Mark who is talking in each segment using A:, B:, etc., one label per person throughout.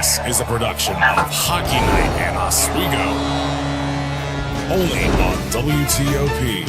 A: This is a production of Hockey Night in Oswego, only on WTOP.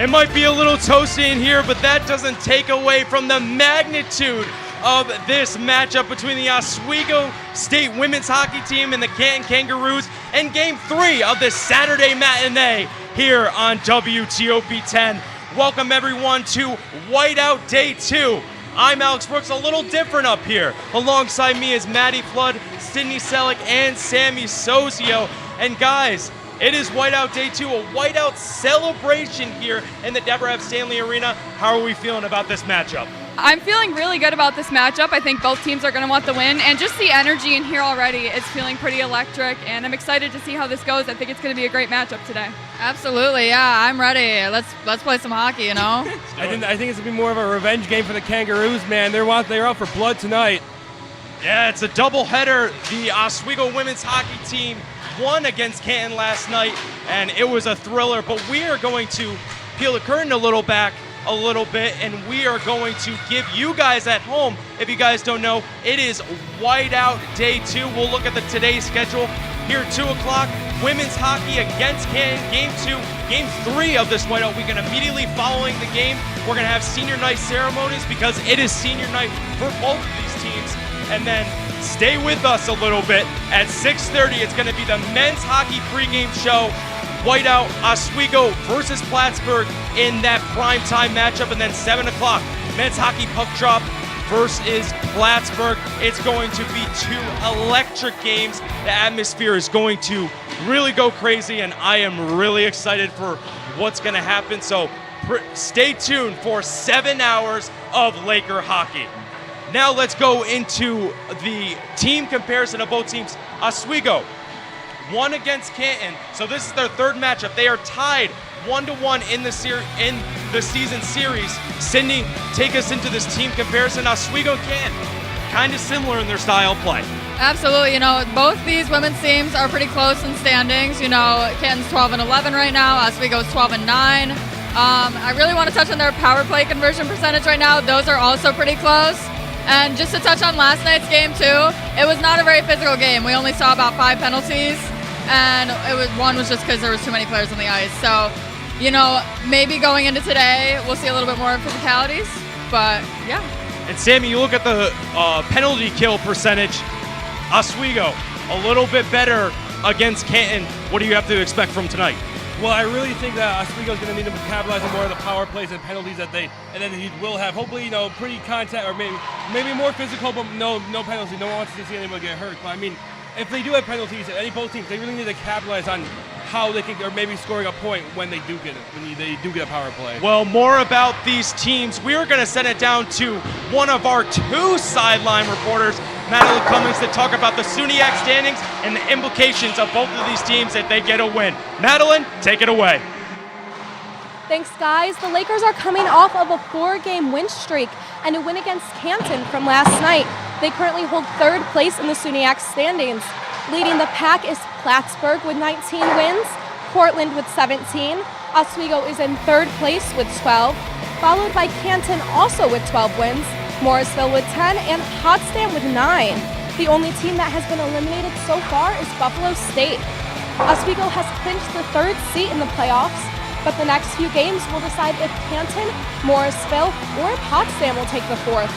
B: It might be a little toasty in here, but that doesn't take away from the magnitude of this matchup between the Oswego State women's hockey team and the Canton Kangaroos in Game 3 of this Saturday matinee here on WTOP 10. Welcome everyone to Whiteout Day 2. I'm Alex Brooks, a little different up here. Alongside me is Maddie Flood, Sydney Selleck, and Sammy Sozio. And guys, it is Whiteout Day 2, a whiteout celebration here in the Deborah F. Stanley Arena. How are we feeling about this matchup?
C: I'm feeling really good about this matchup. I think both teams are going to want the win, and just the energy in here already is feeling pretty electric, and I'm excited to see how this goes. I think it's going to be a great matchup today.
D: Absolutely, yeah, I'm ready. Let's play some hockey, you know?
E: I think it's going to be more of a revenge game for the Kangaroos, man. They're out for blood tonight.
B: Yeah, it's a doubleheader. The Oswego women's hockey team won against Canton last night, and it was a thriller, but we are going to peel the curtain a little bit, and we are going to give you guys at home, if you guys don't know, it is Whiteout Day 2. We'll look at today's schedule here at 2 o'clock. Women's hockey against Canton, Game 2, Game 3 of this Whiteout weekend. Immediately following the game, we're going to have senior night ceremonies because it is senior night for both of these teams. And then stay with us a little bit. At 6:30, it's going to be the men's hockey pregame show. Whiteout, Oswego versus Plattsburgh in that primetime matchup. And then 7 o'clock, men's hockey puck drop versus Plattsburgh. It's going to be two electric games. The atmosphere is going to really go crazy, and I am really excited for what's going to happen. So stay tuned for 7 hours of Laker hockey. Now let's go into the team comparison of both teams. Oswego won against Canton, so this is their third matchup. They are tied 1-1 in the season series. Sydney, take us into this team comparison. Oswego and Canton, kind of similar in their style of play.
D: Absolutely, you know, both these women's teams are pretty close in standings. You know, Canton's 12-11 right now, Oswego's 12-9. I really want to touch on their power play conversion percentage right now. Those are also pretty close. And just to touch on last night's game too, it was not a very physical game. We only saw about 5 penalties, and one was just because there was too many players on the ice. So, you know, maybe going into today, we'll see a little bit more physicalities, but yeah.
B: And Sammy, you look at the penalty kill percentage, Oswego a little bit better against Canton. What do you have to expect from tonight?
E: Well, I really think that Oswego's going to need to capitalize on more of the power plays and penalties that he will have. Hopefully, you know, pretty contact, or maybe more physical, but no penalties. No one wants to see anyone get hurt. But I mean, if they do have penalties at both teams, they really need to capitalize on how they can, or maybe scoring a point when they do get a power play.
B: Well, more about these teams. We are going to send it down to one of our 2 sideline reporters, Madeline Cummings, to talk about the SUNY standings and the implications of both of these teams if they get a win. Madeline, take it away.
F: Thanks, guys. The Lakers are coming off of a 4-game win streak and a win against Canton from last night. They currently hold 3rd place in the SUNY standings. Leading the pack is Plattsburgh with 19 wins, Portland with 17. Oswego is in 3rd place with 12, followed by Canton also with 12 wins, Morrisville with 10, and Potsdam with 9. The only team that has been eliminated so far is Buffalo State. Oswego has clinched the 3rd seat in the playoffs, but the next few games will decide if Canton, Morrisville, or Potsdam will take the 4th.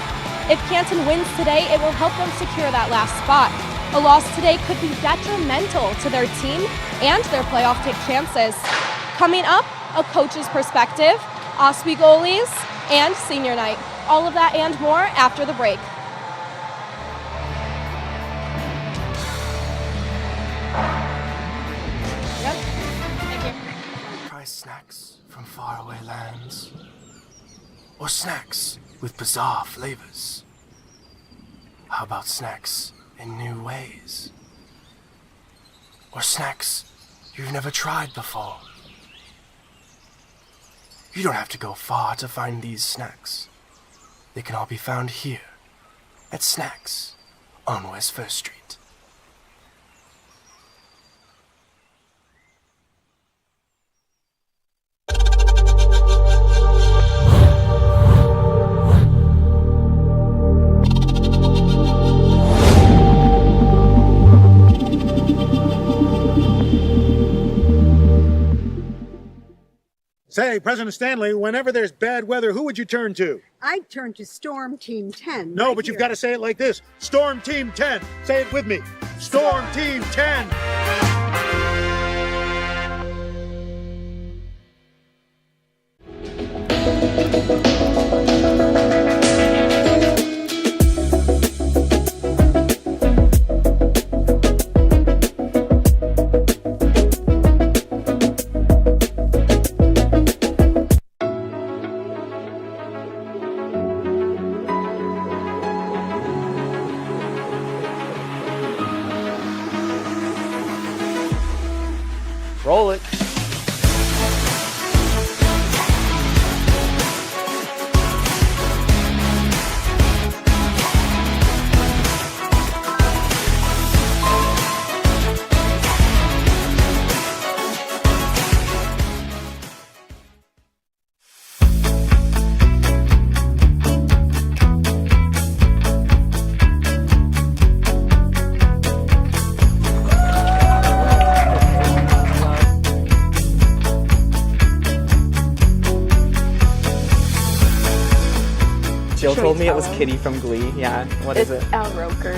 F: If Canton wins today, it will help them secure that last spot. A loss today could be detrimental to their team and their playoff chances. Coming up, a coach's perspective, Oswego's, and senior night. All of that and more after the break. Yep. Thank you.
G: Try snacks from faraway lands, or snacks with bizarre flavors. How about snacks in new ways? Or snacks you've never tried before? You don't have to go far to find these snacks. They can all be found here at Snacks on West 1st Street.
H: Say, President Stanley, whenever there's bad weather, who would you turn to?
I: I'd turn to Storm Team 10.
H: No,
I: right
H: but you've
I: here.
H: got to say it like this. Storm Team 10. Say it with me. Storm Team 10.
J: Roll it. Jill told me it was Kitty from Glee. Yeah, what is it?
K: Al Roker.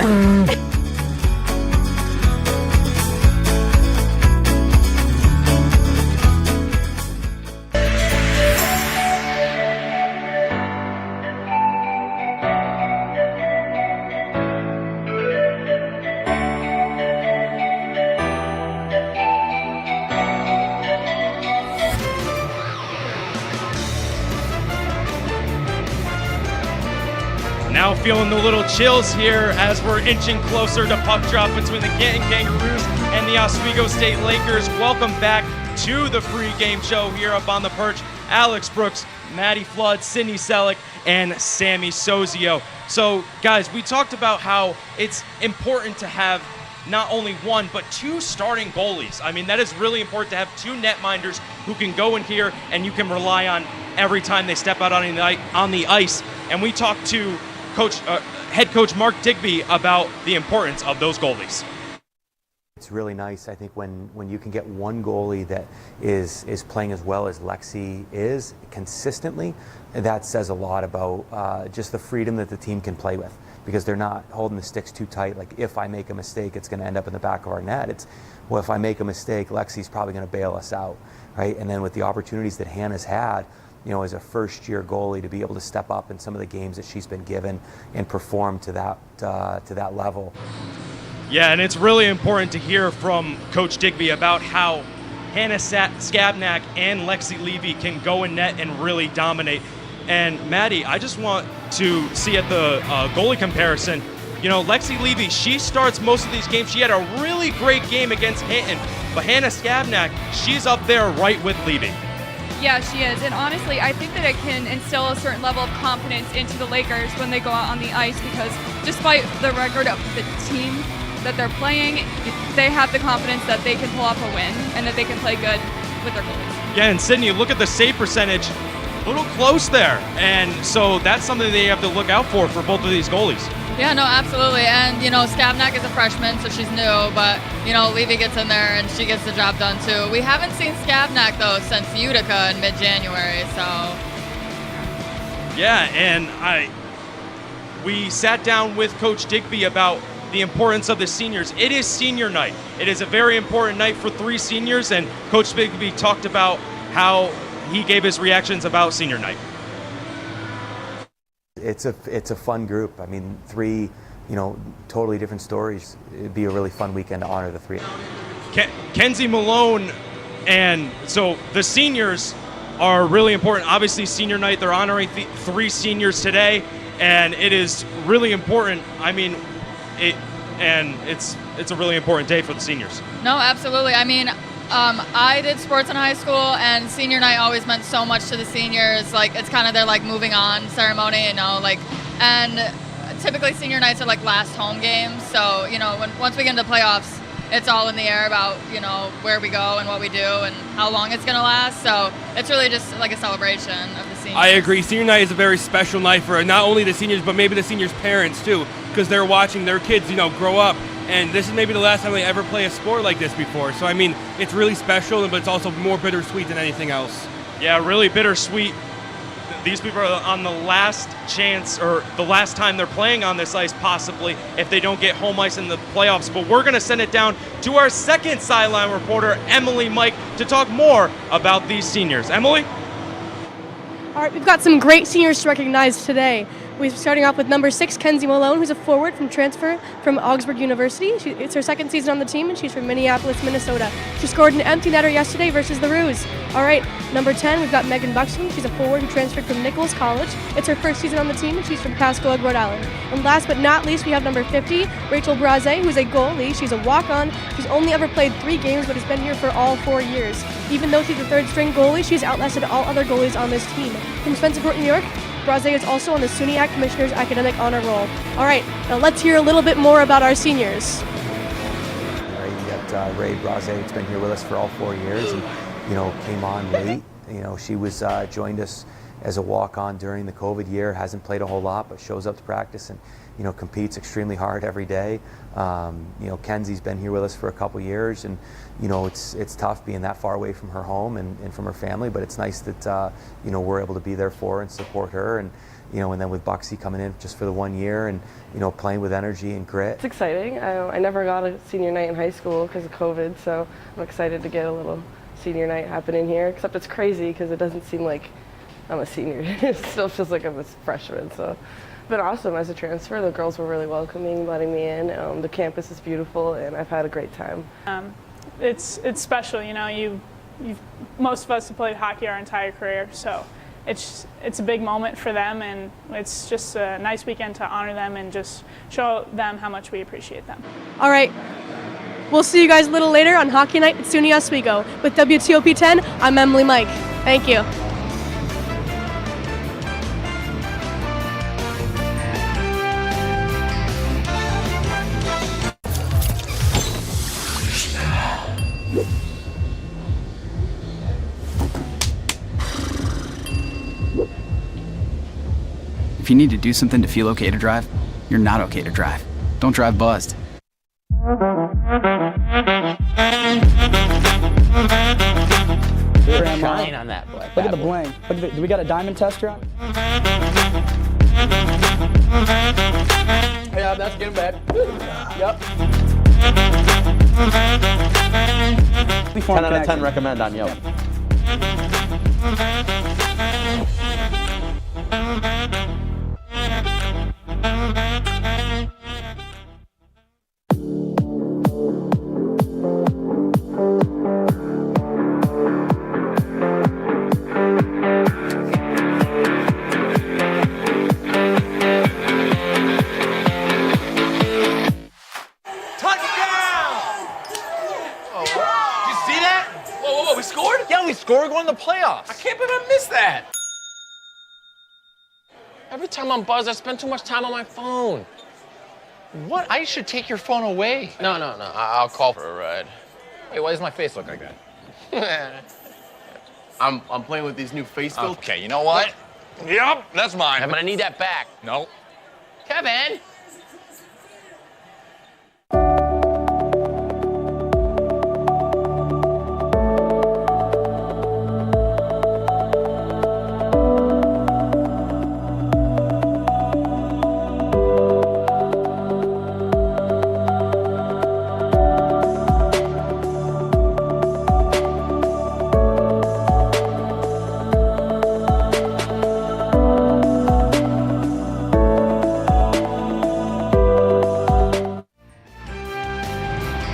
B: Now feeling the little chills here as we're inching closer to puck drop between the Canton Kangaroos and the Oswego State Lakers. Welcome back to the pregame show here up on the perch. Alex Brooks, Maddie Flood, Sydney Selleck, and Sammy Sozio. So guys, we talked about how it's important to have not only one, but two starting goalies. I mean, that is really important to have two netminders who can go in here and you can rely on every time they step out on the ice. And we talked to head coach Mark Digby about the importance of those goalies.
L: It's really nice, I think, when you can get one goalie that is playing as well as Lexi is consistently. That says a lot about just the freedom that the team can play with, because they're not holding the sticks too tight. Like, if I make a mistake, it's going to end up in the back of our net. It's, well, if I make a mistake, Lexi's probably going to bail us out, right? And then with the opportunities that Hannah's had, you know, as a first-year goalie, to be able to step up in some of the games that she's been given and perform to that level.
B: Yeah, and it's really important to hear from Coach Digby about how Hannah Skabnak and Lexi Levy can go in net and really dominate. And Maddie, I just want to see at the goalie comparison, you know, Lexi Levy, she starts most of these games. She had a really great game against Canton, but Hannah Skabnak, she's up there right with Levy.
C: Yeah, she is. And honestly, I think that it can instill a certain level of confidence into the Lakers when they go out on the ice, because despite the record of the team that they're playing, they have the confidence that they can pull off a win and that they can play good with their goalies.
B: Yeah, and Sydney, look at the save percentage. A little close there. And so that's something they have to look out for both of these goalies.
D: Yeah, no, absolutely. And, you know, Skabnak is a freshman, so she's new, but, you know, Levy gets in there and she gets the job done too. We haven't seen Skabnak, though, since Utica in mid-January, so.
B: Yeah, and we sat down with Coach Digby about the importance of the seniors. It is senior night. It is a very important night for three seniors, and Coach Digby talked about how he gave his reactions about senior night.
L: It's a fun group. I mean, three, you know, totally different stories. It'd be a really fun weekend to honor the three.
B: Kenzie Malone, and so the seniors are really important. Obviously, senior night, they're honoring three seniors today, and it is really important. I mean, it's a really important day for the seniors.
D: No, absolutely. I mean, I did sports in high school, and senior night always meant so much to the seniors. Like, it's kind of their, like, moving on ceremony, you know, like, and typically senior nights are, like, last home games. So, you know, once we get into playoffs, it's all in the air about, you know, where we go and what we do and how long it's going to last. So it's really just like a celebration of the seniors.
E: I agree. Senior night is a very special night for not only the seniors, but maybe the seniors' parents, too, because they're watching their kids, you know, grow up. And this is maybe the last time they ever play a sport like this before. So, I mean, it's really special, but it's also more bittersweet than anything else.
B: Yeah, really bittersweet. These people are on the last chance, or the last time they're playing on this ice, possibly, if they don't get home ice in the playoffs. But we're going to send it down to our second sideline reporter, Emily Mike, to talk more about these seniors. Emily?
F: All right, we've got some great seniors to recognize today. We're starting off with number 6, Kenzie Malone, who's a forward from transfer from Augsburg University. It's her second season on the team, and she's from Minneapolis, Minnesota. She scored an empty netter yesterday versus the Roos. All right, number 10, we've got Megan Buxton. She's a forward who transferred from Nichols College. It's her first season on the team, and she's from Pascoag, Rhode Island. And last but not least, we have number 50, Rachel Braze, who's a goalie. She's a walk-on. She's only ever played 3 games, but has been here for all 4 years. Even though she's a third-string goalie, she's outlasted all other goalies on this team. From Spencerport, New York, Braze is also on the SUNY Commissioner's Academic Honor Roll. All right, now let's hear a little bit more about our seniors.
L: Right, you got Ray Braze, who's been here with us for all 4 years, and came on late. She was joined us as a walk-on during the COVID year. Hasn't played a whole lot, but shows up to practice and competes extremely hard every day. Kenzie's been here with us for a couple years, and it's tough being that far away from her home and from her family, but it's nice that we're able to be there for her and support her, and and then with Buxy coming in just for the 1 year and playing with energy and grit.
K: It's exciting. I never got a senior night in high school because of COVID, so I'm excited to get a little senior night happening here, except it's crazy because it doesn't seem like I'm a senior. It still feels like I'm a freshman, so it's been awesome as a transfer. The girls were really welcoming, letting me in. The campus is beautiful, and I've had a great time.
M: It's special, most of us have played hockey our entire career, so it's a big moment for them, and it's just a nice weekend to honor them and just show them how much we appreciate them.
F: All right, we'll see you guys a little later on Hockey Night at SUNY Oswego. With WTOP 10, I'm Emily Mike. Thank you.
N: If you need to do something to feel okay to drive, you're not okay to drive. Don't drive buzzed.
J: Shine on that boy.
O: Look at the bling. Do we got a diamond tester on?
J: Yeah, that's getting bad. Yep. 10 out of 10 recommend on Yelp.
P: We're going to the playoffs.
Q: I can't believe I missed that.
P: Every time I'm buzzed, I spend too much time on my phone.
Q: What? I should take your phone away.
P: No. I'll call for a ride.
Q: Hey, why does my face look like that?
P: I'm playing with these new face filters.
Q: Okay, you know what? Yep, that's mine.
P: I'm gonna need that back.
Q: No.
P: Kevin!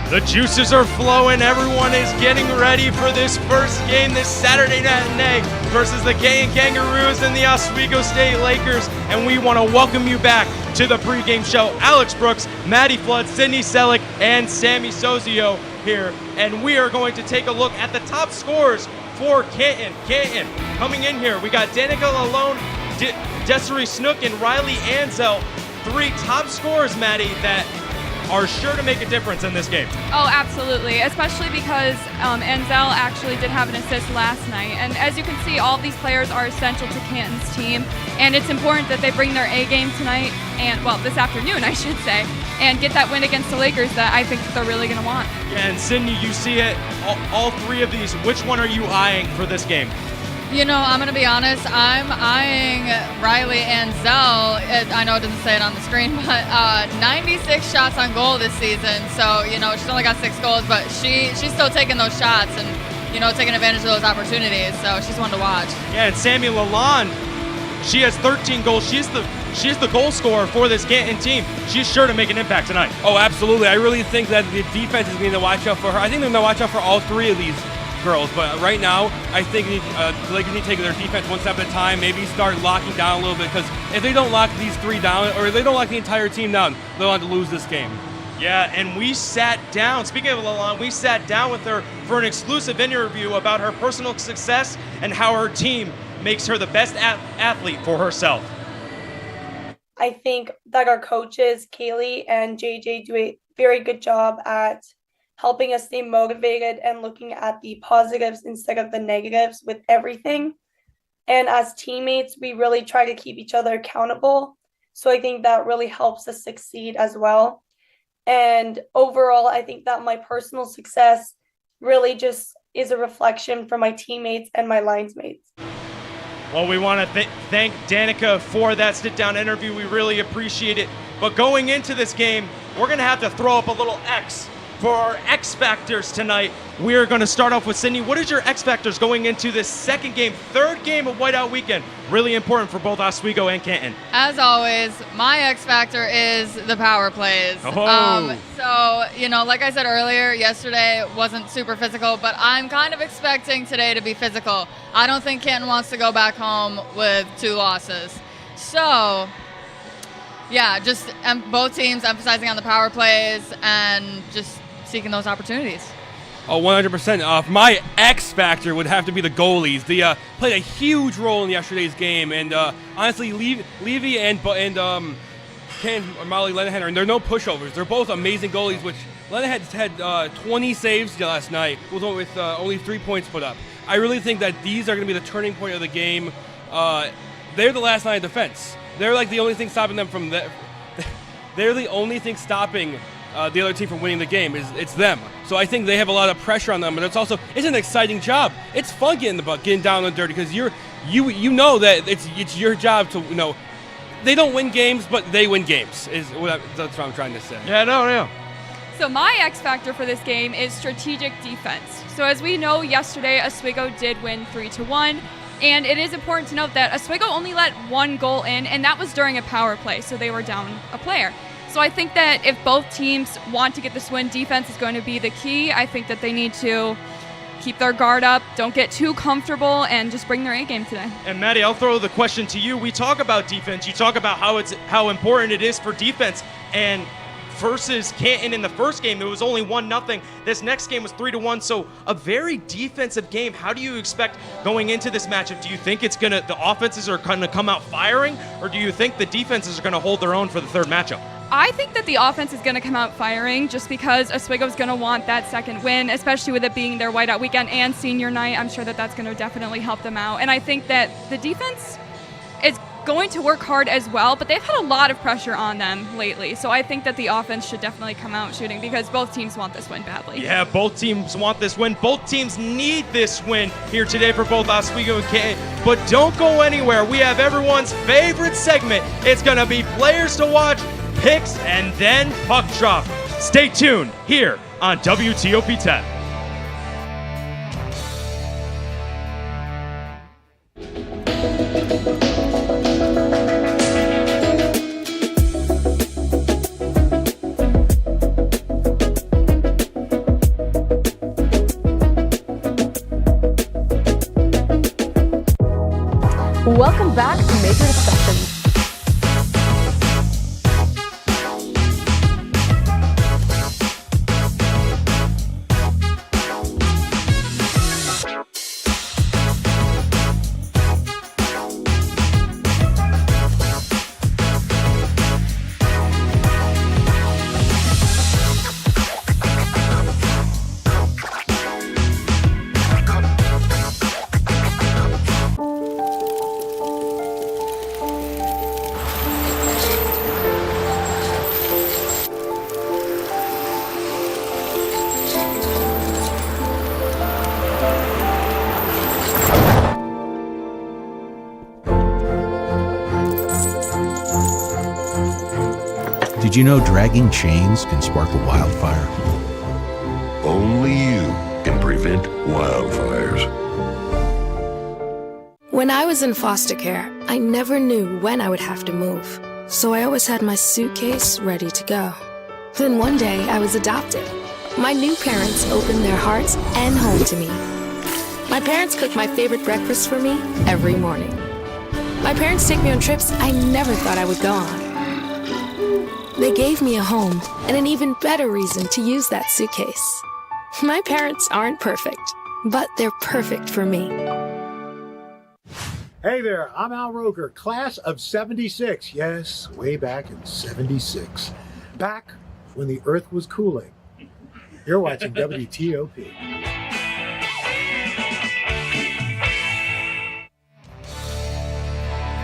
B: The juices are flowing. Everyone is getting ready for this first game this Saturday night versus the Canton Kangaroos and the Oswego State Lakers. And we want to welcome you back to the pregame show. Alex Brooks, Maddie Flood, Sydney Selleck, and Sammy Sozio here. And we are going to take a look at the top scorers for Canton. Canton coming in here. We got Danica Lalone, Desiree Snook, and Riley Ansell. 3 top scorers, Maddie, that are sure to make a difference in this game.
C: Oh, absolutely, especially because Ansell actually did have an assist last night. And as you can see, all of these players are essential to Canton's team, and it's important that they bring their A game tonight, and well, this afternoon, I should say, and get that win against the Lakers that I think they're really going to want.
B: Yeah, and Sydney, you see it, all 3 of these. Which one are you eyeing for this game?
D: You know, I'm going to be honest. I'm eyeing Riley and Zell. I know it doesn't say it on the screen, but 96 shots on goal this season. So, you know, she's only got 6 goals, but she's still taking those shots and, you know, taking advantage of those opportunities. So she's one to watch.
B: Yeah, and Sammy Lalonde, she has 13 goals. She's the goal scorer for this Canton team. She's sure to make an impact tonight.
E: Oh, absolutely. I really think that the defense is going to watch out for her. I think they're going to watch out for all 3 of these girls, but right now I think the Lakers need to take their defense one step at a time, maybe start locking down a little bit, because if they don't lock these 3 down, or if they don't lock the entire team down, they'll have to lose this game.
B: Yeah, and we sat down, speaking of Lalonde, we sat down with her for an exclusive interview about her personal success and how her team makes her the best athlete for herself.
R: I think that our coaches, Kaylee and JJ, do a very good job at helping us stay motivated and looking at the positives instead of the negatives with everything. And as teammates, we really try to keep each other accountable. So I think that really helps us succeed as well. And overall, I think that my personal success really just is a reflection from my teammates and my linesmates.
B: Well, we want to thank Danica for that sit-down interview. We really appreciate it. But going into this game, we're going to have to throw up a little X for our X Factors tonight. We're going to start off with Sydney. What is your X Factors going into this second game, third game of Whiteout Weekend? Really important for both Oswego and Canton.
D: As always, my X factor is the power plays.
B: Oh.
D: So, you know, like I said earlier, yesterday wasn't super physical, but I'm kind of expecting today to be physical. I don't think Canton wants to go back home with 2 losses. So, yeah, just both teams emphasizing on the power plays and just seeking those opportunities.
E: Oh, 100%. My X factor would have to be the goalies. They played a huge role in yesterday's game, and honestly, Levy and Molly Lenahan, they're no pushovers. They're both amazing goalies. Which Lenahan had 20 saves last night with only 3 points put up. I really think that these are going to be the turning point of the game. They're the last line of defense. They're like the only thing stopping them from they're the only thing stopping the other team from winning the game. It's them. So I think they have a lot of pressure on them, but it's an exciting job. It's fun getting down and dirty, because you know that it's your job to, you know, they don't win games, but they win games. That's what I'm trying to say.
B: Yeah, no.
C: So my X factor for this game is strategic defense. So as we know, yesterday Oswego did win 3-1. And it is important to note that Oswego only let 1 goal in, and that was during a power play, so they were down a player. So I think that if both teams want to get this win, defense is going to be the key. I think that they need to keep their guard up, don't get too comfortable, and just bring their A game today.
B: And Maddie, I'll throw the question to you. We talk about defense. You talk about how important it is for defense, and versus Canton in the first game, it was only 1-0. This next game was 3-1, so a very defensive game. How do you expect going into this matchup? Do you think the offenses are going to come out firing, or do you think the defenses are going to hold their own for the third matchup?
C: I think that the offense is going to come out firing just because Oswego's going to want that second win, especially with it being their Whiteout Weekend and senior night. I'm sure that that's going to definitely help them out. And I think that the defense is going to work hard as well, but they've had a lot of pressure on them lately. So I think that the offense should definitely come out shooting, because both teams want this win badly.
B: Yeah, both teams want this win. Both teams need this win here today for both Oswego and Canton. But don't go anywhere. We have everyone's favorite segment. It's going to be Players to Watch, Picks, and then Puck Drop. Stay tuned here on WTOP 10.
F: Welcome back to Major Discussions.
S: Did you know dragging chains can spark a wildfire?
T: Only you can prevent wildfires.
U: When I was in foster care, I never knew when I would have to move. So I always had my suitcase ready to go. Then one day I was adopted. My new parents opened their hearts and home to me. My parents cook my favorite breakfast for me every morning. My parents take me on trips I never thought I would go on. They gave me a home and an even better reason to use that suitcase. My parents aren't perfect, but they're perfect for me.
H: Hey there, I'm Al Roker, class of 76. Yes, way back in 76. Back when the earth was cooling. You're watching WTOP.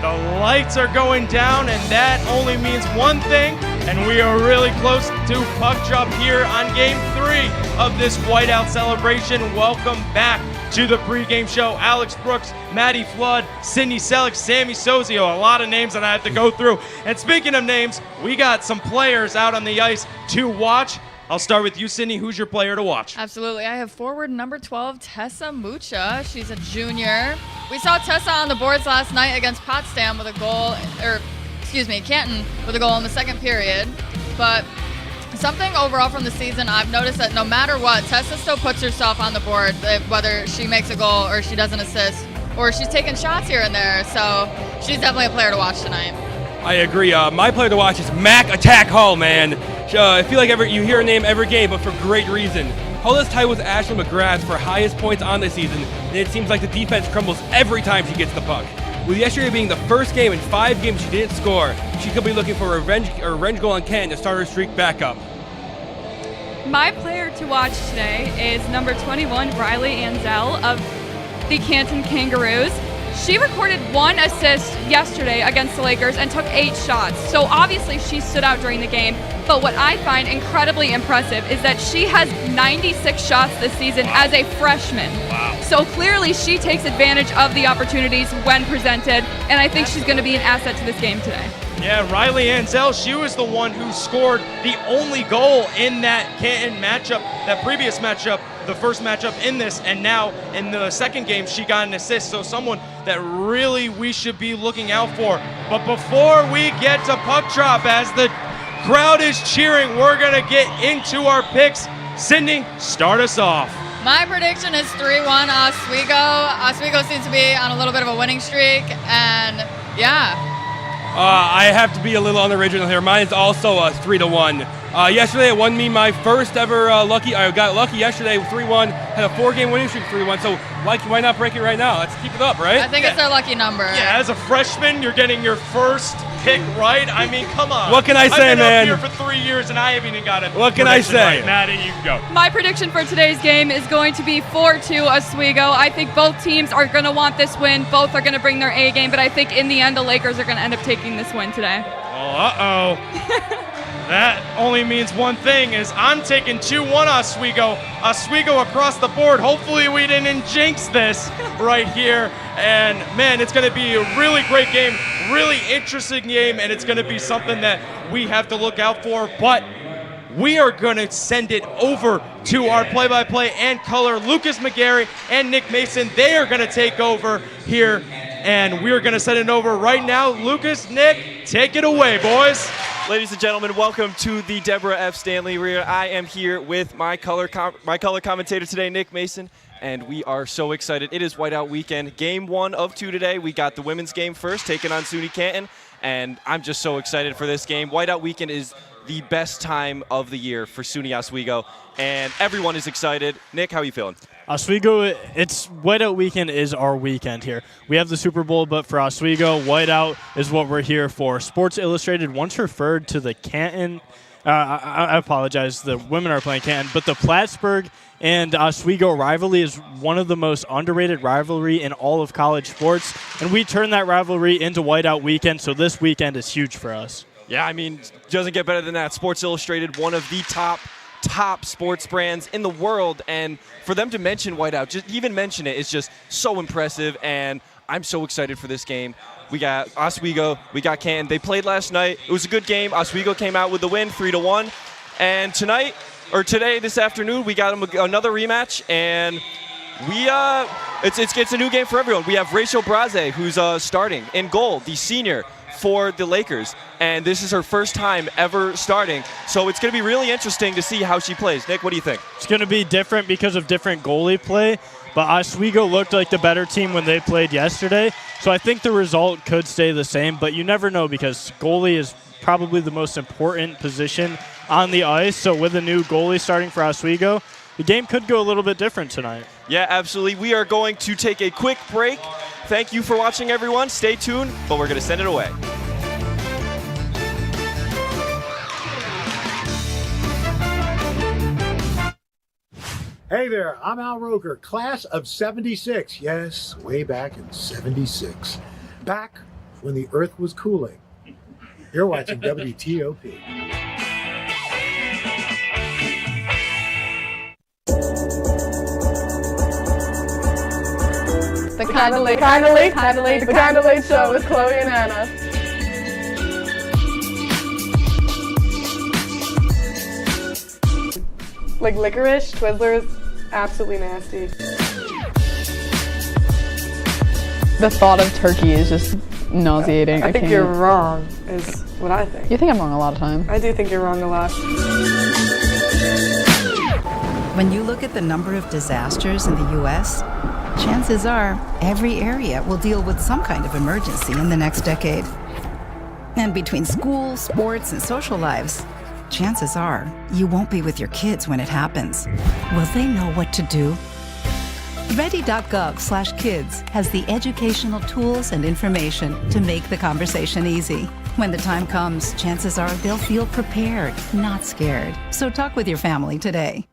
B: The lights are going down, and that only means one thing, and we are really close to puck drop here on Game 3 of this whiteout celebration. Welcome back to the pregame show. Alex Brooks, Maddie Flood, Sydney Selleck, Sammy Sozio, a lot of names that I have to go through. And speaking of names, we got some players out on the ice to watch. I'll start with you, Sydney. Who's your player to watch?
D: Absolutely. I have forward number 12, Tessa Mucha. She's a junior. We saw Tessa on the boards last night against Potsdam with a goal, Canton with a goal in the second period. But something overall from the season, I've noticed that no matter what, Tessa still puts herself on the board, whether she makes a goal or she does an assist or she's taking shots here and there. So she's definitely a player to watch tonight.
E: I agree. My player to watch is Mac Attack Hull, man. I feel like you hear her name every game, but for great reason. Hull is tied with Ashley McGrath for highest points on the season, and it seems like the defense crumbles every time she gets the puck. With yesterday being the first game in 5 games she didn't score, she could be looking for a revenge goal on Canton to start her streak back up.
C: My player to watch today is number 21, Riley Anzel of the Canton Kangaroos. She recorded 1 assist yesterday against the Lakers and took 8 shots. So obviously she stood out during the game. But what I find incredibly impressive is that she has 96 shots this season as a freshman.
B: Wow.
C: So clearly she takes advantage of the opportunities when presented, and I think she's going to be an asset to this game today.
B: Yeah, Riley Anzel, she was the one who scored the only goal in that Canton matchup, that previous matchup, the first matchup in this, and now in the second game she got an assist, so someone that really we should be looking out for. But before we get to puck drop, as the crowd is cheering, we're gonna get into our picks. Sydney, start us off.
D: My prediction is 3-1 Oswego. Oswego seems to be on a little bit of a winning streak, and yeah.
E: I have to be a little unoriginal here. Mine's also 3-1. Yesterday it won me my first ever lucky. I got lucky yesterday with 3-1. Had a 4-game winning streak 3-1. So why not break it right now? Let's keep it up, right?
D: I think it's their lucky number.
B: Yeah, as a freshman, you're getting your first pick right. I mean, come on.
E: What can I say,
B: I've been
E: man?
B: up here for 3 years and I haven't even got it.
E: What can I say?
B: Right. Maddie, you can go.
C: My prediction for today's game is going to be 4-2 Oswego. I think both teams are going to want this win. Both are going to bring their A game, but I think in the end the Lakers are going to end up taking this win today.
B: Oh, that only means one thing, is I'm taking 2-1 Oswego. Oswego across the board. Hopefully we didn't jinx this right here. And man, it's going to be a really great game, really interesting game, and it's going to be something that we have to look out for. But we are going to send it over to our play-by-play and color, Lucas McGarry and Nick Mason. They are going to take over here, and we're going to send it over right now. Lucas, Nick, take it away, boys.
V: Ladies and gentlemen, welcome to the Deborah F. Stanley Arena. I am here with my color commentator today, Nick Mason, and we are so excited. It is Whiteout Weekend, game 1 of 2 today. We got the women's game first, taking on SUNY Canton, and I'm just so excited for this game. Whiteout Weekend is the best time of the year for SUNY Oswego, and everyone is excited. Nick, how are you feeling?
W: Oswego, it's Whiteout Weekend is our weekend here. We have the Super Bowl, but for Oswego, Whiteout is what we're here for. Sports Illustrated once referred to the Canton, I apologize, the women are playing Canton, but the Plattsburgh and Oswego rivalry is one of the most underrated rivalry in all of college sports, and we turn that rivalry into Whiteout Weekend, so this weekend is huge for us.
V: Yeah, I mean, doesn't get better than that. Sports Illustrated, one of the top sports brands in the world, and for them to mention Whiteout, just even mention it, is just so impressive. And I'm so excited for this game. We got Oswego, we got Canton. They played last night. It was a good game. Oswego came out with the win, 3-1. And today, this afternoon, we got them another rematch, and it's a new game for everyone. We have Rachel Braze, who's starting in goal, the senior for the Lakers, and this is her first time ever starting. So it's going to be really interesting to see how she plays. Nick, what do you think?
W: It's going to be different because of different goalie play, but Oswego looked like the better team when they played yesterday. So I think the result could stay the same, but you never know because goalie is probably the most important position on the ice. So with a new goalie starting for Oswego, the game could go a little bit different tonight.
V: Yeah, absolutely. We are going to take a quick break. Thank you for watching, everyone. Stay tuned, but we're going to send it away.
H: Hey there, I'm Al Roker, class of 76. Yes, way back in 76. Back when the earth was cooling. You're watching WTOP.
K: The Kinda Late Show with Chloe and Anna. Like licorice, Twizzlers, absolutely nasty.
D: The thought of turkey is just nauseating.
K: I think you're wrong, is what I think.
D: You think I'm wrong a lot of times.
K: I do think you're wrong a lot.
A: When you look at the number of disasters in the U.S., chances are every area will deal with some kind of emergency in the next decade. And between school, sports, and social lives, chances are you won't be with your kids when it happens. Will they know what to do? Ready.gov/kids has the educational tools and information to make the conversation easy. When the time comes, chances are they'll feel prepared, not scared. So talk with your family today.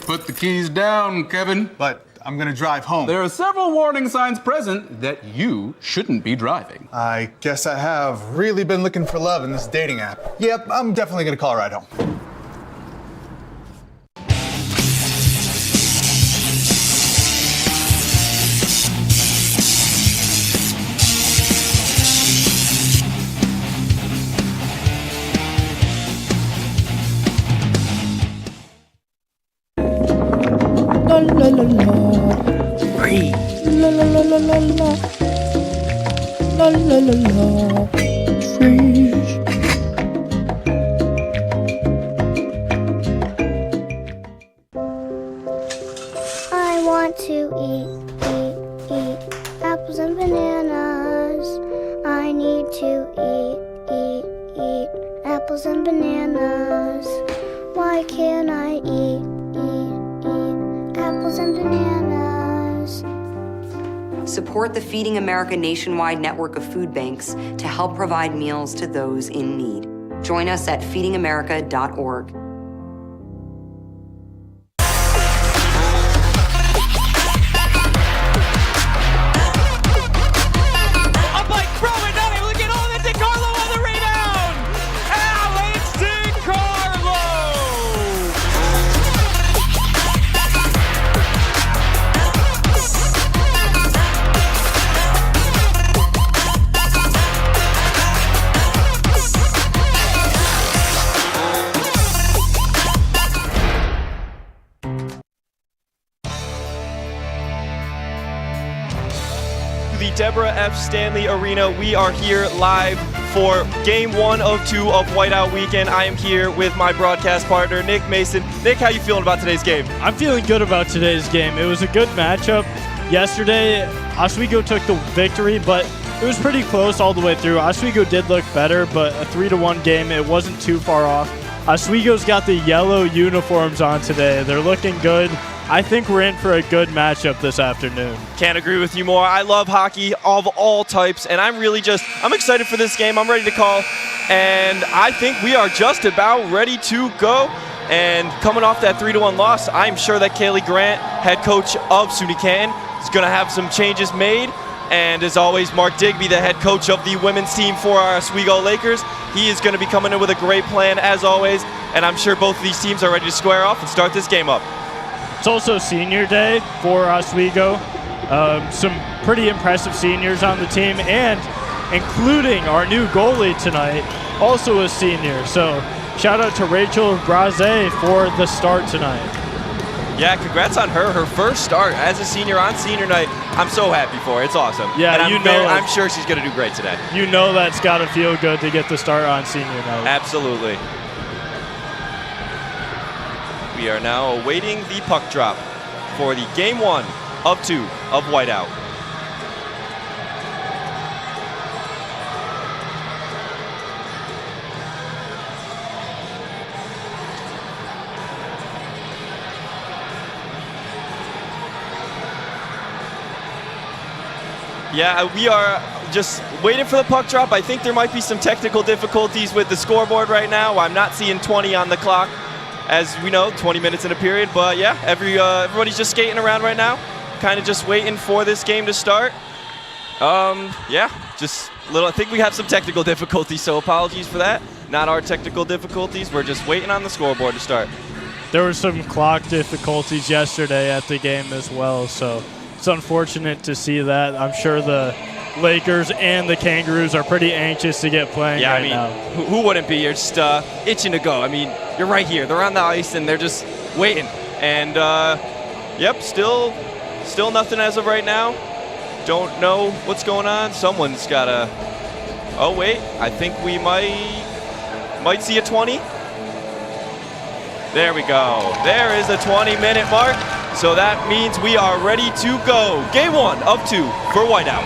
G: Put the keys down, Kevin.
I: But I'm gonna drive home.
G: There are several warning signs present that you shouldn't be driving.
I: I guess I have really been looking for love in this dating app. Yep, I'm definitely gonna call a ride home.
X: La la la la. Free. La la la la la la. La la la la. Free.
Y: I want to eat apples and bananas. I need to eat apples and bananas. Why can't I eat apples and bananas?
Z: Support the Feeding America nationwide network of food banks to help provide meals to those in need. Join us at feedingamerica.org.
V: Deborah F. Stanley Arena. We are here live for Game 1 of 2 of Whiteout Weekend. I am here with my broadcast partner, Nick Mason. Nick, how you feeling about today's game?
W: I'm feeling good about today's game. It was a good matchup. Yesterday, Oswego took the victory, but it was pretty close all the way through. Oswego did look better, but a 3-1 game, it wasn't too far off. Oswego's got the yellow uniforms on today. They're looking good. I think we're in for a good matchup this afternoon.
V: Can't agree with you more. I love hockey of all types, and I'm excited for this game. I'm ready to call, and I think we are just about ready to go. And coming off that 3-1 loss, I'm sure that Kaylee Grant, head coach of SUNY Canton, is going to have some changes made. And as always, Mark Digby, the head coach of the women's team for our Oswego Lakers. He is going to be coming in with a great plan, as always, and I'm sure both of these teams are ready to square off and start this game up.
W: It's also senior day for Oswego. Some pretty impressive seniors on the team, and including our new goalie tonight, also a senior. So shout out to Rachel Braze for the start tonight.
V: Yeah, congrats on her. Her first start as a senior on senior night. I'm so happy for her. It's awesome.
W: Yeah,
V: and I'm sure she's going to do great today.
W: You know that's got to feel good to get the start on senior night.
V: Absolutely. We are now awaiting the puck drop for the game 1 of 2 of Whiteout. Yeah, we are just waiting for the puck drop. I think there might be some technical difficulties with the scoreboard right now. I'm not seeing 20 on the clock, as we know, 20 minutes in a period. But yeah, everybody's just skating around right now, kind of just waiting for this game to start. Yeah, just little. I think we have some technical difficulties, so apologies for that. Not our technical difficulties. We're just waiting on the scoreboard to start.
W: There were some clock difficulties yesterday at the game as well, so it's unfortunate to see that. I'm sure the Lakers and the Kangaroos are pretty anxious to get playing right now.
V: Who wouldn't be? You're just itching to go. I mean, you're right here. They're on the ice, and they're just waiting. And, yep, still nothing as of right now. Don't know what's going on. Someone's got to... Oh, wait. I think we might see a 20. There we go. There is the 20-minute mark. So that means we are ready to go. Game 1 of 2 for Whiteout.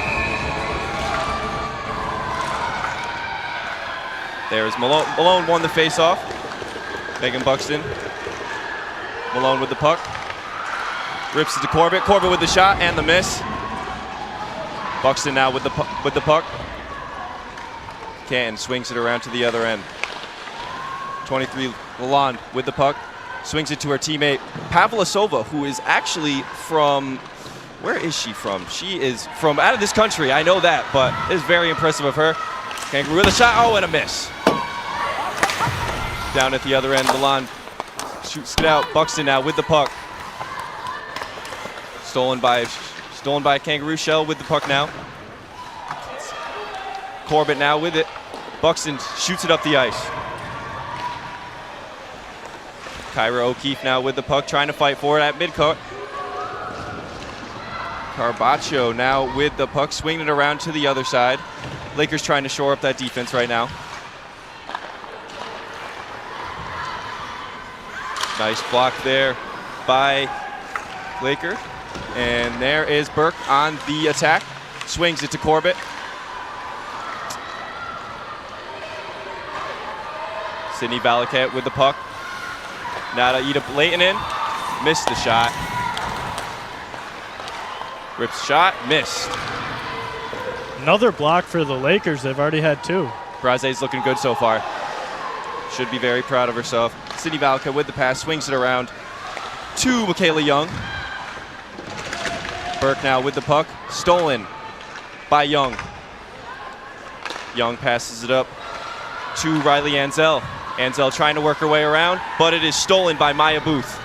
V: There's Malone. Malone won the face-off. Megan Buxton. Malone with the puck. Rips it to Corbett. Corbett with the shot and the miss. Buxton now with the puck. Canton swings it around to the other end. 23 Lalonde with the puck. Swings it to her teammate, Pavlasova, who is actually from, where is she from? She is from out of this country, I know that, but it is very impressive of her. Kangaroo with a shot, oh, and a miss. Down at the other end, Lalonde shoots it out. Buxton now with the puck. Stolen by Kangaroo. Shell with the puck now. Corbett now with it. Buxton shoots it up the ice. Kyra O'Keefe now with the puck, trying to fight for it at midcourt. Carpaccio now with the puck, swinging it around to the other side. Lakers trying to shore up that defense right now. Nice block there by Laker. And there is Burke on the attack. Swings it to Corbett. Sydney Valaket with the puck. Nada Ida Leighton missed the shot. Rips shot, missed.
W: Another block for the Lakers. They've already had 2.
V: Braze's looking good so far. Should be very proud of herself. Sydney Valaket with the pass, swings it around to Michaela Young. Burke now with the puck, stolen by Young. Young passes it up to Riley Ansell. Ansell trying to work her way around, but it is stolen by Maya Booth.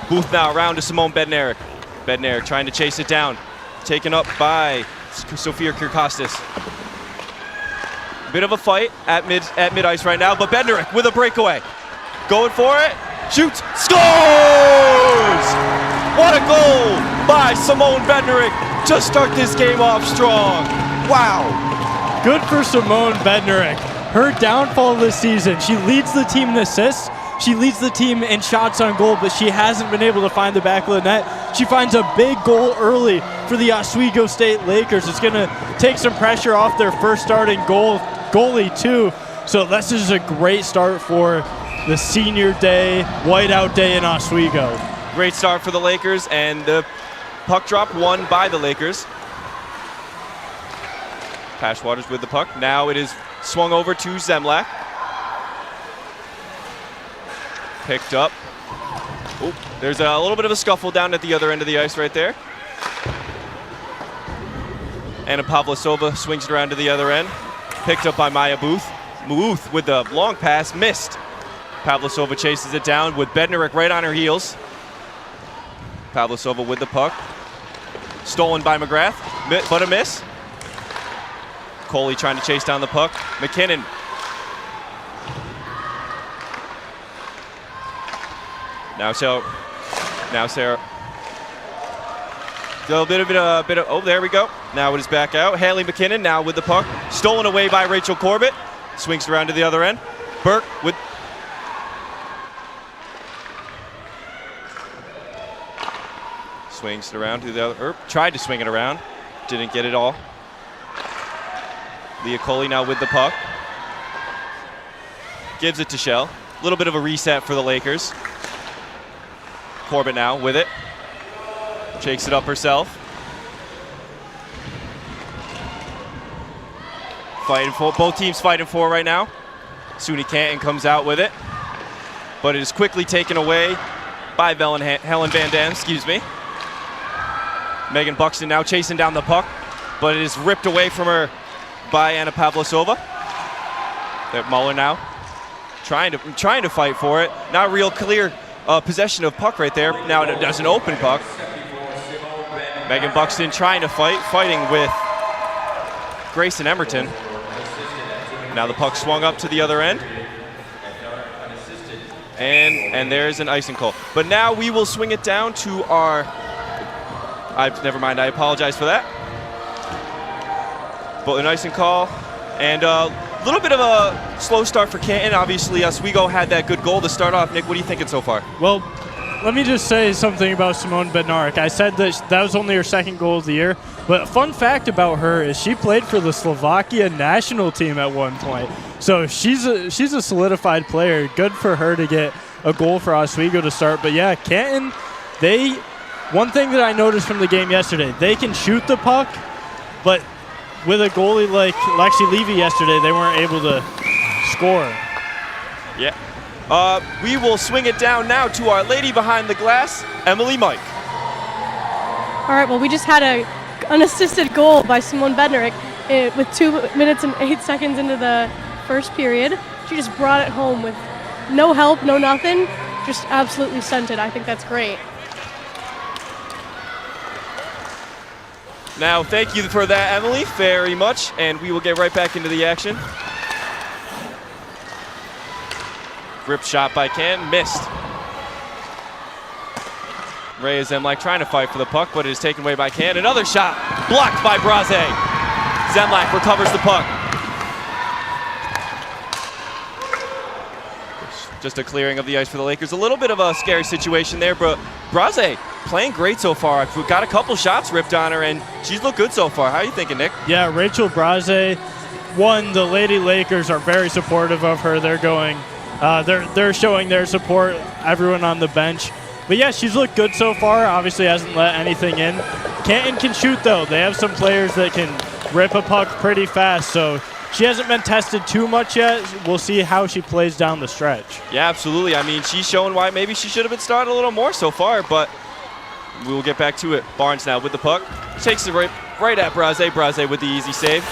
V: Booth now around to Simone Bednarik. Bednarik trying to chase it down. Taken up by Sofia Kirkostas. Bit of a fight at mid-ice right now, but Bednarik with a breakaway. Going for it, shoots, scores! What a goal by Simone Bednarik to start this game off strong. Wow.
W: Good for Simone Bednarik. Her downfall this season, she leads the team in assists, she leads the team in shots on goal, but she hasn't been able to find the back of the net. She finds a big goal early for the Oswego State Lakers. It's going to take some pressure off their first starting goalie too. So this is a great start for the senior day, whiteout day in Oswego.
V: Great start for the Lakers, and the puck drop won by the Lakers. Pash Waters with the puck. Now it is swung over to Zemlak. Picked up. Oop, there's a little bit of a scuffle down at the other end of the ice right there. Anna Pavlosova swings it around to the other end. Picked up by Maya Booth. Booth with the long pass, missed. Pavlosova chases it down with Bednarik right on her heels. Pavlosova with the puck. Stolen by McGrath, but a miss. Coley trying to chase down the puck. McKinnon. Now Sarah. A bit of, oh, there we go. Now it is back out. Haley McKinnon now with the puck. Stolen away by Rachel Corbett. Swings around to the other end. Burke with, swings it around to the other, tried to swing it around. Didn't get it all. Leah Coley now with the puck. Gives it to Shell. A little bit of a reset for the Lakers. Corbett now with it. Shakes it up herself. Fighting for, both teams fighting for right now. SUNY Canton comes out with it, but it is quickly taken away by Helen Van Dam, excuse me. Megan Buxton now chasing down the puck, but it is ripped away from her by Anna Pavlosova. Muller now trying to fight for it. Not real clear possession of puck right there. Now there's an open puck. Megan Buxton trying to fighting with Grayson Emerton. Now the puck swung up to the other end. And there's an icing call. But now we will swing it down to our, never mind, I apologize for that. But an icing call. And a little bit of a slow start for Canton. Obviously, Oswego had that good goal to start off. Nick, what are you thinking so far?
W: Well, let me just say something about Simone Bednarik. I said that was only her second goal of the year, but a fun fact about her is she played for the Slovakia national team at one point. So she's a solidified player. Good for her to get a goal for Oswego to start. But yeah, Canton, one thing that I noticed from the game yesterday, they can shoot the puck, but with a goalie like Lexi Levy yesterday, they weren't able to score.
V: Yeah. We will swing it down now to our lady behind the glass, Emily Mike.
F: All right, well, we just had an unassisted goal by Simone Bednarik with 2 minutes and 8 seconds into the first period. She just brought it home with no help, no nothing, just absolutely sent it. I think that's great.
V: Now, thank you for that, Emily, very much, and we will get right back into the action. Grip shot by Canton, missed. Ray Zemlak trying to fight for the puck, but it is taken away by Canton. Another shot, blocked by Braze. Zemlak recovers the puck. Just a clearing of the ice for the Lakers. A little bit of a scary situation there, but Braze playing great so far. We've got a couple shots ripped on her, and she's looked good so far. How are you thinking, Nick?
W: Yeah, Rachel Braze, the Lady Lakers are very supportive of her. They're going, they're showing their support, everyone on the bench. But yeah, she's looked good so far. Obviously hasn't let anything in. Canton can shoot, though. They have some players that can rip a puck pretty fast, so she hasn't been tested too much yet. We'll see how she plays down the stretch.
V: Yeah, absolutely. I mean, she's showing why maybe she should have been starting a little more so far, but we will get back to it. Barnes now with the puck. Takes it right at Braze. Braze with the easy save.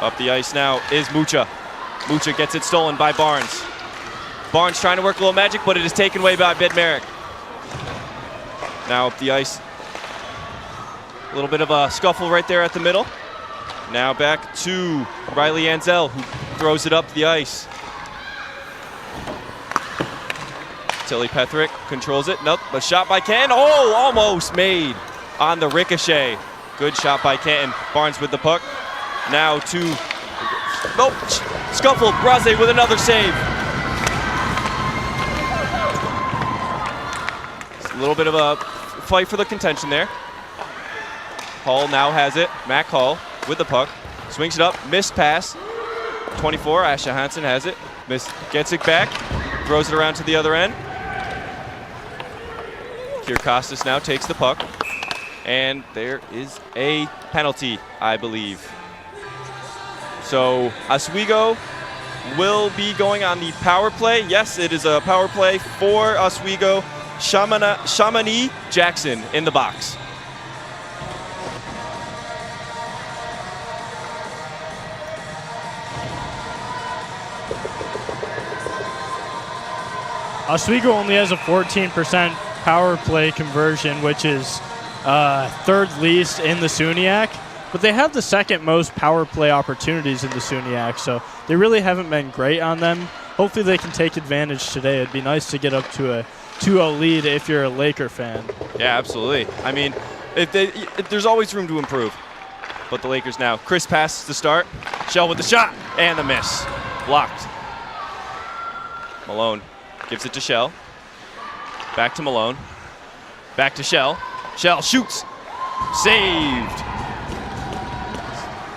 V: Up the ice now is Mucha. Mucha gets it stolen by Barnes. Barnes trying to work a little magic, but it is taken away by Bednarik. Now up the ice. A little bit of a scuffle right there at the middle. Now back to Riley Ansell, who throws it up the ice. Tilly Petherick controls it. Nope, a shot by Canton. Oh, almost made on the ricochet. Good shot by Canton. Barnes with the puck. Now to, nope, scuffle. Braze with another save. A little bit of a fight for the contention there. Hall now has it. Mac Hall with the puck. Swings it up. Missed pass. 24. Asha Hansen has it. Gets it back. Throws it around to the other end. Kier Costas now takes the puck. And there is a penalty, I believe. So Oswego will be going on the power play. Yes, it is a power play for Oswego. Chamonix Jackson in the box.
W: Oswego only has a 14% power play conversion, which is third least in the SUNYAC, but they have the second most power play opportunities in the SUNYAC, so they really haven't been great on them. Hopefully they can take advantage today. It'd be nice to get up to a 2-0 lead if you're a Laker fan.
V: Yeah, absolutely. I mean, there's always room to improve. But the Lakers now. Chris passes to start. Shell with the shot and the miss. Blocked. Malone gives it to Shell. Back to Malone. Back to Shell. Shell shoots. Saved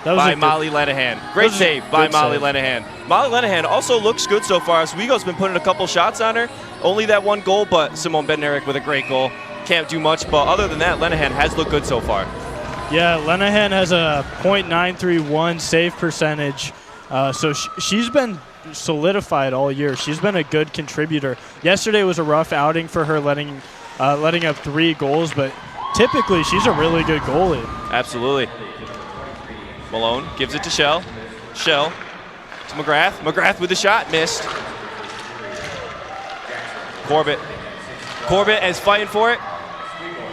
V: by Molly Lenahan. Great save by Molly Lenahan. Molly Lenahan also looks good so far. Oswego's been putting a couple shots on her. Only that one goal, but Simone Bednarik with a great goal. Can't do much, but other than that, Lenahan has looked good so far.
W: Yeah, Lenahan has a .931 save percentage, so she's been solidified all year. She's been a good contributor. Yesterday was a rough outing for her, letting up 3 goals, but typically she's a really good goalie.
V: Absolutely. Malone gives it to Shell. Shell to McGrath. McGrath with the shot, missed. Corbett. Corbett is fighting for it,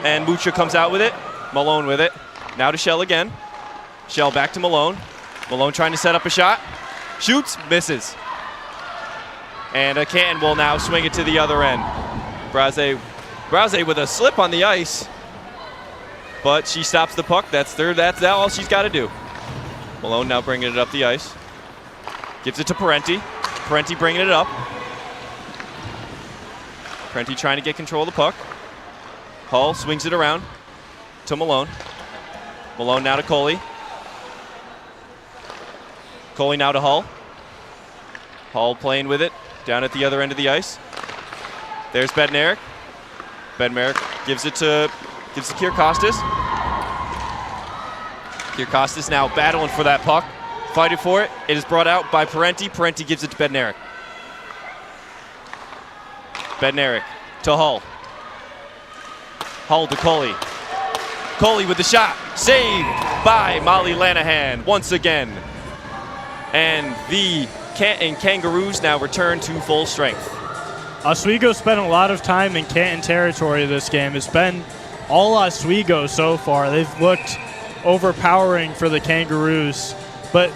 V: and Mucha comes out with it. Malone with it. Now to Shell again. Shell back to Malone. Malone trying to set up a shot. Shoots, misses. And Canton will now swing it to the other end. Braze with a slip on the ice, but she stops the puck. That's all she's got to do. Malone now bringing it up the ice. Gives it to Parenti. Parenti bringing it up. Parenti trying to get control of the puck. Hull swings it around to Malone. Malone now to Coley. Coley now to Hull. Hull playing with it down at the other end of the ice. There's Bednarik. Bednarik gives it to Kierkostas. Kierkostas now battling for that puck. Fighting for it. It is brought out by Parenti. Parenti gives it to Bednarik. Bednarik to Hull. Hull to Coley. Coley with the shot. Saved by Molly Lenahan once again. And the Canton Kangaroos now return to full strength.
W: Oswego spent a lot of time in Canton territory this game. It's been all Oswego so far. They've looked overpowering for the Kangaroos. But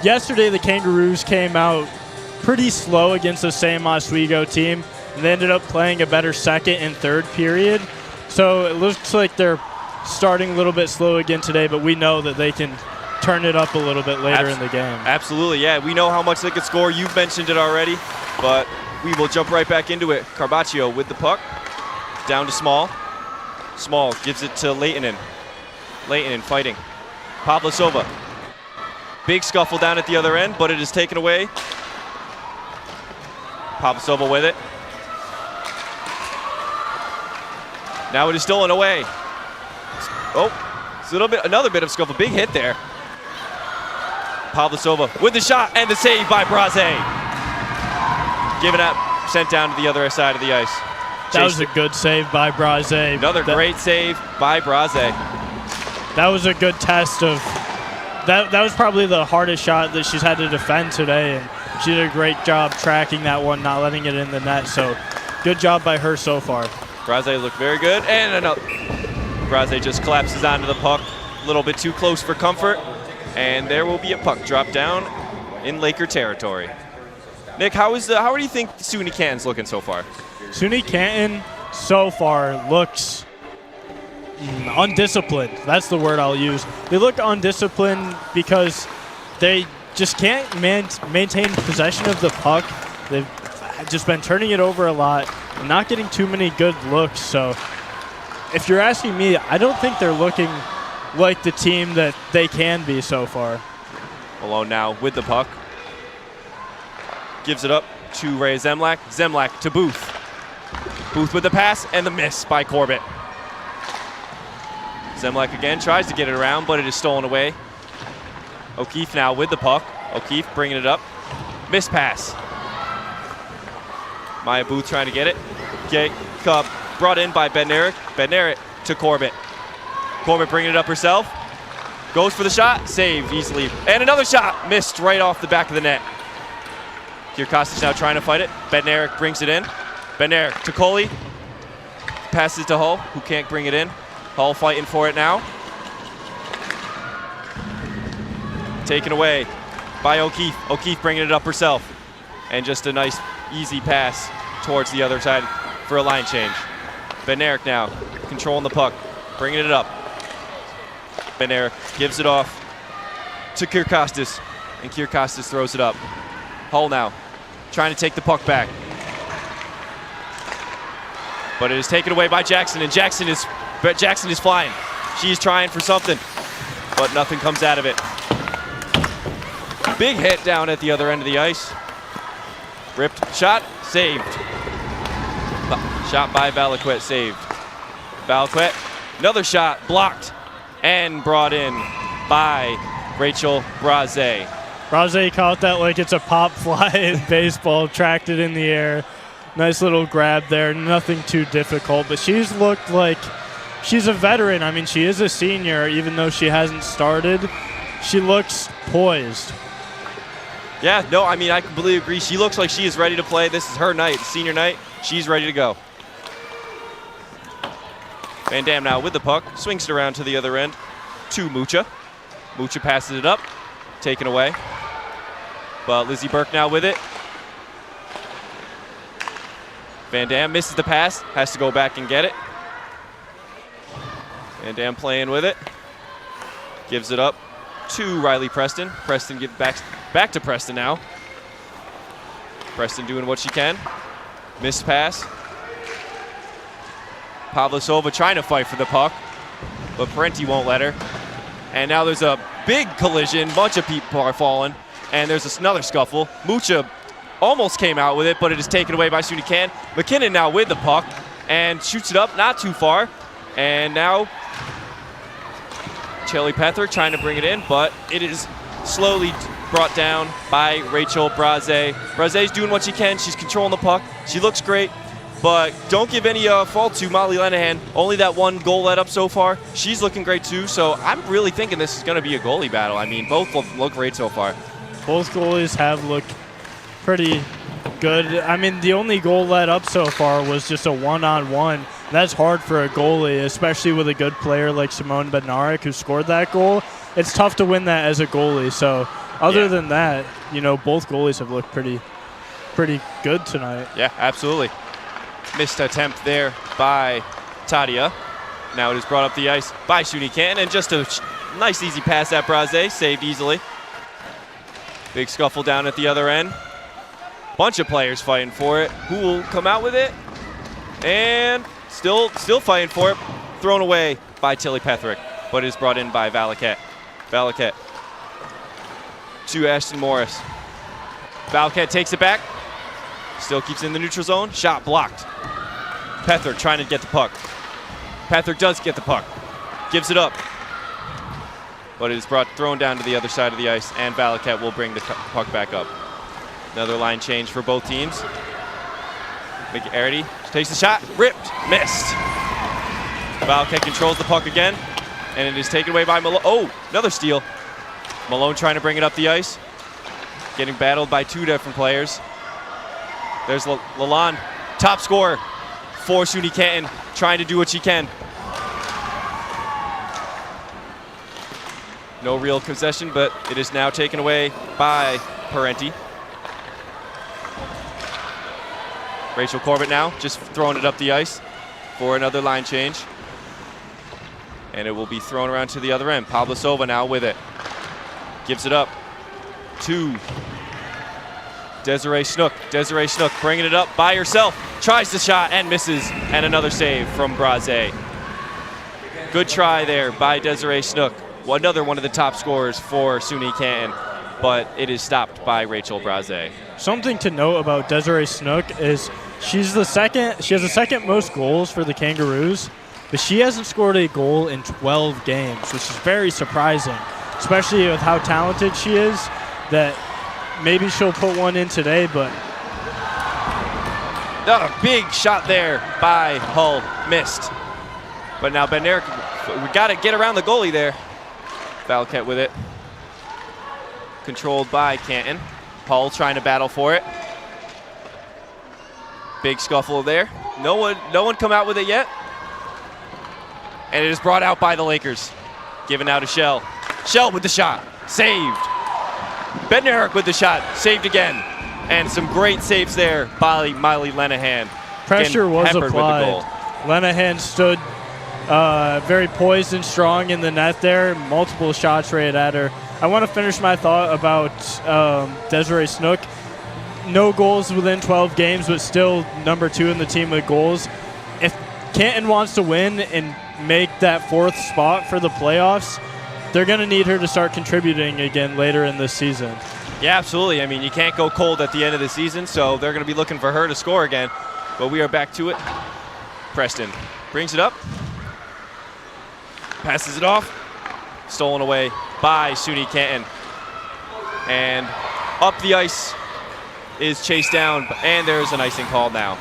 W: yesterday the Kangaroos came out pretty slow against the same Oswego team. And they ended up playing a better second and third period. So it looks like they're starting a little bit slow again today, but we know that they can turn it up a little bit later in the game.
V: Absolutely, yeah. We know how much they could score. You've mentioned it already, but we will jump right back into it. Carbaccio with the puck. Down to Small. Small gives it to Leitonen. Leitonen fighting. Pavlasova. Big scuffle down at the other end, but it is taken away. Pavlasova with it. Now it is stolen away. Oh, it's another bit of scuffle. Big hit there. Pavlasova with the shot and the save by Braze. Given up, sent down to the other side of the ice.
W: That was a good save by Braze.
V: Another great save by Braze.
W: That was a good test of that. That was probably the hardest shot that she's had to defend today, and she did a great job tracking that one, not letting it in the net. So good job by her so far.
V: Braze looked very good, and another. Braze just collapses onto the puck, a little bit too close for comfort, and there will be a puck drop down in Laker territory. Nick, how do you think SUNY Canton's looking so far?
W: SUNY Canton so far looks undisciplined. That's the word I'll use. They look undisciplined because they just can't maintain possession of the puck. They've just been turning it over a lot and not getting too many good looks. So if you're asking me, I don't think they're looking like the team that they can be so far.
V: Malone now with the puck. Gives it up to Ray Zemlak. Zemlak to Booth. Booth with the pass and the miss by Corbett. Zemlak again tries to get it around, but it is stolen away. O'Keefe now with the puck. O'Keefe bringing it up. Miss pass. Maya Booth trying to get it. Brought in by Bednarik. Bednarik to Corbett. Corbett bringing it up herself. Goes for the shot. Saved easily. And another shot. Missed right off the back of the net. Kierkostas now trying to fight it. Bednarik brings it in. Bednarik to Coley. Passes to Hull, who can't bring it in. Hull fighting for it now. Taken away by O'Keefe. O'Keefe bringing it up herself. And just a nice, easy pass towards the other side for a line change. Bednarik now controlling the puck, bringing it up. Bednarik gives it off to Kierkostas, and Kierkostas throws it up. Hull now trying to take the puck back. But it is taken away by Jackson, and Jackson is flying. She's trying for something, but nothing comes out of it. Big hit down at the other end of the ice. Ripped shot, saved. Shot by Valaquette, saved. Valaquette, another shot, blocked, and brought in by Rachel Braze.
W: Braze caught that like it's a pop fly in baseball, tracked it in the air. Nice little grab there, nothing too difficult, but she's looked like she's a veteran. I mean, she is a senior, even though she hasn't started. She looks poised.
V: Yeah, no, I mean, I completely agree. She looks like she is ready to play. This is her night, senior night. She's ready to go. Van Dam now with the puck, swings it around to the other end to Mucha. Mucha passes it up, taken away. But Lizzie Burke now with it. Van Dam misses the pass, has to go back and get it. Van Dam playing with it. Gives it up to Riley Preston. Preston gives back to Preston now. Preston doing what she can. Missed pass. Pavlisova trying to fight for the puck, but Parenti won't let her. And now there's a big collision. Bunch of people are falling, and there's another scuffle. Mucha almost came out with it, but it is taken away by SUNY Canton. McKinnon now with the puck and shoots it up, not too far. And now Chelly Petherick trying to bring it in, but it is slowly brought down by Rachel Braze. Braze's doing what she can. She's controlling the puck. She looks great, but don't give any fault to Molly Lenahan. Only that one goal let up so far. She's looking great too, so I'm really thinking this is going to be a goalie battle. I mean, both look great so far.
W: Both goalies have looked pretty good. I mean, the only goal let up so far was just a one-on-one. That's hard for a goalie, especially with a good player like Simone Bednarik who scored that goal. It's tough to win that as a goalie. So other than that, you know, both goalies have looked pretty good tonight.
V: Yeah, absolutely. Missed attempt there by Tadia. Now it is brought up the ice by SUNY Canton, and just a nice easy pass at Braze, saved easily. Big scuffle down at the other end. Bunch of players fighting for it. Who will come out with it? And still fighting for it. Thrown away by Tilly Petherick, but is brought in by Valaquette. Valaquette to Ashton Morris. Valaquette takes it back. Still keeps it in the neutral zone. Shot blocked. Petherick trying to get the puck. Petherick does get the puck. Gives it up. But it is thrown down to the other side of the ice, and Valaquette will bring the puck back up. Another line change for both teams. McArity takes the shot, ripped, missed. Valaquette controls the puck again, and it is taken away by Malone. Oh, another steal. Malone trying to bring it up the ice. Getting battled by two different players. There's Lalonde, top scorer for SUNY Canton, trying to do what she can. No real concession, but it is now taken away by Parenti. Rachel Corbett now just throwing it up the ice for another line change. And it will be thrown around to the other end. Pavlisova now with it. Gives it up to Desiree Snook. Desiree Snook bringing it up by herself. Tries the shot and misses. And another save from Braze. Good try there by Desiree Snook. Another one of the top scorers for SUNY Canton, but it is stopped by Rachel Braze.
W: Something to note about Desiree Snook is she has the second most goals for the Kangaroos, but she hasn't scored a goal in 12 games, which is very surprising, especially with how talented she is, that maybe she'll put one in today, but...
V: Not a big shot there by Hull, missed. But now Bednarik, we got to get around the goalie there. Valaquette with it. Controlled by Canton. Hull trying to battle for it. Big scuffle there. No one come out with it yet. And it is brought out by the Lakers. Given out to Shell. Shell with the shot. Saved. Bednarik with the shot. Saved again. And some great saves there by Miley Lenahan.
W: Pressure was
V: peppered
W: applied.
V: with the goal.
W: Lenahan stood very poised and strong in the net there. Multiple shots rated at her. I want to finish my thought about Desiree Snook. No goals within 12 games, but still number 2 in the team with goals. If Canton wants to win and make that 4th spot for the playoffs, they're going to need her to start contributing again later in this season.
V: Yeah, absolutely. I mean, you can't go cold at the end of the season, so they're going to be looking for her to score again. But we are back to it. Preston brings it up. Passes it off. Stolen away by SUNY Canton. And up the ice is chased down, and there's an icing call now.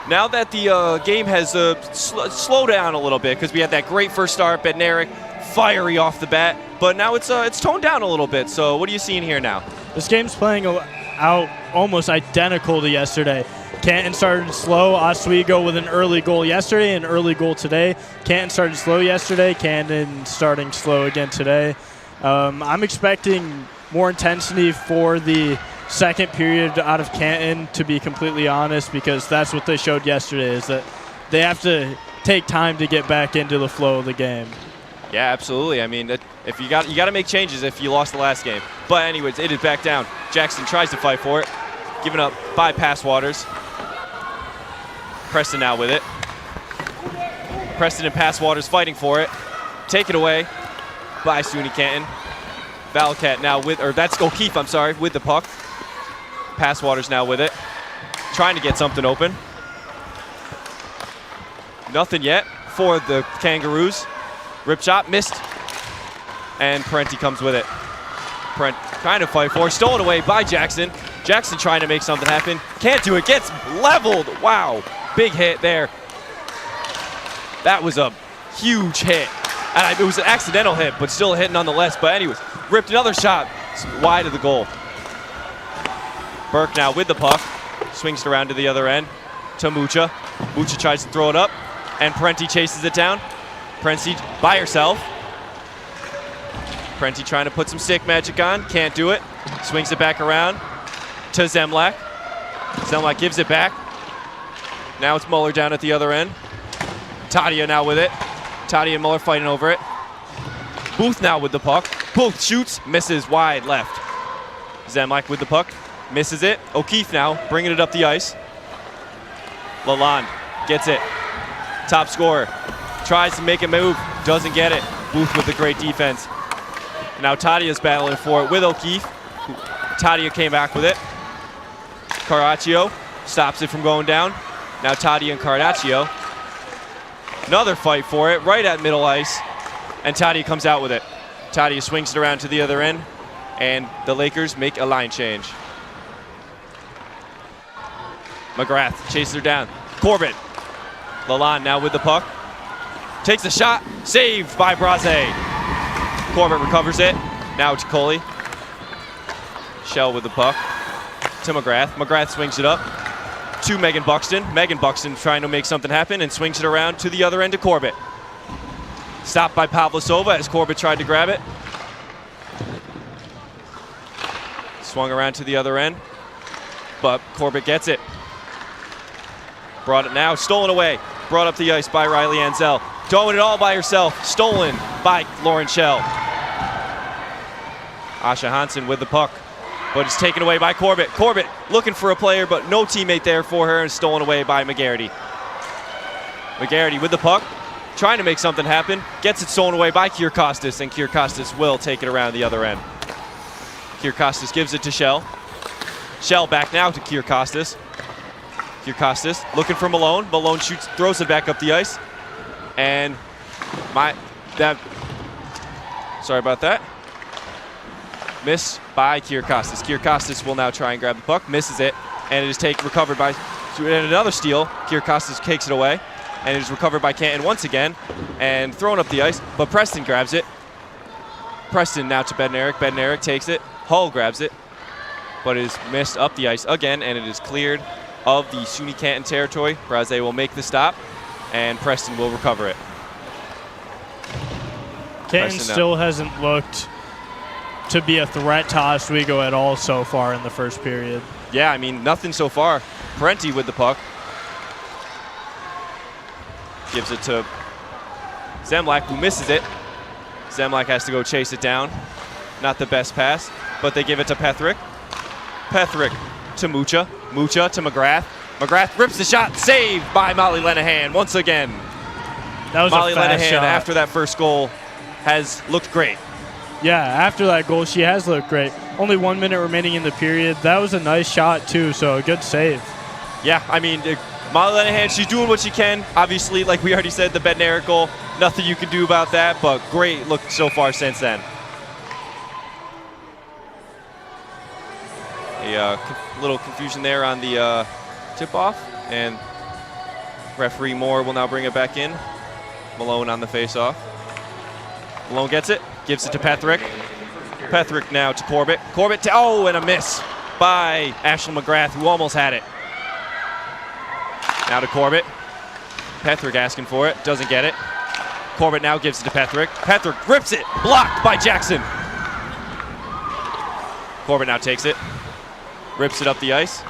V: Now that the game has slowed down a little bit, because we had that great first start, Bednarik fiery off the bat, but now it's toned down a little bit. So what are you seeing here now?
W: This game's playing out almost identical to yesterday. Canton started slow. Oswego with an early goal yesterday, an early goal today. Canton started slow yesterday. Canton starting slow again today. I'm expecting more intensity for the second period out of Canton, to be completely honest, because that's what they showed yesterday, is that they have to take time to get back into the flow of the game.
V: Yeah, absolutely. I mean, if you got to make changes if you lost the last game. But anyways, it is back down. Jackson tries to fight for it, given up by Passwaters. Preston now with it. Preston and Passwaters fighting for it. Taken away by SUNY Canton. Valcat now with, or that's O'Keefe, I'm sorry, with the puck. Passwaters now with it. Trying to get something open. Nothing yet for the Kangaroos. Rip shot, missed. And Parenti comes with it. Parent trying to fight for it. Stolen away by Jackson. Jackson trying to make something happen. Can't do it. Gets leveled. Wow. Big hit there. That was a huge hit. And it was an accidental hit, but still a hit nonetheless. But anyways, ripped another shot wide of the goal. Burke now with the puck. Swings it around to the other end. To Mucha. Mucha tries to throw it up. And Parenti chases it down. Parenti by herself. Parenti trying to put some stick magic on. Can't do it. Swings it back around to Zemlak. Zemlak gives it back. Now it's Muller down at the other end. Tadia now with it. Tadia and Muller fighting over it. Booth now with the puck. Booth shoots, misses wide left. Zemlak with the puck, misses it. O'Keefe now bringing it up the ice. Lalonde gets it. Top scorer. Tries to make a move, doesn't get it. Booth with the great defense. Now Tadia's battling for it with O'Keefe. Tadia came back with it. Caraccio stops it from going down. Now Tadia and Caraccio. Another fight for it, right at middle ice. And Tadia comes out with it. Tadia swings it around to the other end. And the Lakers make a line change. McGrath chases her down. Corbett. Lalonde now with the puck. Takes a shot. Saved by Braze. Corbett recovers it. Now to Coley. Shell with the puck. To McGrath. McGrath swings it up to Megan Buxton. Megan Buxton trying to make something happen and swings it around to the other end to Corbett. Stopped by Pavlasova as Corbett tried to grab it. Swung around to the other end, but Corbett gets it. Brought it now, stolen away. Brought up the ice by Riley Ansell. Doing it all by herself. Stolen by Lauren Shell. Asha Hansen with the puck, but it's taken away by Corbett. Corbett looking for a player, but no teammate there for her, and stolen away by McGarity. McGarity with the puck, trying to make something happen. Gets it stolen away by Kierkostas, and Kierkostas will take it around the other end. Kierkostas gives it to Shell. Shell back now to Kierkostas. Kierkostas looking for Malone. Malone shoots, throws it back up the ice. And sorry about that. Miss by Kierkostas. Kierkostas will now try and grab the puck. Misses it. And it is recovered by another steal. Kierkostas takes it away. And it is recovered by Canton once again. And thrown up the ice. But Preston grabs it. Preston now to Bednarik. Bednarik takes it. Hull grabs it. but is missed up the ice again, and it is cleared of the SUNY Canton territory. Braze will make the stop, and Preston will recover it.
W: Canton still hasn't looked to be a threat to Oswego at all so far in the first period.
V: Yeah, I mean, nothing so far. Parenti with the puck. Gives it to Zemlak, who misses it. Zemlak has to go chase it down. Not the best pass, but they give it to Pethrick. Pethrick to Mucha. Mucha to McGrath. McGrath rips the shot, saved by Molly Lenahan once again.
W: That was
V: Molly
W: a fast
V: Lenahan,
W: shot.
V: after that first goal, has looked great.
W: Yeah, after that goal, she has looked great. Only 1 minute remaining in the period. That was a nice shot, too, so a good save.
V: Yeah, I mean, Molly Lenahan, she's doing what she can. Obviously, like we already said, the Bednarik goal, nothing you can do about that, but great look so far since then. A little confusion there on the tip-off, and referee Moore will now bring it back in. Malone on the face-off. Malone gets it, gives it to Pethrick. Pethrick now to Corbett. Corbett to, oh, and a miss by Ashley McGrath, who almost had it. Now to Corbett. Pethrick asking for it, doesn't get it. Corbett now gives it to Pethrick. Pethrick rips it, blocked by Jackson. Corbett now takes it, rips it up the ice,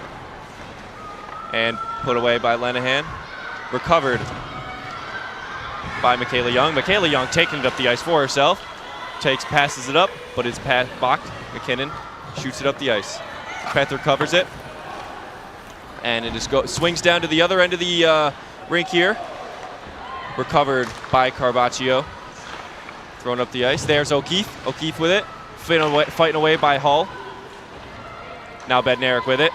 V: and put away by Lenahan. Recovered by Michaela Young. Michaela Young taking it up the ice for herself. Passes it up, but it's blocked. McKinnon shoots it up the ice. Pethrick covers it. And it is swings down to the other end of the rink here. Recovered by Carvaccio. Thrown up the ice. There's O'Keefe. O'Keefe with it. Fighting away by Hull. Now Bednarik with it.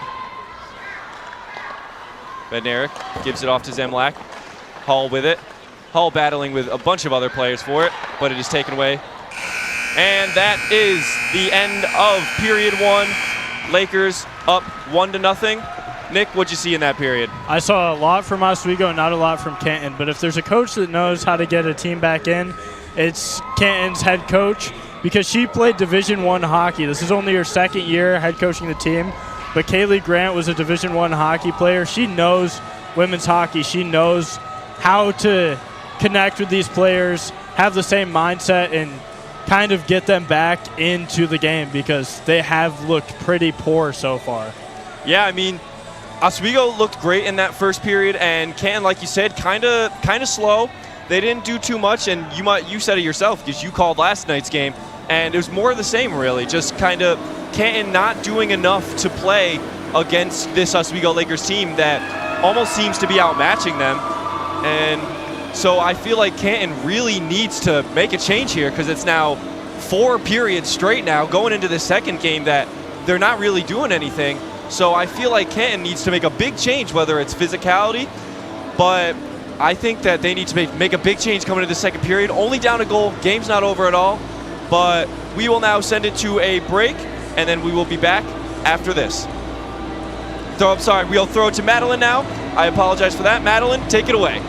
V: Bednarik gives it off to Zemlak. Hull with it. Hull battling with a bunch of other players for it, but it is taken away. And that is the end of period one. Lakers up 1-0. Nick, what'd you see in that period?
W: I saw a lot from Oswego, not a lot from Canton. But if there's a coach that knows how to get a team back in, it's Canton's head coach, because she played Division I hockey. This is only her second year head coaching the team. But Kaylee Grant was a Division I hockey player. She knows women's hockey. She knows how to connect with these players, have the same mindset, and kind of get them back into the game, because they have looked pretty poor so far.
V: Yeah, I mean, Oswego looked great in that first period, and Canton, like you said, kind of slow. They didn't do too much, and you said it yourself because you called last night's game, and it was more of the same, really. Just kind of Canton not doing enough to play against this Oswego Lakers team that almost seems to be outmatching them. And so I feel like Canton really needs to make a change here, because it's now 4 periods straight now going into the second game that they're not really doing anything. So I feel like Canton needs to make a big change, whether it's physicality, but I think that they need to make a big change coming into the second period. Only down a goal, game's not over at all, but we will now send it to a break, and then we will be back after this. We'll throw it to Madeline now. I apologize for that. Madeline, take it away.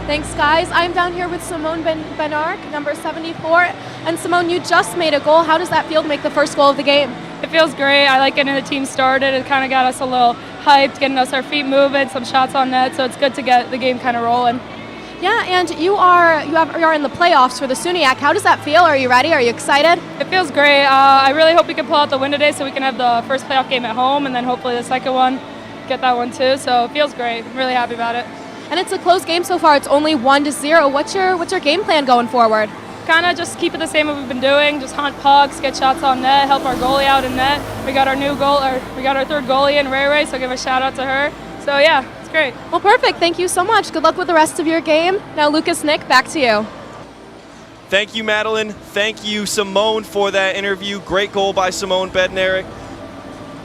F: Thanks, guys. I'm down here with Simone Benark, number 74. And Simone, you just made a goal. How does that feel to make the first goal of the game?
C: It feels great. I like getting the team started. It kind of got us a little hyped, getting us our feet moving, some shots on net. So it's good to get the game kind of rolling.
F: Yeah, and you are in the playoffs for the SUNYAC. How does that feel? Are you ready? Are you excited?
C: It feels great. I really hope we can pull out the win today so we can have the first playoff game at home, and then hopefully the second one, get that one too. So it feels great. I'm really happy about it.
F: And it's a close game so far. It's only 1-0. What's your game plan going forward?
C: Kind of just keep it the same what we've been doing. Just hunt pucks, get shots on net, help our goalie out in net. We got our third goalie in Ray, so give a shout out to her. So yeah, it's great.
F: Well, perfect. Thank you so much. Good luck with the rest of your game. Now, Lucas, Nick, back to you.
V: Thank you, Madeline. Thank you, Simone, for that interview. Great goal by Simone Bednarik.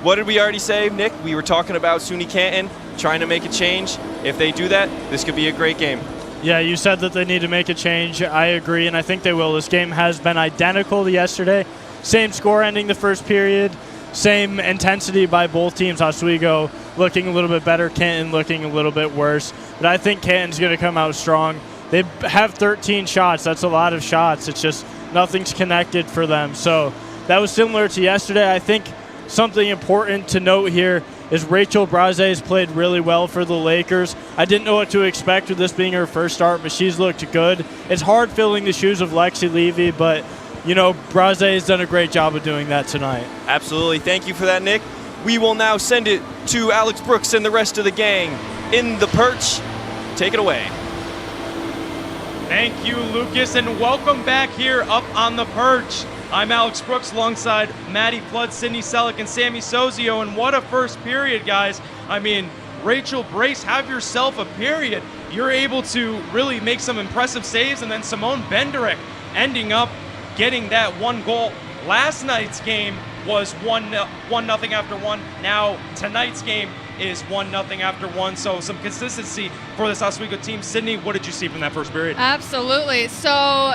V: What did we already say, Nick? We were talking about SUNY Canton trying to make a change. If they do that, this could be a great game.
W: Yeah, you said that they need to make a change. I agree, and I think they will. This game has been identical to yesterday. Same score ending the first period. Same intensity by both teams. Oswego looking a little bit better, Canton looking a little bit worse. But I think Canton's going to come out strong. They have 13 shots. That's a lot of shots. It's just nothing's connected for them. So that was similar to yesterday. I think something important to note here is Rachel Brazes played really well for the Lakers. I didn't know what to expect with this being her first start, but she's looked good. It's hard filling the shoes of Lexi Levy, but, Brazes has done a great job of doing that tonight.
V: Absolutely. Thank you for that, Nick. We will now send it to Alex Brooks and the rest of the gang in the perch. Take it away.
B: Thank you, Lucas, and welcome back here up on the perch. I'm Alex Brooks alongside Maddie Flood, Sydney Selleck, and Sammy Sozio, and what a first period, guys. I mean, Rachel Brace, have yourself a period. You're able to really make some impressive saves, and then Simone Benderick ending up getting that one goal. Last night's game was 1-0 after one. Now tonight's game is 1-0 after one. So some consistency for this Oswego team. Sydney, what did you see from that first period?
D: Absolutely. So,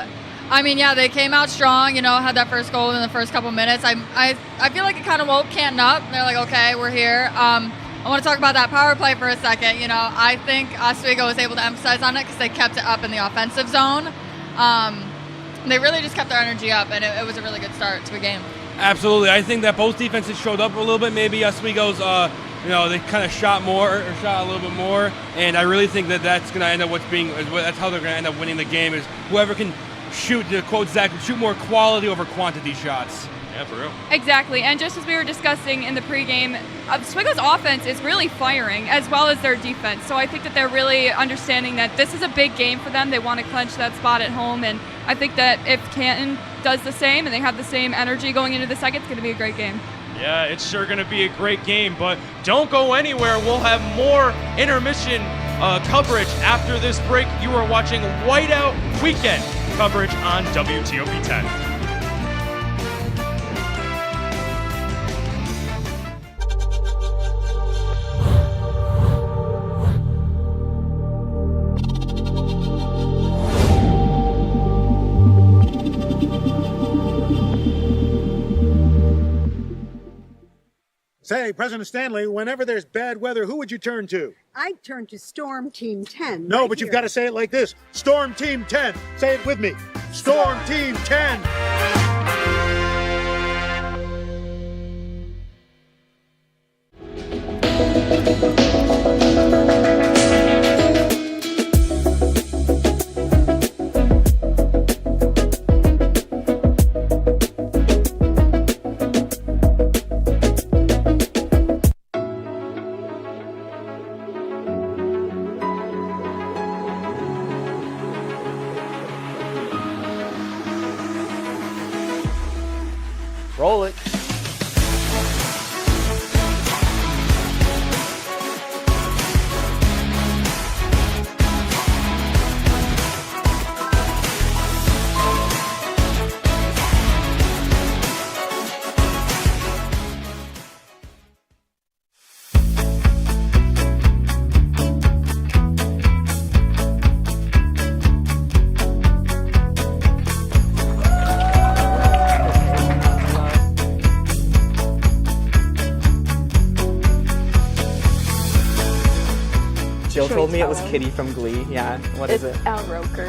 D: they came out strong, had that first goal in the first couple minutes. I feel like it kind of woke Canton up. They're like, okay, we're here. I want to talk about that power play for a second. I think Oswego was able to emphasize on it because they kept it up in the offensive zone. They really just kept their energy up, and it was a really good start to a game.
E: Absolutely. I think that both defenses showed up a little bit. Maybe Oswego's, they kind of shot a little bit more. And I really think that that's going to end up that's how they're going to end up winning the game is whoever can shoot, to quote Zach, shoot more quality over quantity shots.
B: Yeah, for real.
C: Exactly, and just as we were discussing in the pregame, Oswego's offense is really firing as well as their defense. So I think that they're really understanding that this is a big game for them. They want to clinch that spot at home, and I think that if Canton does the same and they have the same energy going into the second, it's going to be a great game.
B: Yeah, it's sure going to be a great game, but don't go anywhere. We'll have more intermission coverage after this break. You are watching Whiteout Weekend coverage on WTOP 10.
H: Say, President Stanley, whenever there's bad weather, who would you turn to?
J: I'd turn to Storm Team 10.
H: No, but you've got to say it like this. Storm Team 10. Say it with me. Storm Team 10.
P: Roll it.
L: Jill told me it was Kitty from Glee. Yeah, what is it?
K: Al Roker.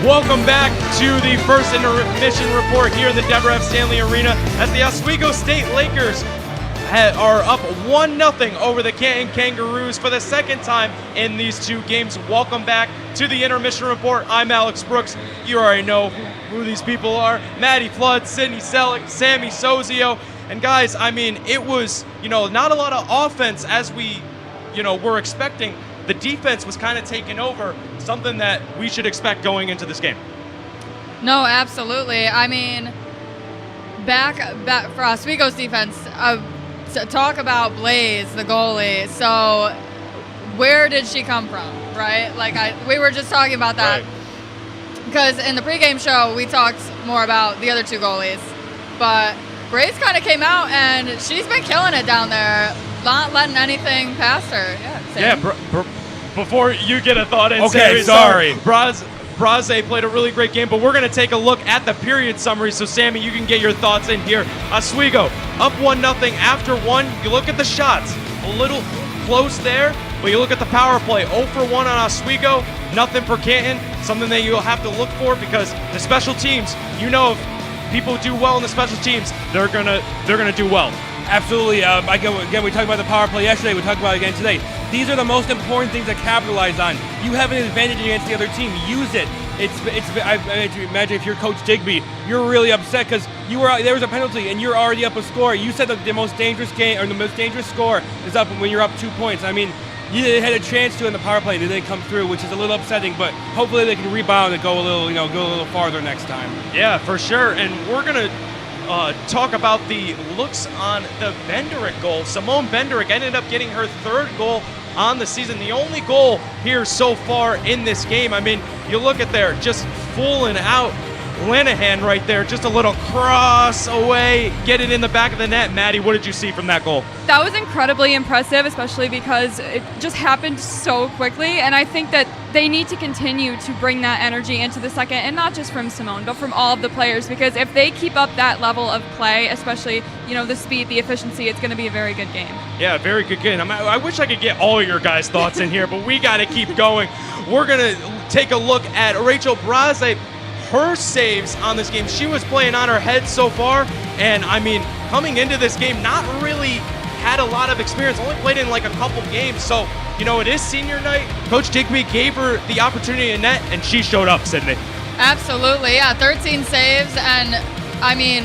B: Welcome back to the first intermission report here in the Deborah F. Stanley Arena as the Oswego State Lakers are up 1-0 over the Canton Kangaroos for the second time in these two games. Welcome back to the intermission report. I'm Alex Brooks. You already know who these people are. Maddie Flood, Sydney Selleck, Sammy Sozio. And guys, I mean, it was, not a lot of offense as we, were expecting. The defense was kind of taking over, something that we should expect going into this game.
D: No, absolutely. I mean, back for Oswego's defense, talk about Blaze, the goalie. So where did she come from, right? Like we were just talking about that. Because in the pregame show, we talked more about the other two goalies. But Brace kind of came out, and she's been killing it down there, not letting anything past her. Yeah,
B: before you get a thought in,
E: okay,
B: Sammy,
E: sorry.
B: Braze played a really great game, but we're going to take a look at the period summary. So, Sammy, you can get your thoughts in here. Oswego up 1-0 after one. You look at the shots, a little close there, but you look at the power play, 0 for 1 on Oswego, nothing for Canton, something that you'll have to look for because the special teams, you know, if people do well in the special teams, they're gonna do well.
E: Absolutely. Again, we talked about the power play yesterday. We talked about it again today. These are the most important things to capitalize on. You have an advantage against the other team. Use it. I imagine if you're Coach Digby, you're really upset because there was a penalty and you're already up a score. You said that the most dangerous game or the most dangerous score is up when you're up 2 points. I mean, you had a chance to in the power play and it didn't come through, which is a little upsetting. But hopefully they can rebound and go a little farther next time.
B: Yeah, for sure. And we're gonna talk about the looks on the Benderick goal. Simone Benderick ended up getting her 3rd goal on the season, the only goal here so far in this game. I mean, you look at there, just fooling out Linehan right there, just a little cross away, get it in the back of the net. Maddie, what did you see from that goal?
C: That was incredibly impressive, especially because it just happened so quickly, and I think that they need to continue to bring that energy into the second, and not just from Simone, but from all of the players, because if they keep up that level of play, especially, you know, the speed, the efficiency, it's going to be a very good game.
B: Yeah, very good game. I wish I could get all your guys' thoughts in here, but we got to keep going. We're going to take a look at Rachel Braze. Her saves on this game, she was playing on her head so far, and I mean, coming into this game, not really had a lot of experience, only played in like a couple games, so, you know, it is senior night. Coach Digby gave her the opportunity in net, and she showed up, Sydney.
D: Absolutely, yeah, 13 saves, and I mean,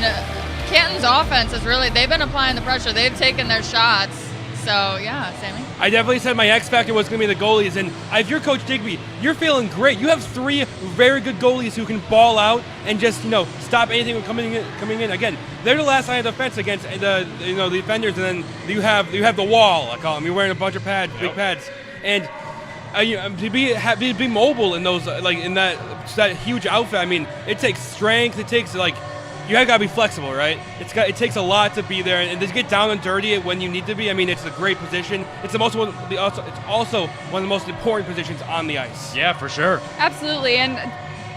D: Canton's offense is really, they've been applying the pressure, they've taken their shots, so yeah, Sammy.
E: I definitely said my X factor was going to be the goalies, and if you're Coach Digby, you're feeling great. You have 3 very good goalies who can ball out and just stop anything from coming in. Again, they're the last line of defense against the defenders, and then you have the wall. I call them. You're wearing a bunch of pads, big pads, and to be mobile in those in that huge outfit. I mean, it takes strength. It takes you gotta be flexible, right? It takes a lot to be there, and to get down and dirty when you need to be. I mean, it's a great position. It's also one of the most important positions on the ice.
B: Yeah, for sure.
C: Absolutely, and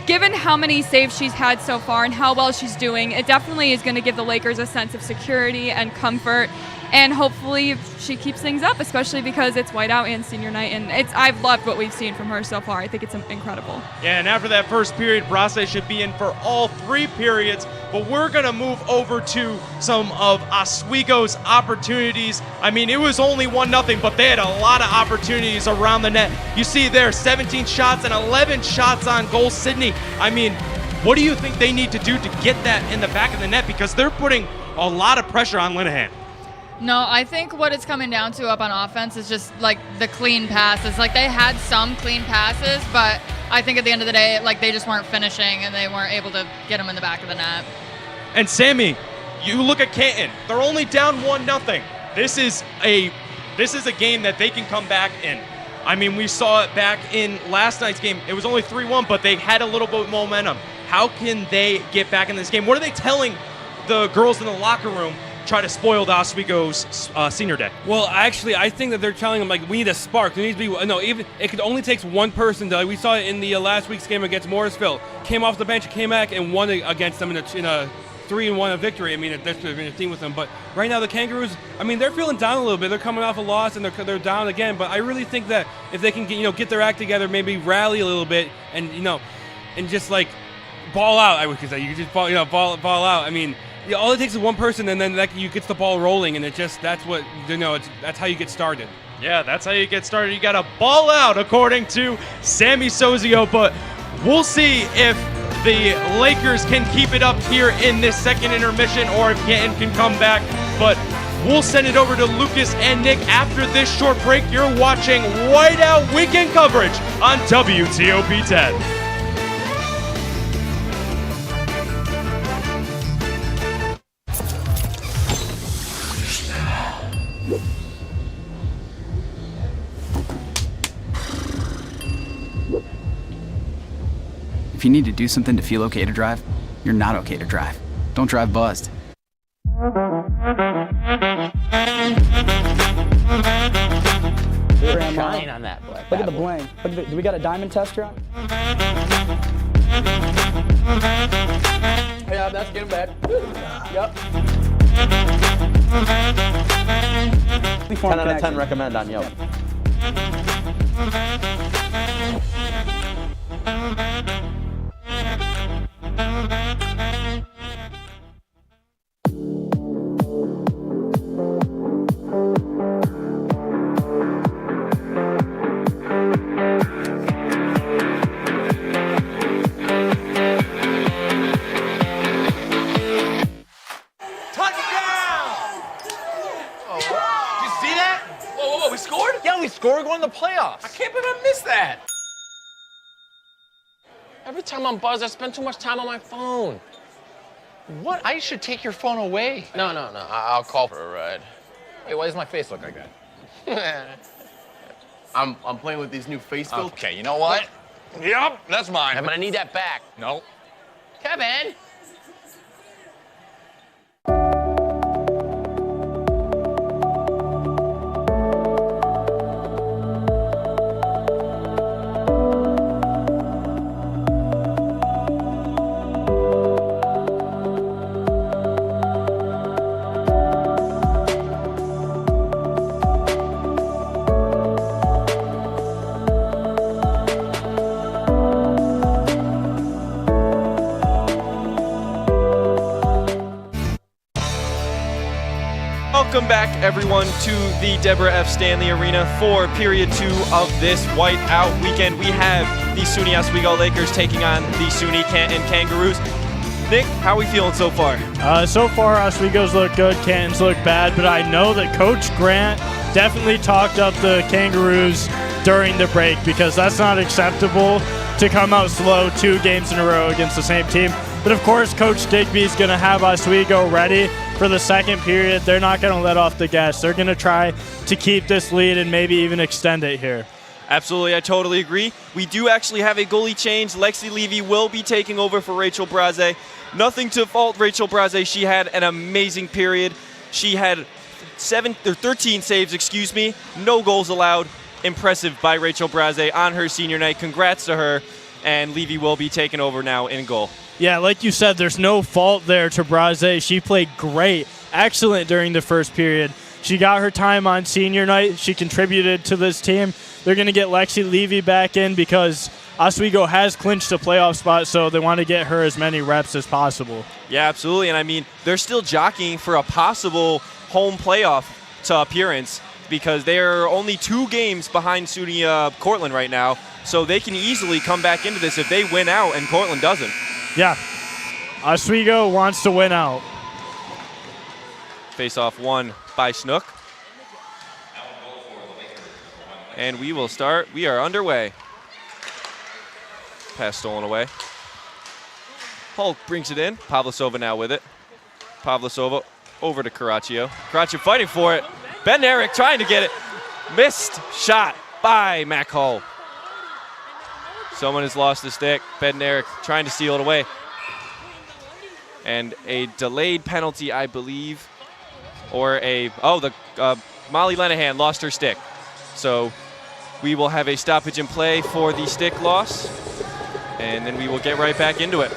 C: given how many saves she's had so far and how well she's doing, it definitely is going to give the Lakers a sense of security and comfort. And hopefully she keeps things up, especially because it's whiteout and senior night, and I've loved what we've seen from her so far. I think it's incredible.
B: Yeah, and after that first period, Brace should be in for all 3 periods, but we're going to move over to some of Oswego's opportunities. I mean, it was only 1-0, but they had a lot of opportunities around the net. You see there, 17 shots and 11 shots on goal. Sydney, I mean, what do you think they need to do to get that in the back of the net? Because they're putting a lot of pressure on Linehan.
D: No, I think what it's coming down to up on offense is just the clean passes. They had some clean passes, but I think at the end of the day, they just weren't finishing and they weren't able to get them in the back of the net.
B: And Sammy, you look at Canton. They're only down 1-0. This is a game that they can come back in. I mean, we saw it back in last night's game. It was only 3-1, but they had a little bit of momentum. How can they get back in this game? What are they telling the girls in the locker room try to spoil the Oswego's senior day?
E: Well, actually, I think that they're telling them we need a spark. There needs to be even it could only takes one person. We saw it in the last week's game against Morrisville. Came off the bench, came back, and won against them in a 3-1 victory. I mean, there's been a team with them, but right now the Kangaroos, I mean, they're feeling down a little bit. They're coming off a loss and they're down again. But I really think that if they can get their act together, maybe rally a little bit, and and just ball out. I would say you just ball out. I mean. Yeah, all it takes is one person, and then you get the ball rolling, and that's how you get started.
B: Yeah, that's how you get started. You got to ball out, according to Sammy Sozio, but we'll see if the Lakers can keep it up here in this second intermission, or if Canton can come back. But we'll send it over to Lucas and Nick after this short break. You're watching Whiteout Weekend coverage on WTOP 10.
M: If you need to do something to feel okay to drive, you're not okay to drive. Don't drive buzzed.
N: Shine on that black.
O: Look at the bling. Look at the, do we got a diamond tester on? Yeah, that's getting bad. Yep.
N: 10 out of 10 recommend on Yelp.
P: Scored going to the playoffs. I can't believe I missed that. Every time I'm buzzed, I spend too much time on my phone.
Q: What? I should take your phone away.
P: No. I'll call for a ride.
Q: Wait, why does my face look like that?
P: I'm playing with these new face filters.
Q: Okay, you know what? Yep, that's mine.
P: I'm gonna need that back.
Q: No.
P: Kevin.
V: Welcome back, everyone, to the Deborah F. Stanley Arena for Period 2 of this whiteout weekend. We have the SUNY Oswego Lakers taking on the SUNY Canton Kangaroos. Nick, how are we feeling so far?
W: So far, Oswego's look good, Canton's look bad, but I know that Coach Grant definitely talked up the Kangaroos during the break because that's not acceptable to come out slow 2 games in a row against the same team. But of course, Coach Digby's going to have Oswego ready for the second period. They're not going to let off the gas. They're going to try to keep this lead and maybe even extend it here.
V: Absolutely, I totally agree. We do actually have a goalie change. Lexi Levy will be taking over for Rachel Braze. Nothing to fault Rachel Braze. She had an amazing period. She had 13 saves, no goals allowed. Impressive by Rachel Braze on her senior night. Congrats to her. And Levy will be taking over now in goal.
W: Yeah, like you said, there's no fault there to Braze. She played great, excellent during the first period. She got her time on senior night. She contributed to this team. They're going to get Lexi Levy back in because Oswego has clinched a playoff spot, so they want to get her as many reps as possible.
V: Yeah, absolutely. And I mean, they're still jockeying for a possible home playoff appearance because they're only 2 games behind SUNY Cortland right now, so they can easily come back into this if they win out and Cortland doesn't.
W: Yeah, Oswego wants to win out.
V: Face-off won by Snook. And we will start. We are underway. Pass stolen away. Hulk brings it in. Pavlasova now with it. Pavlasova over to Caraccio. Caraccio fighting for it. Ben Eric trying to get it. Missed shot by Mac Hull. Someone has lost the stick. Ben Eric trying to steal it away. And a delayed penalty, I believe. Or Molly Lenahan lost her stick. So we will have a stoppage in play for the stick loss. And then we will get right back into it.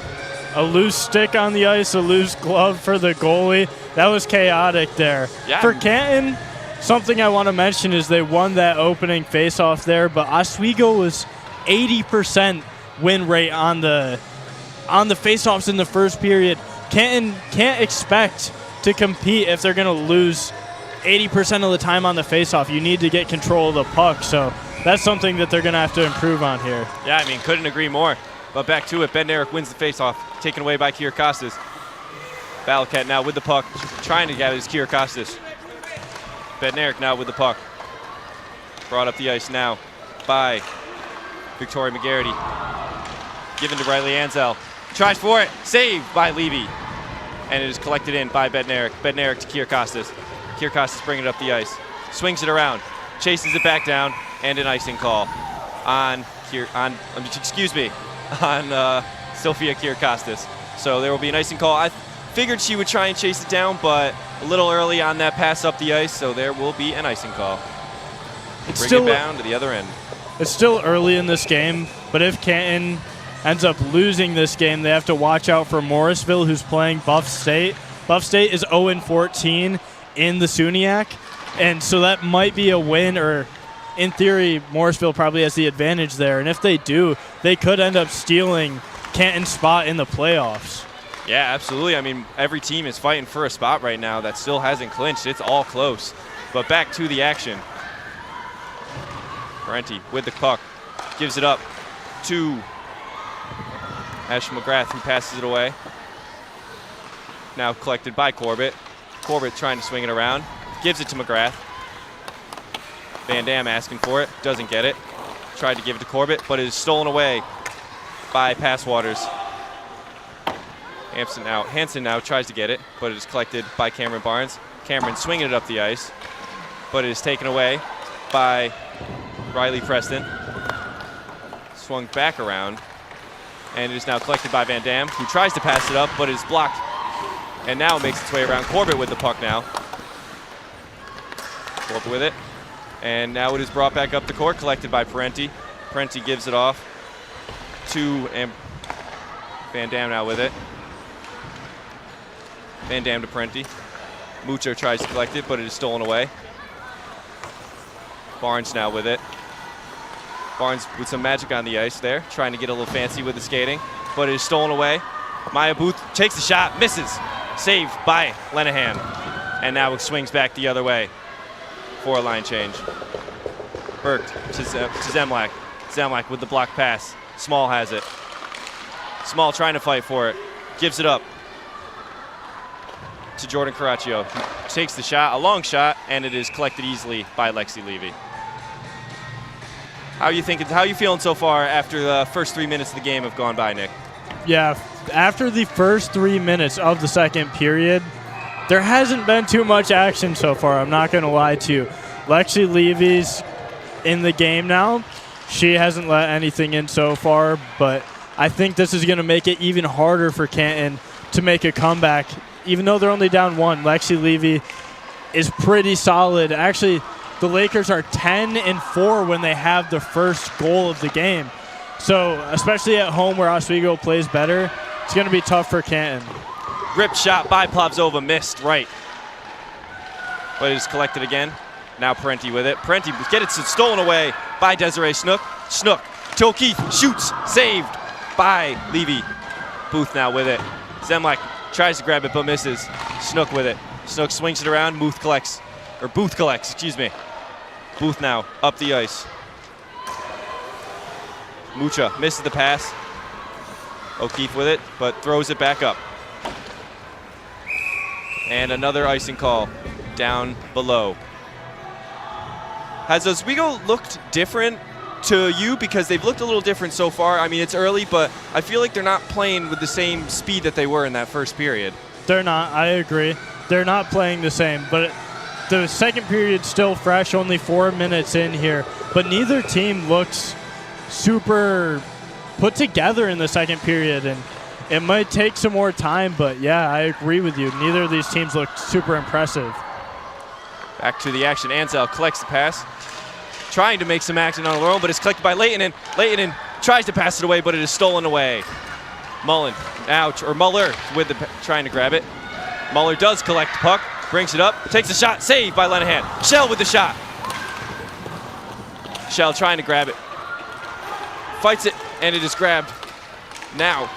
W: A loose stick on the ice, a loose glove for the goalie. That was chaotic there.
V: Yeah.
W: For Canton, something I want to mention is they won that opening faceoff there, but Oswego was 80% win rate on the faceoffs in the first period. Canton can't expect to compete if they're going to lose 80% of the time on the faceoff. You need to get control of the puck, so that's something that they're going to have to improve on here.
V: Yeah, I mean, couldn't agree more. But back to it, Ben Eric wins the faceoff, taken away by Kier Costas. Balaket now with the puck, trying to gather his Kier Costas. Ben Eric now with the puck. Brought up the ice now by Victoria McGarity. Given to Riley Ansell. Tries for it, saved by Levy. And it is collected in by Bednarik. Bednarik to Kier Costas. Kier Costas bringing it up the ice. Swings it around, chases it back down, and an icing call on on Sofia Kirkostas. So there will be an icing call. I figured she would try and chase it down, but a little early on that pass up the ice, so there will be an icing call. Bring it down to the other end.
W: It's still early in this game, but if Canton ends up losing this game, they have to watch out for Morrisville, who's playing Buff State. Buff State is 0-14 in the SUNYAC, and so that might be a win, or in theory, Morrisville probably has the advantage there. And if they do, they could end up stealing Canton's spot in the playoffs.
V: Yeah, absolutely. I mean, every team is fighting for a spot right now that still hasn't clinched. It's all close. But back to the action. Parenti with the puck. Gives it up to Ashley McGrath, who passes it away. Now collected by Corbett. Corbett trying to swing it around. Gives it to McGrath. Van Dam asking for it. Doesn't get it. Tried to give it to Corbett, but it is stolen away by Passwaters. Hansen now tries to get it, but it is collected by Cameron Barnes. Cameron swinging it up the ice, but it is taken away by Riley Preston. Swung back around, and it is now collected by Van Dam, who tries to pass it up, but it is blocked. And now makes its way around. Corbett with the puck now. Corbett with it. And now it is brought back up the court, collected by Parenti. Parenti gives it off to Van Dam now with it. Van Dam to Parenti. Mucho tries to collect it, but it is stolen away. Barnes now with it. Barnes with some magic on the ice there, trying to get a little fancy with the skating, but it is stolen away. Maya Booth takes the shot, misses. Saved by Lenahan. And now it swings back the other way for a line change. Burke to Zemlak. Zemlak with the block pass. Small has it. Small trying to fight for it. Gives it up to Jordan Caraccio. Takes the shot, a long shot, and it is collected easily by Lexi Levy. How are you feeling so far after the first 3 minutes of the game have gone by, Nick?
W: Yeah, after the first 3 minutes of the second period, there hasn't been too much action so far, I'm not going to lie to you. Lexi Levy's in the game now. She hasn't let anything in so far, but I think this is going to make it even harder for Canton to make a comeback. Even though they're only down one, Lexi Levy is pretty solid. Actually, the Lakers are 10-4 when they have the first goal of the game. So, especially at home where Oswego plays better, it's going to be tough for Canton.
V: Ripped shot by Plavzova, missed right. But it is collected again. Now Parenti with it. Parenti get it stolen away by Desiree Snook. Snook to O'Keefe, shoots, saved by Levy. Booth now with it. Zemlak tries to grab it but misses. Snook with it. Snook swings it around. Booth collects, excuse me. Booth now up the ice. Mucha misses the pass. O'Keefe with it, but throws it back up. And another icing call down below. Has Oswego looked different to you? Because they've looked a little different so far. I mean, it's early, but I feel like they're not playing with the same speed that they were in that first period.
W: They're not, I agree. They're not playing the same, but the second period's still fresh, only 4 minutes in here. But neither team looks super put together in the second period, and it might take some more time, but yeah, I agree with you. Neither of these teams look super impressive.
V: Back to the action. Ansel collects the pass, trying to make some action on their own, but it's collected by Leighton. Leighton tries to pass it away, but it is stolen away. Muller with the trying to grab it. Muller does collect the puck, brings it up, takes a shot, saved by Lenahan. Shell with the shot. Shell trying to grab it. Fights it, and it is grabbed. Now,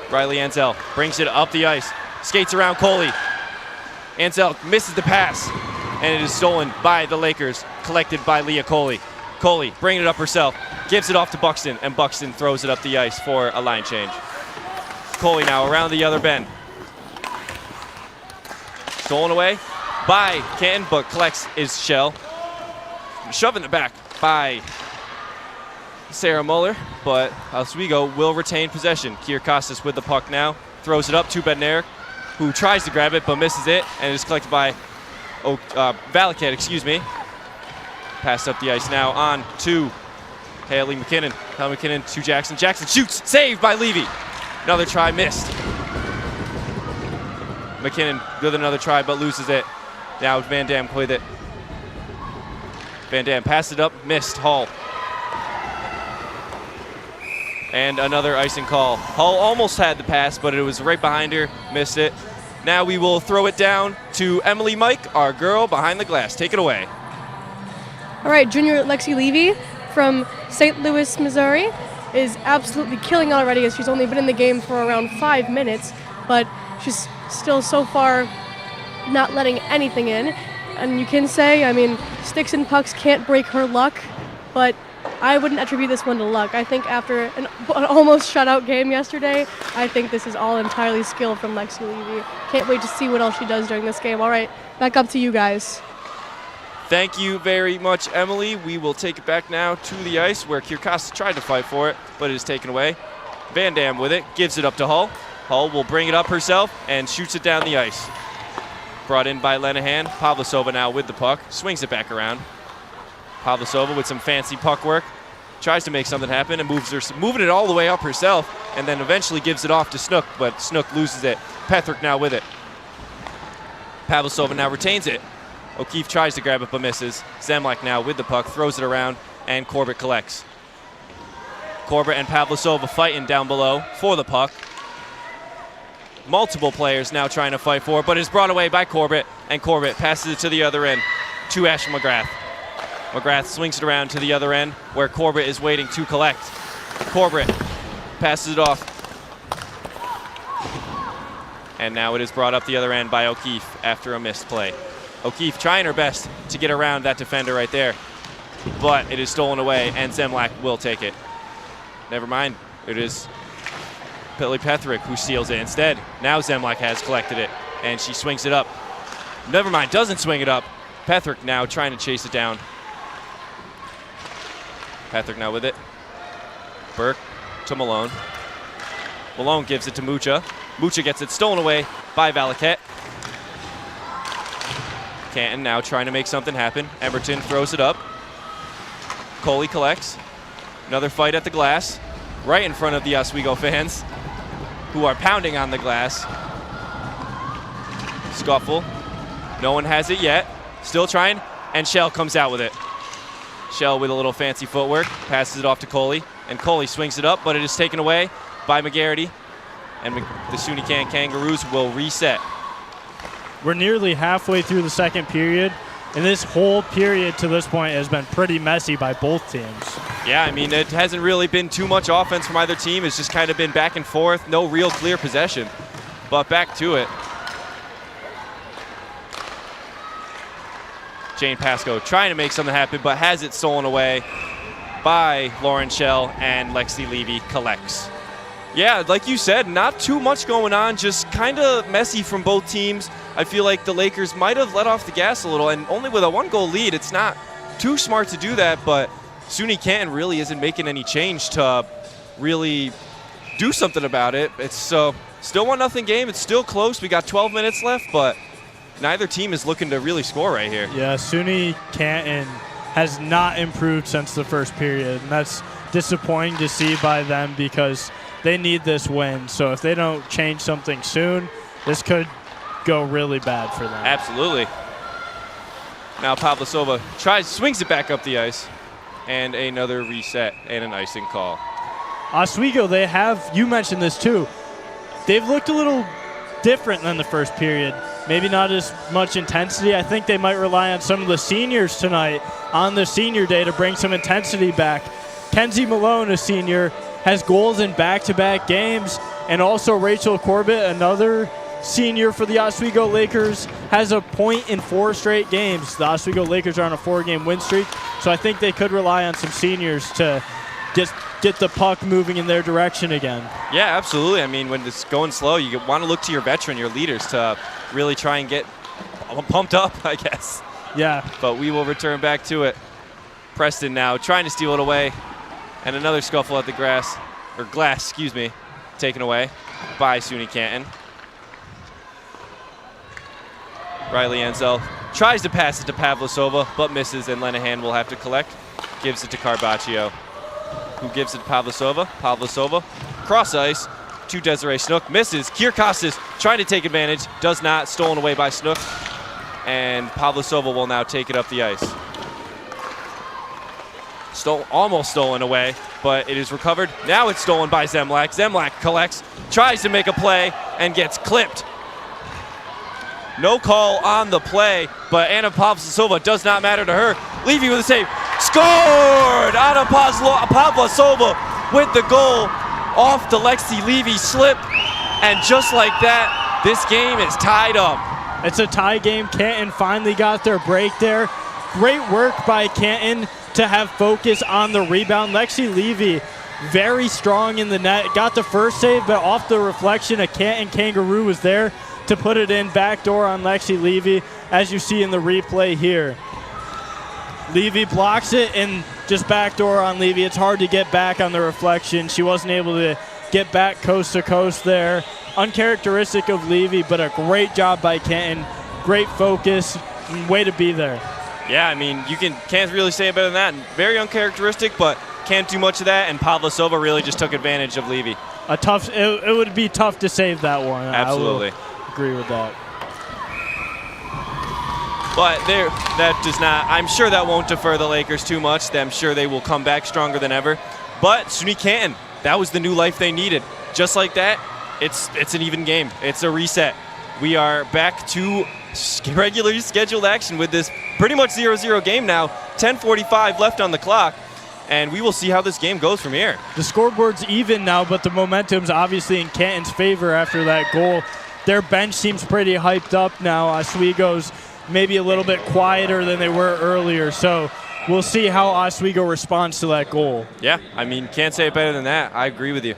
V: Riley Ansel brings it up the ice, skates around Coley. Ansel misses the pass, and it is stolen by the Lakers, collected by Leah Coley. Coley bringing it up herself, gives it off to Buxton, and Buxton throws it up the ice for a line change. Coley now around the other bend. Stolen away by Canton, but collects is Shell. Shoved in the back by Sarah Muller, but Oswego will retain possession. Kirkostas with the puck now, throws it up to Bednarik, who tries to grab it but misses it, and is collected by Valaket, excuse me. Passed up the ice now on to Haley McKinnon to Jackson. Jackson shoots, saved by Levy. Another try, missed. McKinnon with another try, but loses it. Now Van Dam with it. Van Dam passed it up, missed. Hall. And another icing call. Hall almost had the pass, but it was right behind her, missed it. Now we will throw it down to Emily Mike, our girl behind the glass. Take it away.
F: All right, junior Lexi Levy from St. Louis, Missouri, is absolutely killing already as she's only been in the game for around 5 minutes, but she's still so far not letting anything in. And you can say, I mean, sticks and pucks can't break her luck, but I wouldn't attribute this one to luck. I think after an almost shutout game yesterday, I think this is all entirely skill from Lexi Levy. Can't wait to see what else she does during this game. All right, back up to you guys.
V: Thank you very much, Emily. We will take it back now to the ice where Kirkasa tried to fight for it, but it is taken away. Van Dam with it, gives it up to Hull. Hull will bring it up herself and shoots it down the ice. Brought in by Lenahan. Pavlasova now with the puck, swings it back around. Pavlasova with some fancy puck work, tries to make something happen and moving it all the way up herself, and then eventually gives it off to Snook, but Snook loses it. Pethrick now with it. Pavlasova now retains it. O'Keefe tries to grab it but misses. Zemlak now with the puck, throws it around, and Corbett collects. Corbett and Pavlasova fighting down below for the puck. Multiple players now trying to fight for it, but it's brought away by Corbett, and Corbett passes it to the other end to Ashley McGrath. McGrath swings it around to the other end where Corbett is waiting to collect. Corbett passes it off. And now it is brought up the other end by O'Keefe after a missed play. O'Keefe trying her best to get around that defender right there, but it is stolen away, and Zemlak will take it. Never mind, it is Billy Pethrick who steals it instead. Now Zemlak has collected it, and she swings it up. Never mind, doesn't swing it up. Pethrick now trying to chase it down. Pethrick now with it. Burke to Malone. Malone gives it to Mucha. Mucha gets it stolen away by Valaket. Canton now trying to make something happen. Emberton throws it up. Coley collects. Another fight at the glass, right in front of the Oswego fans, who are pounding on the glass. Scuffle. No one has it yet. Still trying, and Shell comes out with it. Shell with a little fancy footwork, passes it off to Coley, and Coley swings it up, but it is taken away by McGarity, and the SUNY Canton Kangaroos will reset.
W: We're nearly halfway through the second period, and this whole period to this point has been pretty messy by both teams.
V: Yeah, I mean, it hasn't really been too much offense from either team. It's just kind of been back and forth, no real clear possession. But back to it. Jane Pascoe trying to make something happen, but has it stolen away by Lauren Shell, and Lexi Levy collects. Yeah, like you said, not too much going on, just kind of messy from both teams. I feel like the Lakers might have let off the gas a little, and only with a 1-goal lead, it's not too smart to do that, but SUNY Canton really isn't making any change to really do something about it. It's still 1-0 game. It's still close. We got 12 minutes left, but neither team is looking to really score right here.
W: Yeah, SUNY Canton has not improved since the first period, and that's disappointing to see by them because they need this win. So if they don't change something soon, this could go really bad for them.
V: Absolutely. Now Pavlasova swings it back up the ice, and another reset and an icing call.
W: Oswego, they have, you mentioned this too, they've looked a little different than the first period. Maybe not as much intensity. I think they might rely on some of the seniors tonight on the senior day to bring some intensity back. Kenzie Malone, a senior, has goals in back-to-back games, and also Rachel Corbett, another senior for the Oswego Lakers, has a point in 4 straight games. The Oswego Lakers are on a 4-game win streak, so I think they could rely on some seniors to just get the puck moving in their direction again.
V: Yeah, absolutely. I mean, when it's going slow, you want to look to your veteran, your leaders, to really try and get pumped up, I guess.
W: Yeah.
V: But we will return back to it. Preston now trying to steal it away, and another scuffle at the glass, taken away by SUNY Canton. Riley Ansel tries to pass it to Pavlasova, but misses, and Lenahan will have to collect. Gives it to Carpaccio. who gives it to Pavlosova. Pavlosova, cross ice to Desiree Snook, misses. Kierkostas trying to take advantage, does not, stolen away by Snook. And Pavlosova will now take it up the ice. Almost stolen away, but it is recovered. Now it's stolen by Zemlak. Zemlak collects, tries to make a play, and gets clipped. No call on the play, but Anna Pavlosova does not matter to her. Levy with a save. Scored! Anna Pavlosova with the goal off the Lexi Levy slip. And just like that, this game is tied up.
W: It's a tie game. Canton finally got their break there. Great work by Canton to have focus on the rebound. Lexi Levy, very strong in the net. Got the first save, but off the reflection, a Canton Kangaroo was there to put it in backdoor on Lexi Levy, as you see in the replay here. Levy blocks it and just backdoor on Levy. It's hard to get back on the reflection. She wasn't able to get back coast to coast there. Uncharacteristic of Levy, but a great job by Canton. Great focus, way to be there.
V: Yeah, I mean, you can't really say it better than that. Very uncharacteristic, but can't do much of that, and Pavlosova really just took advantage of Levy.
W: It would be tough to save that one.
V: Absolutely.
W: I will agree with that.
V: But that does not, I'm sure that won't defer the Lakers too much. I'm sure they will come back stronger than ever. But SUNY Canton, that was the new life they needed. Just like that, it's an even game. It's a reset. We are back to regularly scheduled action with this pretty much 0-0 game now. 10:45 left on the clock, and we will see how this game goes from here.
W: The scoreboard's even now, but the momentum's obviously in Canton's favor after that goal. Their bench seems pretty hyped up now. Oswego's maybe a little bit quieter than they were earlier, so we'll see how Oswego responds to that goal.
V: Yeah, I mean, can't say it better than that. I agree with you.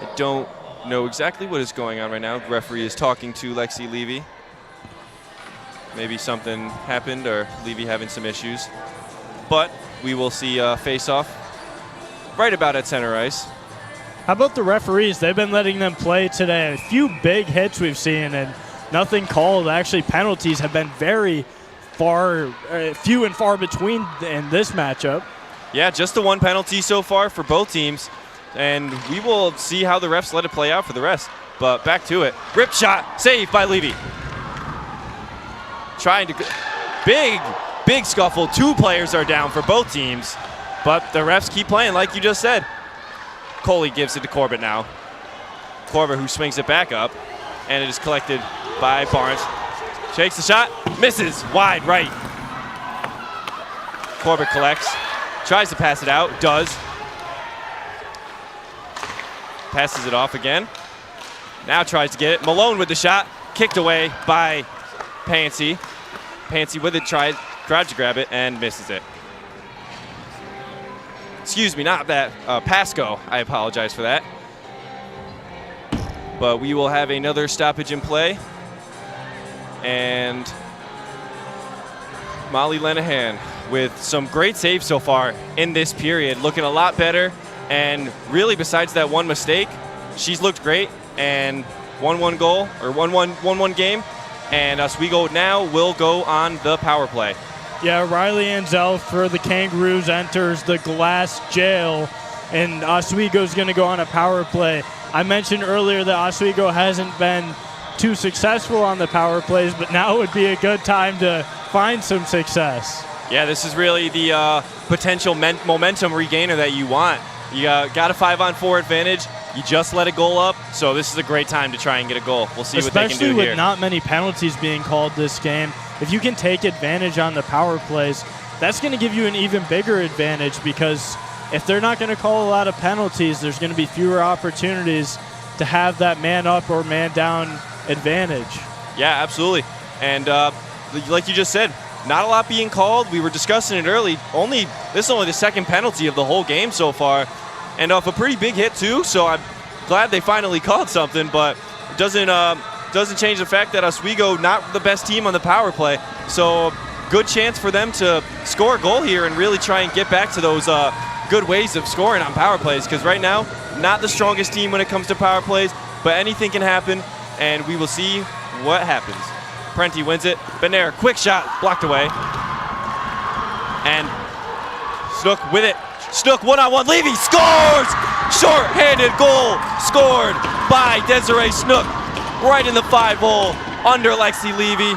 V: I don't know exactly what is going on right now. The referee is talking to Lexi Levy. Maybe something happened, or Levy having some issues. But we will see a face-off right about at center ice.
W: How about the referees? They've been letting them play today. A few big hits we've seen and nothing called. Actually, penalties have been very few and far between in this matchup.
V: Yeah, just the one penalty so far for both teams. And we will see how the refs let it play out for the rest. But back to it. Rip shot, saved by Levy. Trying to, big scuffle. Two players are down for both teams. But the refs keep playing like you just said. Coley gives it to Corbett now. Corbett who swings it back up. And it is collected by Barnes. Shakes the shot, misses, wide right. Corbett collects, tries to pass it out, does. Passes it off again. Now tries to get it. Malone with the shot, kicked away by Pansy. Pansy with it, tries to grab it and misses it. Excuse me, not that. Pasco, I apologize for that. But we will have another stoppage in play. And Molly Lenahan with some great saves so far in this period, looking a lot better. And really, besides that one mistake, she's looked great. And 1-1 goal, or 1-1 game. And Oswego now will go on the power play.
W: Yeah, Riley Anzel for the Kangaroos enters the glass jail, and Oswego's going to go on a power play. I mentioned earlier that Oswego hasn't been too successful on the power plays, but now would be a good time to find some success.
V: Yeah, this is really the potential momentum regainer that you want. You got a 5-on-4 advantage. You just let a goal up, so this is a great time to try and get a goal. We'll see what they can do here.
W: Especially with not many penalties being called this game. If you can take advantage on the power plays, that's going to give you an even bigger advantage, because if they're not going to call a lot of penalties, there's going to be fewer opportunities to have that man up or man down advantage.
V: Yeah, absolutely. And like you just said, not a lot being called. We were discussing it early. This is only the second penalty of the whole game so far, and off a pretty big hit too. So I'm glad they finally called something, but it doesn't change the fact that Oswego not the best team on the power play. So good chance for them to score a goal here and really try and get back to those good ways of scoring on power plays. Because right now, not the strongest team when it comes to power plays, but anything can happen, and we will see what happens. Prenti wins it. Benaire, quick shot, blocked away. And Snook with it. Snook one-on-one. Levy scores! Short-handed goal scored by Desiree Snook right in the 5-hole under Lexi Levy.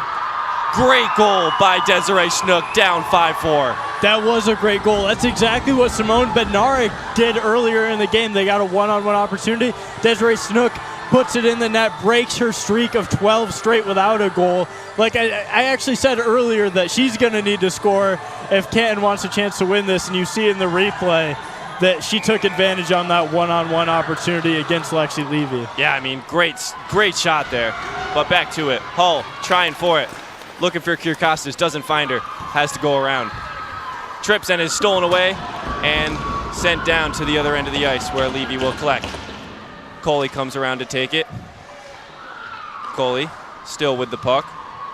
V: Great goal by Desiree Snook, down 5-4.
W: That was a great goal. That's exactly what Simone Bednarik did earlier in the game. They got a one-on-one opportunity. Desiree Snook puts it in the net, breaks her streak of 12 straight without a goal. Like I actually said earlier that she's going to need to score if Canton wants a chance to win this, and you see in the replay that she took advantage on that one-on-one opportunity against Lexi Levy.
V: Yeah, I mean, great shot there. But back to it. Hull trying for it. Looking for Kirkostas, doesn't find her, has to go around. Trips and is stolen away and sent down to the other end of the ice where Levy will collect. Coley comes around to take it. Coley still with the puck,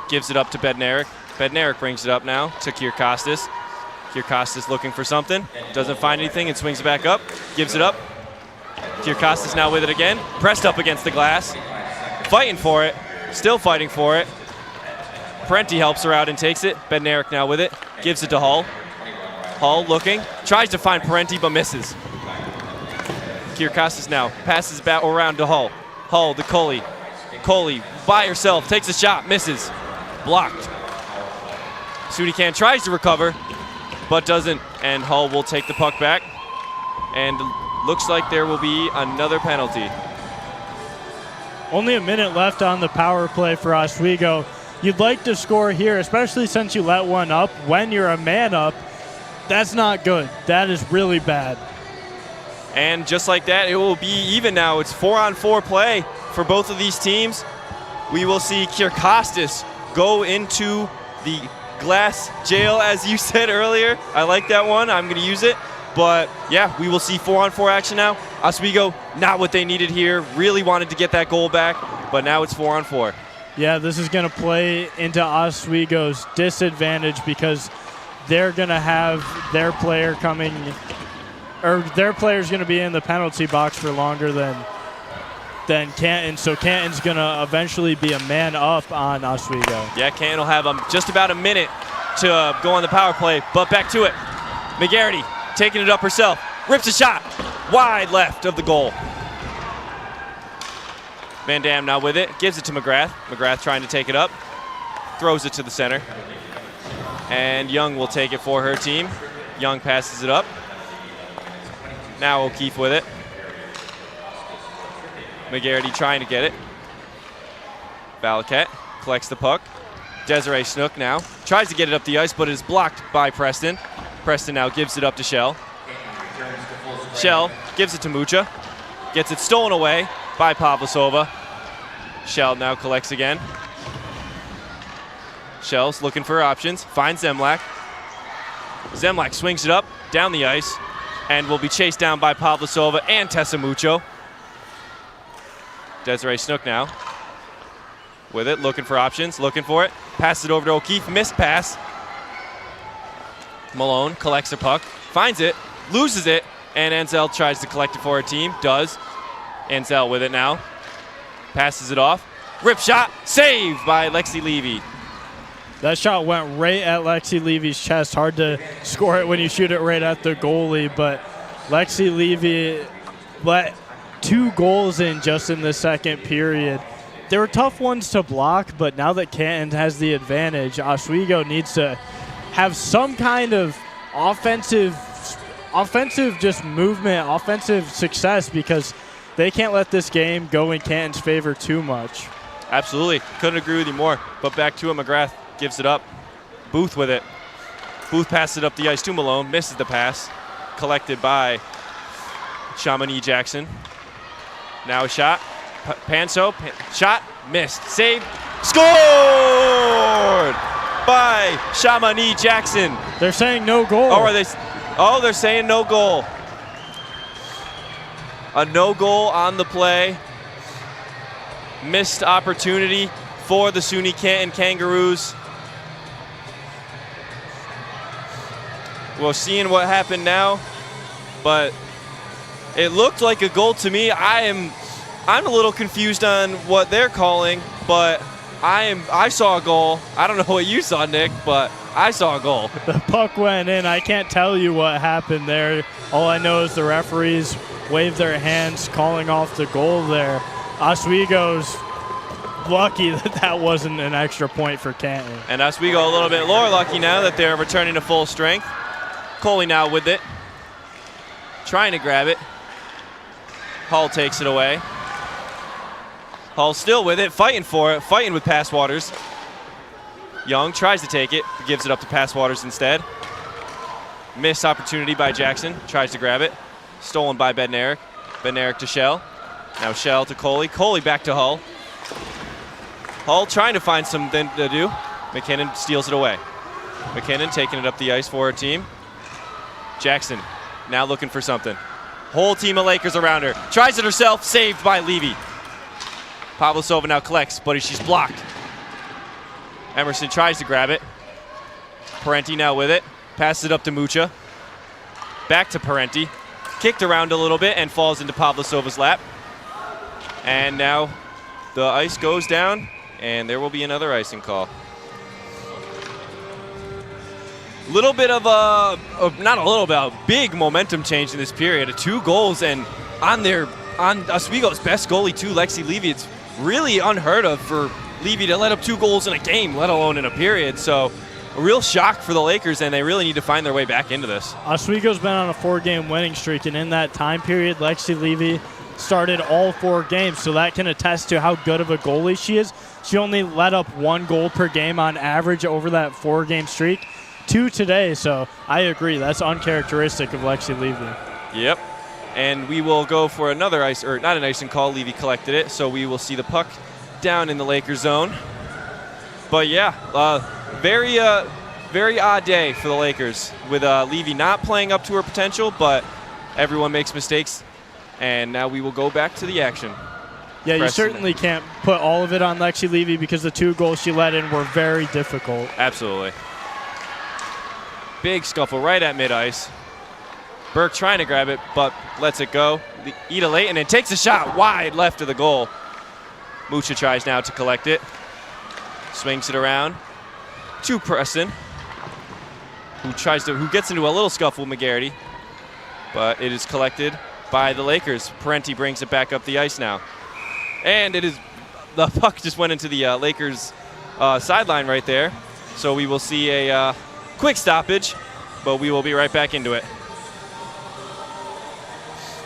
V: gives it up to Bednarik. Bednarik brings it up now to Kirkostas. Kirkostas looking for something, doesn't find anything and swings it back up, gives it up. Kirkostas now with it again, pressed up against the glass, fighting for it, still fighting for it. Parenti helps her out and takes it. Bednarik now with it, gives it to Hull. Hull looking, tries to find Parenti but misses. Kirkostas now passes back around to Hull. Hull to Coley. Coley by herself, takes a shot, misses. Blocked. SUNY Canton tries to recover, but doesn't, and Hull will take the puck back. And looks like there will be another penalty.
W: Only a minute left on the power play for Oswego. You'd like to score here, especially since you let one up when you're a man up. That's not good. That is really bad.
V: And just like that, it will be even now. It's 4-on-4 play for both of these teams. We will see Kirkostas go into the glass jail, as you said earlier. I like that one. I'm going to use it. But, yeah, we will see 4-on-4 action now. Oswego, not what they needed here. Really wanted to get that goal back, but now it's 4-on-4.
W: Yeah, this is going to play into Oswego's disadvantage because they're going to have their player coming, or their player's going to be in the penalty box for longer than Canton. So Canton's going to eventually be a man up on Oswego.
V: Yeah, Canton will have just about a minute to go on the power play, but back to it. McGarity taking it up herself, rips a shot wide left of the goal. Van Dam now with it, gives it to McGrath. McGrath trying to take it up, throws it to the center. And Young will take it for her team. Young passes it up. Now O'Keefe with it. McGarity trying to get it. Valaket collects the puck. Desiree Snook now tries to get it up the ice, but is blocked by Preston. Preston now gives it up to Shell. Shell gives it to Mucha. Gets it stolen away by Pavlasova. Shell now collects again. Shell's looking for options, finds Zemlak. Zemlak swings it up, down the ice, and will be chased down by Pavlasova and Tessa Mucho. Desiree Snook now with it, looking for options, looking for it. Passes it over to O'Keefe, missed pass. Malone collects the puck, finds it, loses it, and Ansel tries to collect it for her team, does. Ansel with it now, passes it off. Rip shot, saved by Lexi Levy.
W: That shot went right at Lexi Levy's chest. Hard to score it when you shoot it right at the goalie, but Lexi Levy let 2 goals in just in the second period. They were tough ones to block, but now that Canton has the advantage, Oswego needs to have some kind of offensive just movement, offensive success, because they can't let this game go in Canton's favor too much.
V: Absolutely. Couldn't agree with you more. But back to it, McGrath gives it up. Booth with it. Booth passes it up the ice to Malone, misses the pass. Collected by Chamonix Jackson. Now a shot. Panso, shot, missed. Saved, scored by Chamonix Jackson.
W: They're saying no goal.
V: Oh, are they? Oh, they're saying no goal. A no goal on the play. Missed opportunity for the SUNY Canton Kangaroos. Well, seeing what happened now, but it looked like a goal to me. I'm a little confused on what they're calling, but I saw a goal. I don't know what you saw, Nick, but I saw a goal.
W: The puck went in. I can't tell you what happened there. All I know is the referees waved their hands calling off the goal there. Oswego's lucky that wasn't an extra point for Canton.
V: And Oswego a little bit more lucky now that they're returning to full strength. Coley now with it. Trying to grab it. Hull takes it away. Hull still with it, fighting for it, fighting with Passwaters. Young tries to take it, but gives it up to Passwaters instead. Missed opportunity by Jackson, tries to grab it. Stolen by Bednarik. Bednarik to Shell. Now Shell to Coley. Coley back to Hull. Hull trying to find something to do. McKinnon steals it away. McKinnon taking it up the ice for her team. Jackson now looking for something. Whole team of Lakers around her. Tries it herself, saved by Levy. Pavlosova now collects, but she's blocked. Emerson tries to grab it. Parenti now with it. Passes it up to Mucha. Back to Parenti. Kicked around a little bit and falls into Pavlosova's lap. And now the ice goes down, and there will be another icing call. Little bit of not a little bit, a big momentum change in this period. 2 goals, and on Oswego's best goalie too, Lexi Levy. It's really unheard of for Levy to let up 2 goals in a game, let alone in a period. So a real shock for the Lakers, and they really need to find their way back into this.
W: Oswego's been on a 4-game winning streak, and in that time period, Lexi Levy started all 4 games, so that can attest to how good of a goalie she is. She only let up 1 goal per game on average over that 4-game streak. 2 today, so I agree. That's uncharacteristic of Lexi Levy.
V: Yep. And we will go for another ice, or not an icing call. Levy collected it, so we will see the puck down in the Lakers zone. But yeah, very odd day for the Lakers with Levy not playing up to her potential, but everyone makes mistakes. And now we will go back to the action.
W: Yeah, you certainly can't put all of it on Lexi Levy because the 2 goals she let in were very difficult.
V: Absolutely. Big scuffle right at mid-ice. Burke trying to grab it, but lets it go. Ida Layton and takes a shot wide left of the goal. Mucha tries now to collect it. Swings it around to Preston, who gets into a little scuffle with McGarity, but it is collected by the Lakers. Parenti brings it back up the ice now. And the puck just went into the Lakers sideline right there. So we will see a quick stoppage, but we will be right back into it.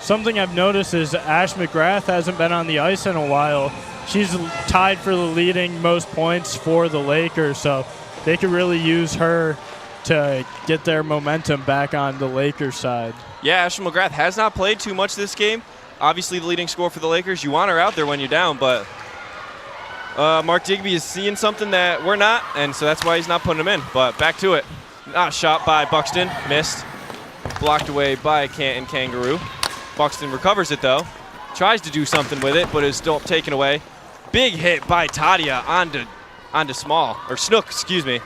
W: Something I've noticed is Ash McGrath hasn't been on the ice in a while. She's tied for the leading most points for the Lakers, so they could really use her to get their momentum back on the Lakers side.
V: Yeah, Ashley McGrath has not played too much this game. Obviously the leading scorer for the Lakers. You want her out there when you're down, but Mark Digby is seeing something that we're not, and so that's why he's not putting him in. But back to it. Shot by Buxton, missed. Blocked away by Canton Kangaroo. Buxton recovers it though. Tries to do something with it, but is still taken away. Big hit by Tadia onto Small, or Snook, excuse me.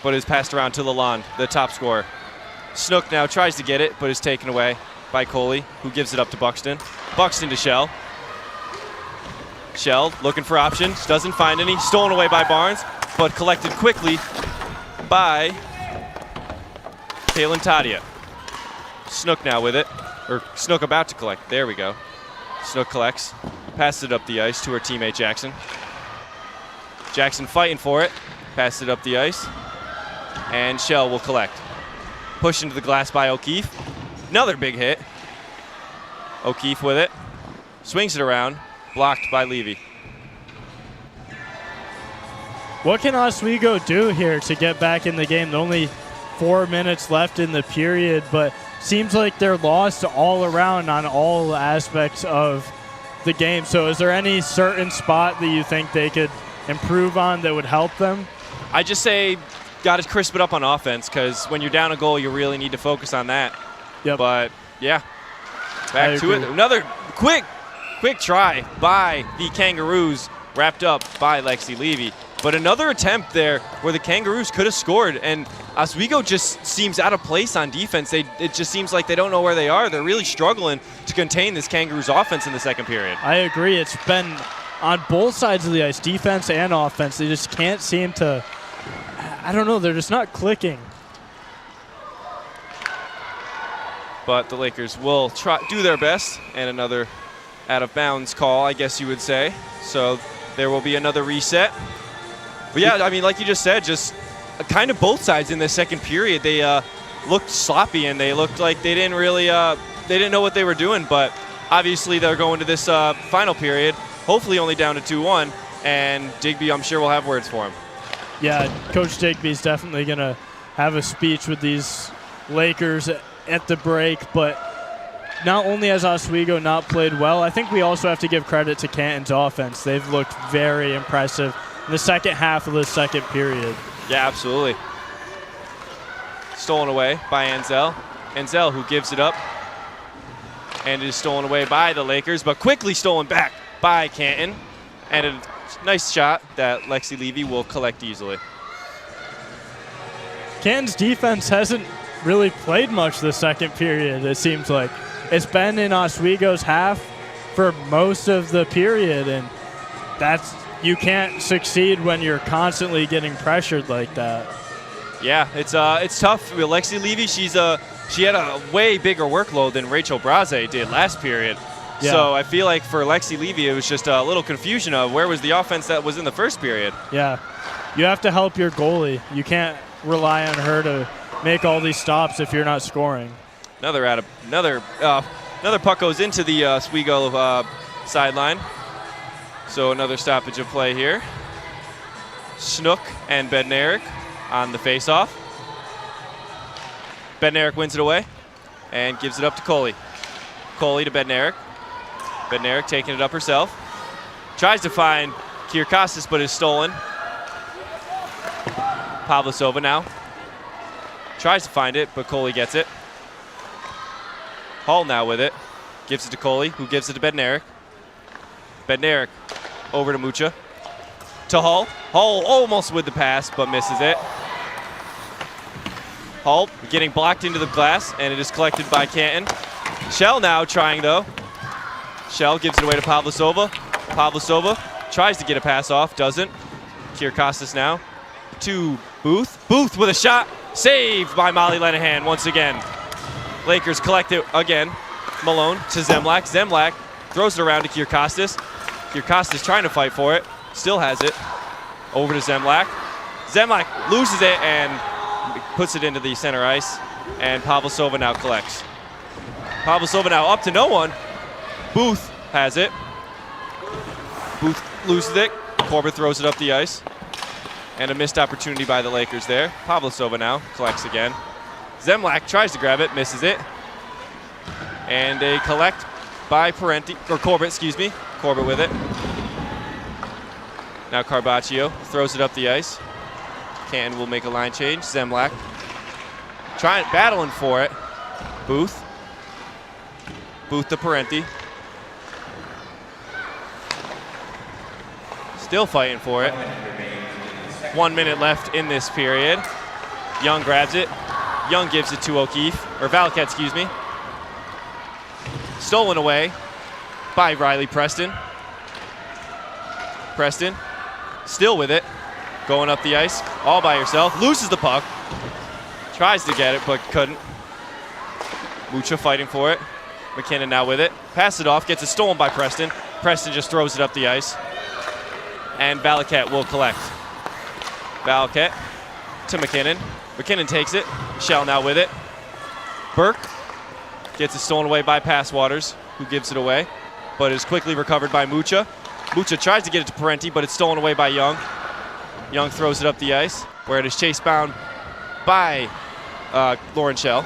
V: But is passed around to Lalonde, the top scorer. Snook now tries to get it, but is taken away by Coley, who gives it up to Buxton. Buxton to Shell. Shell looking for options, doesn't find any. Stolen away by Barnes, but collected quickly by Kaylin Tadia. Snook now with it, or Snook about to collect. There we go. Snook collects, passes it up the ice to her teammate Jackson. Jackson fighting for it, passes it up the ice, and Shell will collect. Pushed into the glass by O'Keefe. Another big hit. O'Keefe with it, swings it around, blocked by Levy.
W: What can Oswego do here to get back in the game? Only 4 minutes left in the period, but seems like they're lost all around on all aspects of the game. So is there any certain spot that you think they could improve on that would help them?
V: I just say got to crisp it up on offense, because when you're down a goal, you really need to focus on that.
W: Yep.
V: But, yeah, back to it. Another quick try by the Kangaroos, wrapped up by Lexi Levy. But another attempt there where the Kangaroos could have scored, and Oswego just seems out of place on defense. It just seems like they don't know where they are. They're really struggling to contain this Kangaroos offense in the second period.
W: I agree. It's been on both sides of the ice, defense and offense. They just can't seem to I don't know, they're just not clicking.
V: But the Lakers will do their best, and another out of bounds call, I guess you would say. So there will be another reset. But yeah, I mean, like you just said, just kind of both sides in the second period. They looked sloppy, and they looked like they didn't really, they didn't know what they were doing. But obviously they're going to this final period, hopefully only down to 2-1, and Digby, I'm sure, will have words for him.
W: Yeah, Coach Digby's definitely going to have a speech with these Lakers at the break, but not only has Oswego not played well, I think we also have to give credit to Canton's offense. They've looked very impressive in the second half of the second period.
V: Yeah, absolutely. Stolen away by Ansel. Ansel, who gives it up, and it is stolen away by the Lakers, but quickly stolen back by Canton. And a nice shot that Lexi Levy will collect easily.
W: Canton's defense hasn't really played much this second period, it seems like. It's been in Oswego's half for most of the period, and you can't succeed when you're constantly getting pressured like that.
V: Yeah, it's tough. Lexi Levy, she had a way bigger workload than Rachel Braze did last period.
W: Yeah.
V: So I feel like for Lexi Levy, it was just a little confusion of where was the offense that was in the first period.
W: Yeah, you have to help your goalie. You can't rely on her to make all these stops if you're not scoring.
V: Another puck goes into the Oswego sideline. So another stoppage of play here. Snook and Bednarik on the faceoff. Bednarik wins it away and gives it up to Coley. Coley to Bednarik. Bednarik taking it up herself. Tries to find Kierkostas, but is stolen. Pavlisova now. Tries to find it, but Coley gets it. Hall now with it. Gives it to Coley, who gives it to Bednarik. Bednarik over to Mucha. To Hall. Hall almost with the pass, but misses it. Hall getting blocked into the glass, and it is collected by Canton. Shell now trying, though. Shell gives it away to Pavlisova. Pavlisova tries to get a pass off, doesn't. Kierkostas now to Booth. Booth with a shot. Saved by Molly Lenahan once again. Lakers collect it again. Malone to Zemlak. Zemlak throws it around to Kierkostas. Kierkostas trying to fight for it. Still has it. Over to Zemlak. Zemlak loses it and puts it into the center ice. And Pavlisova now collects. Pavlisova now up to no one. Booth has it. Booth loses it. Corbett throws it up the ice. And a missed opportunity by the Lakers there. Pavlisova now collects again. Zemlak tries to grab it, misses it. And a collect by Corbett, excuse me. Corbett with it. Now Carbaccio throws it up the ice. Canton will make a line change. Zemlak battling for it. Booth. Booth to Parenti. Still fighting for it. 1 minute left in this period. Young grabs it. Young gives it to O'Keefe, or Valquette, excuse me. Stolen away by Riley Preston. Preston still with it. Going up the ice all by herself. Loses the puck. Tries to get it, but couldn't. Mucha fighting for it. McKinnon now with it. Pass it off, gets it stolen by Preston. Preston just throws it up the ice. And Valquette will collect. Valquette to McKinnon. McKinnon takes it. Shell now with it. Burke gets it stolen away by Passwaters, who gives it away, but is quickly recovered by Mucha. Mucha tries to get it to Parenti, but it's stolen away by Young. Young throws it up the ice, where it is chased bound by Lauren Shell.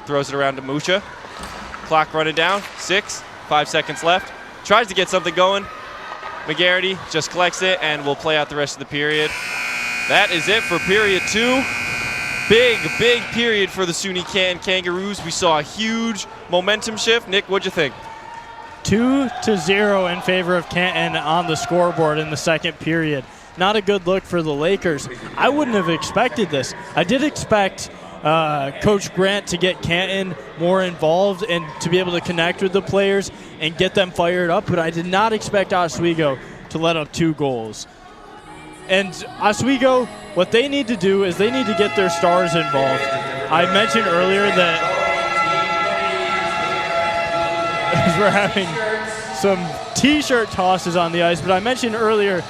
V: Throws it around to Mucha. Clock running down. 5 seconds left. Tries to get something going. McGarity just collects it and will play out the rest of the period. That is it for period 2. Big period for the SUNY Canton Kangaroos. We saw a huge momentum shift. Nick, what'd you think?
W: 2-0 in favor of Canton on the scoreboard in the second period. Not a good look for the Lakers. I wouldn't have expected this. I did expect Coach Grant to get Canton more involved and to be able to connect with the players and get them fired up, but I did not expect Oswego to let up 2 goals. And Oswego, what they need to do is they need to get their stars involved. I mentioned earlier that we're having some T-shirt tosses on the ice, but I mentioned earlier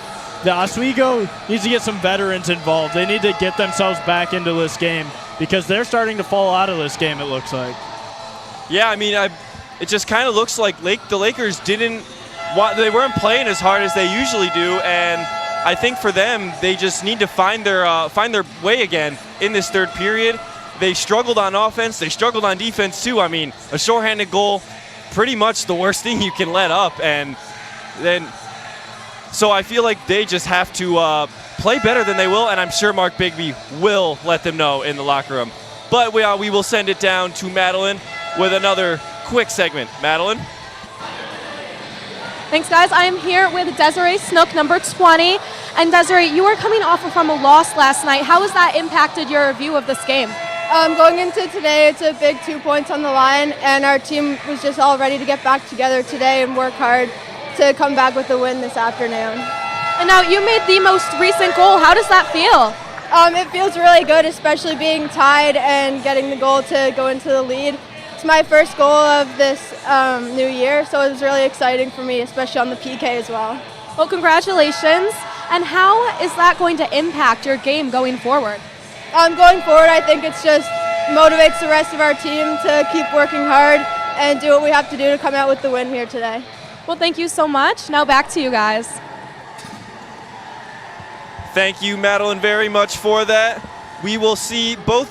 W: that Oswego needs to get some veterans involved. They need to get themselves back into this game because they're starting to fall out of this game, it looks like.
V: Yeah, I mean, it just kind of looks like the Lakers they weren't playing as hard as they usually do, and I think for them, they just need to find their way again in this third period. They struggled on offense. They struggled on defense, too. I mean, a shorthanded goal, pretty much the worst thing you can let up, and then so I feel like they just have to play better than they will, and I'm sure Mark Bigby will let them know in the locker room. But we will send it down to Madeline with another quick segment. Madeline?
F: Thanks, guys. I am here with Desiree Snook, number 20. And Desiree, you were coming off from a loss last night. How has that impacted your view of this game?
A: Going into today, it's a big 2 points on the line, and our team was just all ready to get back together today and work hard to come back with the win this afternoon.
F: And now you made the most recent goal. How does that feel?
A: It feels really good, especially being tied and getting the goal to go into the lead. It's my first goal of this new year, so it was really exciting for me, especially on the PK as well.
F: Well, congratulations. And how is that going to impact your game going forward?
A: Going forward, I think it's just motivates the rest of our team to keep working hard and do what we have to do to come out with the win here today.
F: Well, thank you so much. Now back to you guys.
V: Thank you, Madeline, very much for that. We will see both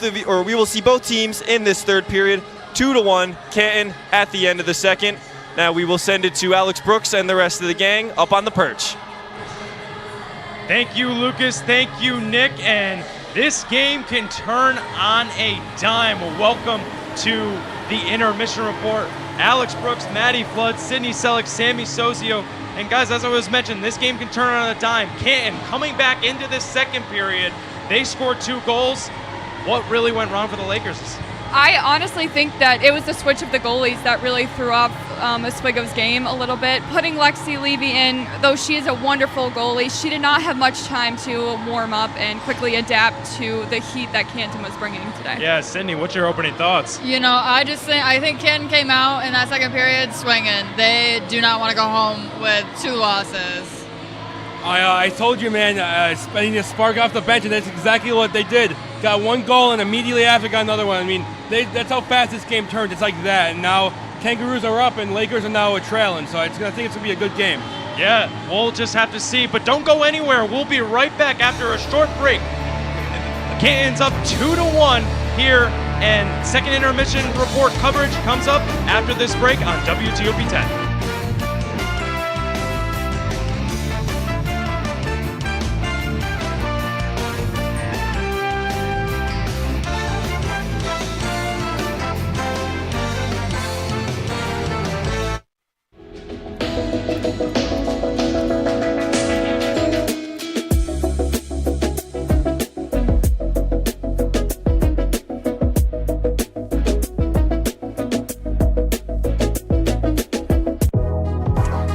V: teams in this third period, 2-1, Canton at the end of the second. Now we will send it to Alex Brooks and the rest of the gang up on the perch.
B: Thank you, Lucas. Thank you, Nick. And this game can turn on a dime. Welcome to the intermission report. Alex Brooks, Maddie Flood, Sydney Selleck, Sammy Sozio. And guys, as I was mentioning, this game can turn on a dime. Canton coming back into this second period. They scored 2 goals. What really went wrong for the Lakers?
C: I honestly think that it was the switch of the goalies that really threw off Oswego's game a little bit. Putting Lexi Levy in, though she is a wonderful goalie, she did not have much time to warm up and quickly adapt to the heat that Canton was bringing today.
B: Yeah, Sydney, what's your opening thoughts?
D: You know, I think Canton came out in that second period swinging. They do not want to go home with 2 losses.
E: I told you, man, I need to spark off the bench, and that's exactly what they did. Got 1 goal, and immediately after got another one. I mean, that's how fast this game turned. It's like that. And now Kangaroos are up, and Lakers are now trailing. So I think it's going to be a good game.
B: Yeah, we'll just have to see. But don't go anywhere. We'll be right back after a short break. Canton's up 2-1 here, and second intermission report coverage comes up after this break on WTOP 10.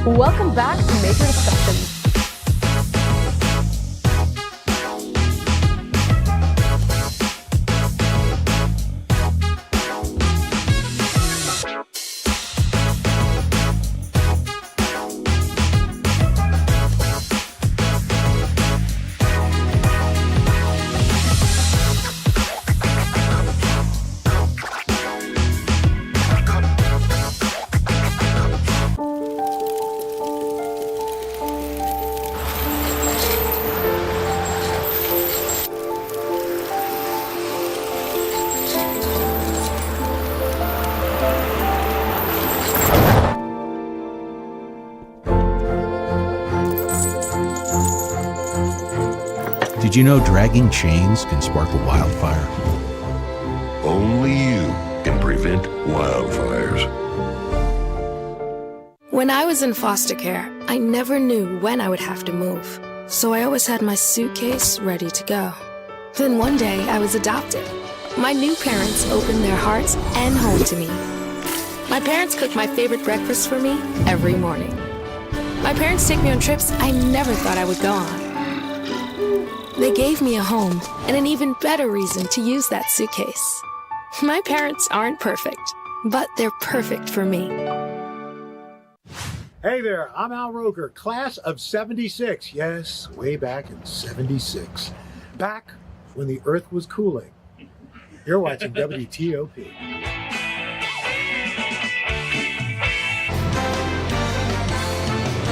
G: Welcome back to Major Discussions.
R: Did you know dragging chains can spark a wildfire?
S: Only you can prevent wildfires.
T: When I was in foster care, I never knew when I would have to move. So I always had my suitcase ready to go. Then one day, I was adopted. My new parents opened their hearts and home to me. My parents cook my favorite breakfast for me every morning. My parents take me on trips I never thought I would go on. They gave me a home and an even better reason to use that suitcase. My parents aren't perfect, but they're perfect for me.
H: Hey there, I'm Al Roker, class of 76. Yes, way back in 76. Back when the earth was cooling. You're watching WTOP.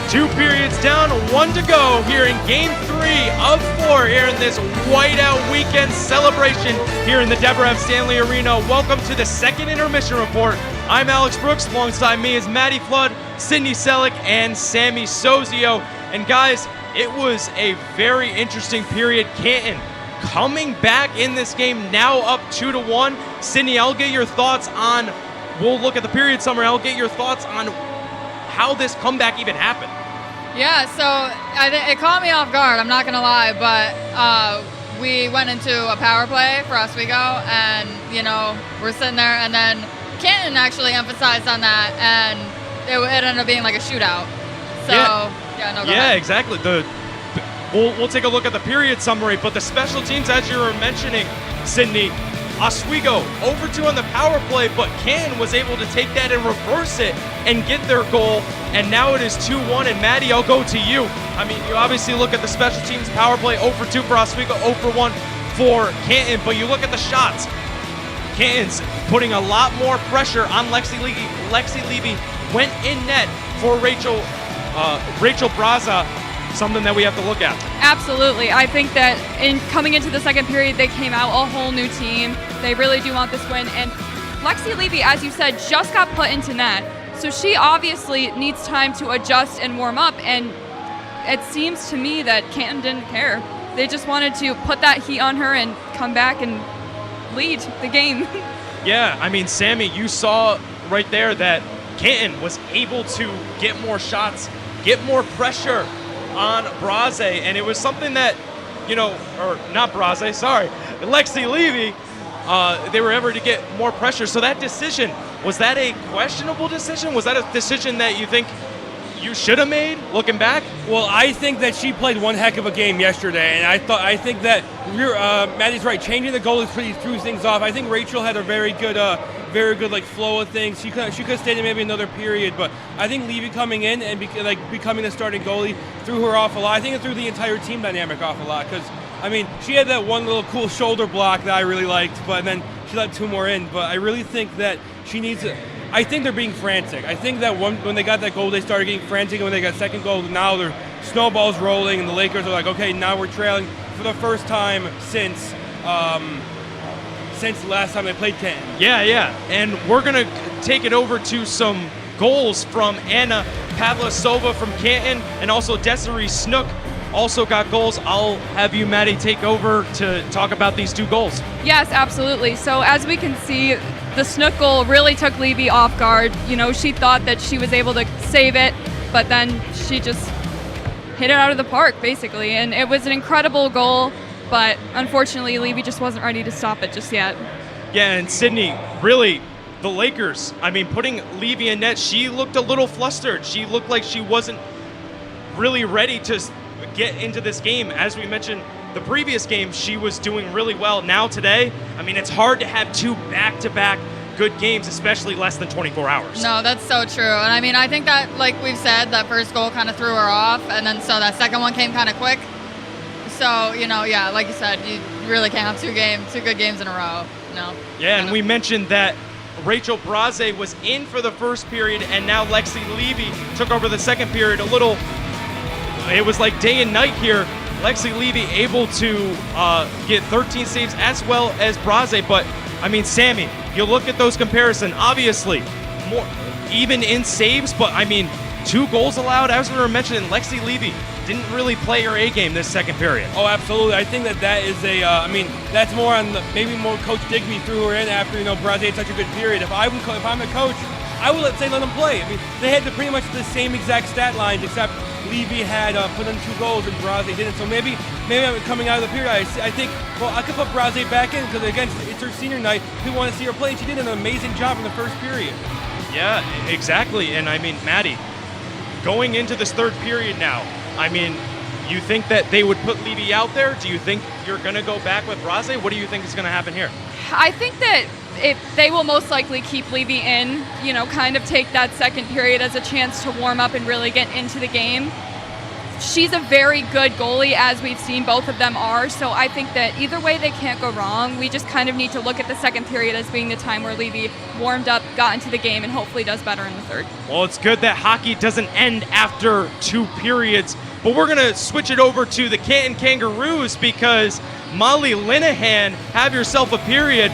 B: Two periods down, 1 to go here in Game 3 of 4 here in this whiteout weekend celebration here in the Deborah F. Stanley Arena. Welcome to the second intermission report. I'm Alex Brooks. Alongside me is Maddie Flood, Sydney Selleck, and Sammy Sozio. And guys, it was a very interesting period. Canton coming back in this game, now up 2-1. Sydney, I'll get your thoughts on, we'll look at the period summary, I'll get your thoughts on how this comeback even happened.
D: Yeah, so it caught me off guard, I'm not going to lie, but we went into a power play for Oswego, and, you know, we're sitting there, and then Canton actually emphasized on that, and it ended up being like a shootout. So, go ahead.
B: Exactly. We'll take a look at the period summary, but the special teams, as you were mentioning, Sydney, Oswego over 2 on the power play, but Canton was able to take that and reverse it and get their goal, and now it is 2-1. And Maddie, I'll go to you. I mean, you obviously look at the special teams power play, 0-2 for Oswego, 0-1 for Canton, but you look at the shots. Canton's putting a lot more pressure on Lexi Levy. Lexi Levy went in net for Rachel Braza. Something that we have to look at.
C: Absolutely. I think that in coming into the second period, they came out a whole new team. They really do want this win. And Lexi Levy, as you said, just got put into net. So she obviously needs time to adjust and warm up. And it seems to me that Canton didn't care. They just wanted to put that heat on her and come back and lead the game.
B: Yeah, I mean, Sammy, you saw right there that Canton was able to get more shots, get more pressure on Braze, and it was something that, you know, or not Braze, sorry, Lexi Levy, they were able to get more pressure. So that decision, was that a questionable decision? Was that a decision that you think you should have made, looking back?
E: Well, I think that she played one heck of a game yesterday, and I think that Maddie's right. Changing the goalies pretty threw things off. I think Rachel had a very good like flow of things. She could have stayed in maybe another period, but I think Levy coming in and becoming the starting goalie threw her off a lot. I think it threw the entire team dynamic off a lot because, I mean, she had that one little cool shoulder block that I really liked, but then she let 2 more in. But I really think that she needs to. I think they're being frantic. I think that when they got that goal, they started getting frantic, and when they got second goal, now their snowball's rolling, and the Lakers are like, okay, now we're trailing for the first time since the last time they played Canton.
B: Yeah, and we're gonna take it over to some goals from Anna Pavlasova from Canton, and also Desiree Snook also got goals. I'll have you, Maddie, take over to talk about these 2 goals.
C: Yes, absolutely. So as we can see, the Snook goal really took Levy off guard. You know, she thought that she was able to save it, but then she just hit it out of the park, basically. And it was an incredible goal, but unfortunately, Levy just wasn't ready to stop it just yet.
B: Yeah, and Sydney, really, the Lakers, I mean, putting Levy in net, she looked a little flustered. She looked like she wasn't really ready to get into this game. As we mentioned, the previous game, she was doing really well. Now today, I mean, it's hard to have 2 back-to-back good games, especially less than 24 hours.
D: No, that's so true. And I mean, I think that, like we've said, that first goal kind of threw her off, and then so that second one came kind of quick. So, you know, yeah, like you said, you really can't have 2 good games in a row. No.
B: Yeah, and we mentioned that Rachel Braze was in for the first period, and now Lexi Levy took over the second period. It was like day and night here. Lexi Levy able to get 13 saves as well as Braze. But, I mean, Sammy, you look at those comparisons, obviously, more even in saves, but, I mean, 2 goals allowed. As we were mentioning, Lexi Levy didn't really play her A game this second period.
E: Oh, absolutely. I think that is that's more on maybe more Coach Digby threw her in after, you know, Braze had such a good period. If I'm the coach, I would let them play. I mean, they had pretty much the same exact stat lines, except Levy had put in 2 goals and Braze didn't. So maybe I'm coming out of the period, I think, well, I could put Braze back in because, again, it's her senior night. We want to see her play, and she did an amazing job in the first period.
B: Yeah, exactly. And, I mean, Maddie, going into this third period now, I mean, You think that they would put Levy out there? Do you think you're going to go back with Rase? What do you think is going to happen here?
C: I think that they will most likely keep Levy in, kind of take that second period as a chance to warm up and really get into the game. She's a very good goalie, as we've seen both of them are, so I think that either way they can't go wrong. We just kind of need to look at the second period as being the time where Levy warmed up, got into the game, and hopefully does better in the third.
B: Well, it's good that hockey doesn't end after 2 periods, but we're going to switch it over to the Canton Kangaroos because Molly Linehan, have yourself a period,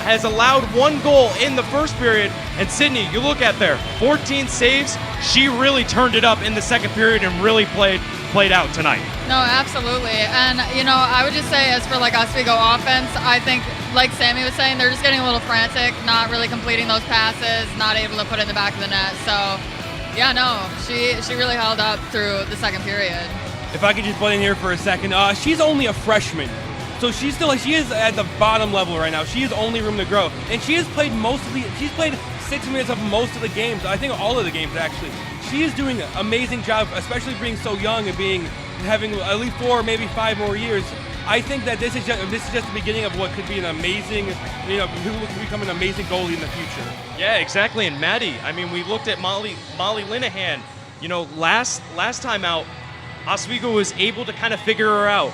B: has allowed 1 goal in the first period. And Sydney, you look at there, 14 saves. She really turned it up in the second period and really played out tonight.
D: No, absolutely. And, I would just say as for Oswego offense, I think, like Sammy was saying, they're just getting a little frantic, not really completing those passes, not able to put it in the back of the net. So, yeah, no, she really held up through the second period. If I could just butt in here for a second, she's only a freshman. So she is at the bottom level right now. She has only room to grow. And she has played she's played 6 minutes of most of the games. I think all of the games, actually. She is doing an amazing job, especially being so young and having at least 4, maybe 5 more years. I think that this is just the beginning of what could be an amazing, who could become an amazing goalie in the future.
B: Yeah, exactly. And Maddie, I mean, we looked at Molly Linehan. Last time out, Oswego was able to kind of figure her out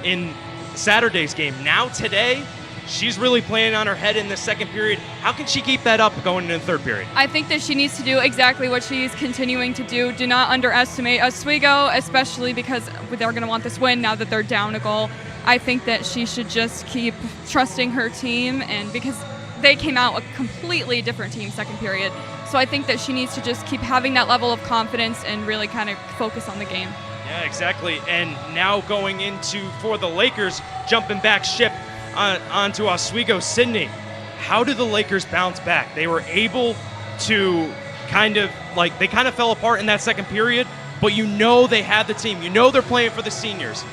B: in Saturday's game. Now today, she's really playing on her head in the second period. How can she keep that up going into the third period?
C: I think that she needs to do exactly what she's continuing to do. Do not underestimate Oswego, especially because they're going to want this win now that they're down a goal. I think that she should just keep trusting her team, and because they came out a completely different team second period. So I think that she needs to just keep having that level of confidence and really kind of focus on the game.
B: Yeah, exactly. And now going into, for the Lakers, jumping back ship onto Oswego, Sydney, how do the Lakers bounce back? They were able to they kind of fell apart in that second period, but they had the team. They're playing for the seniors.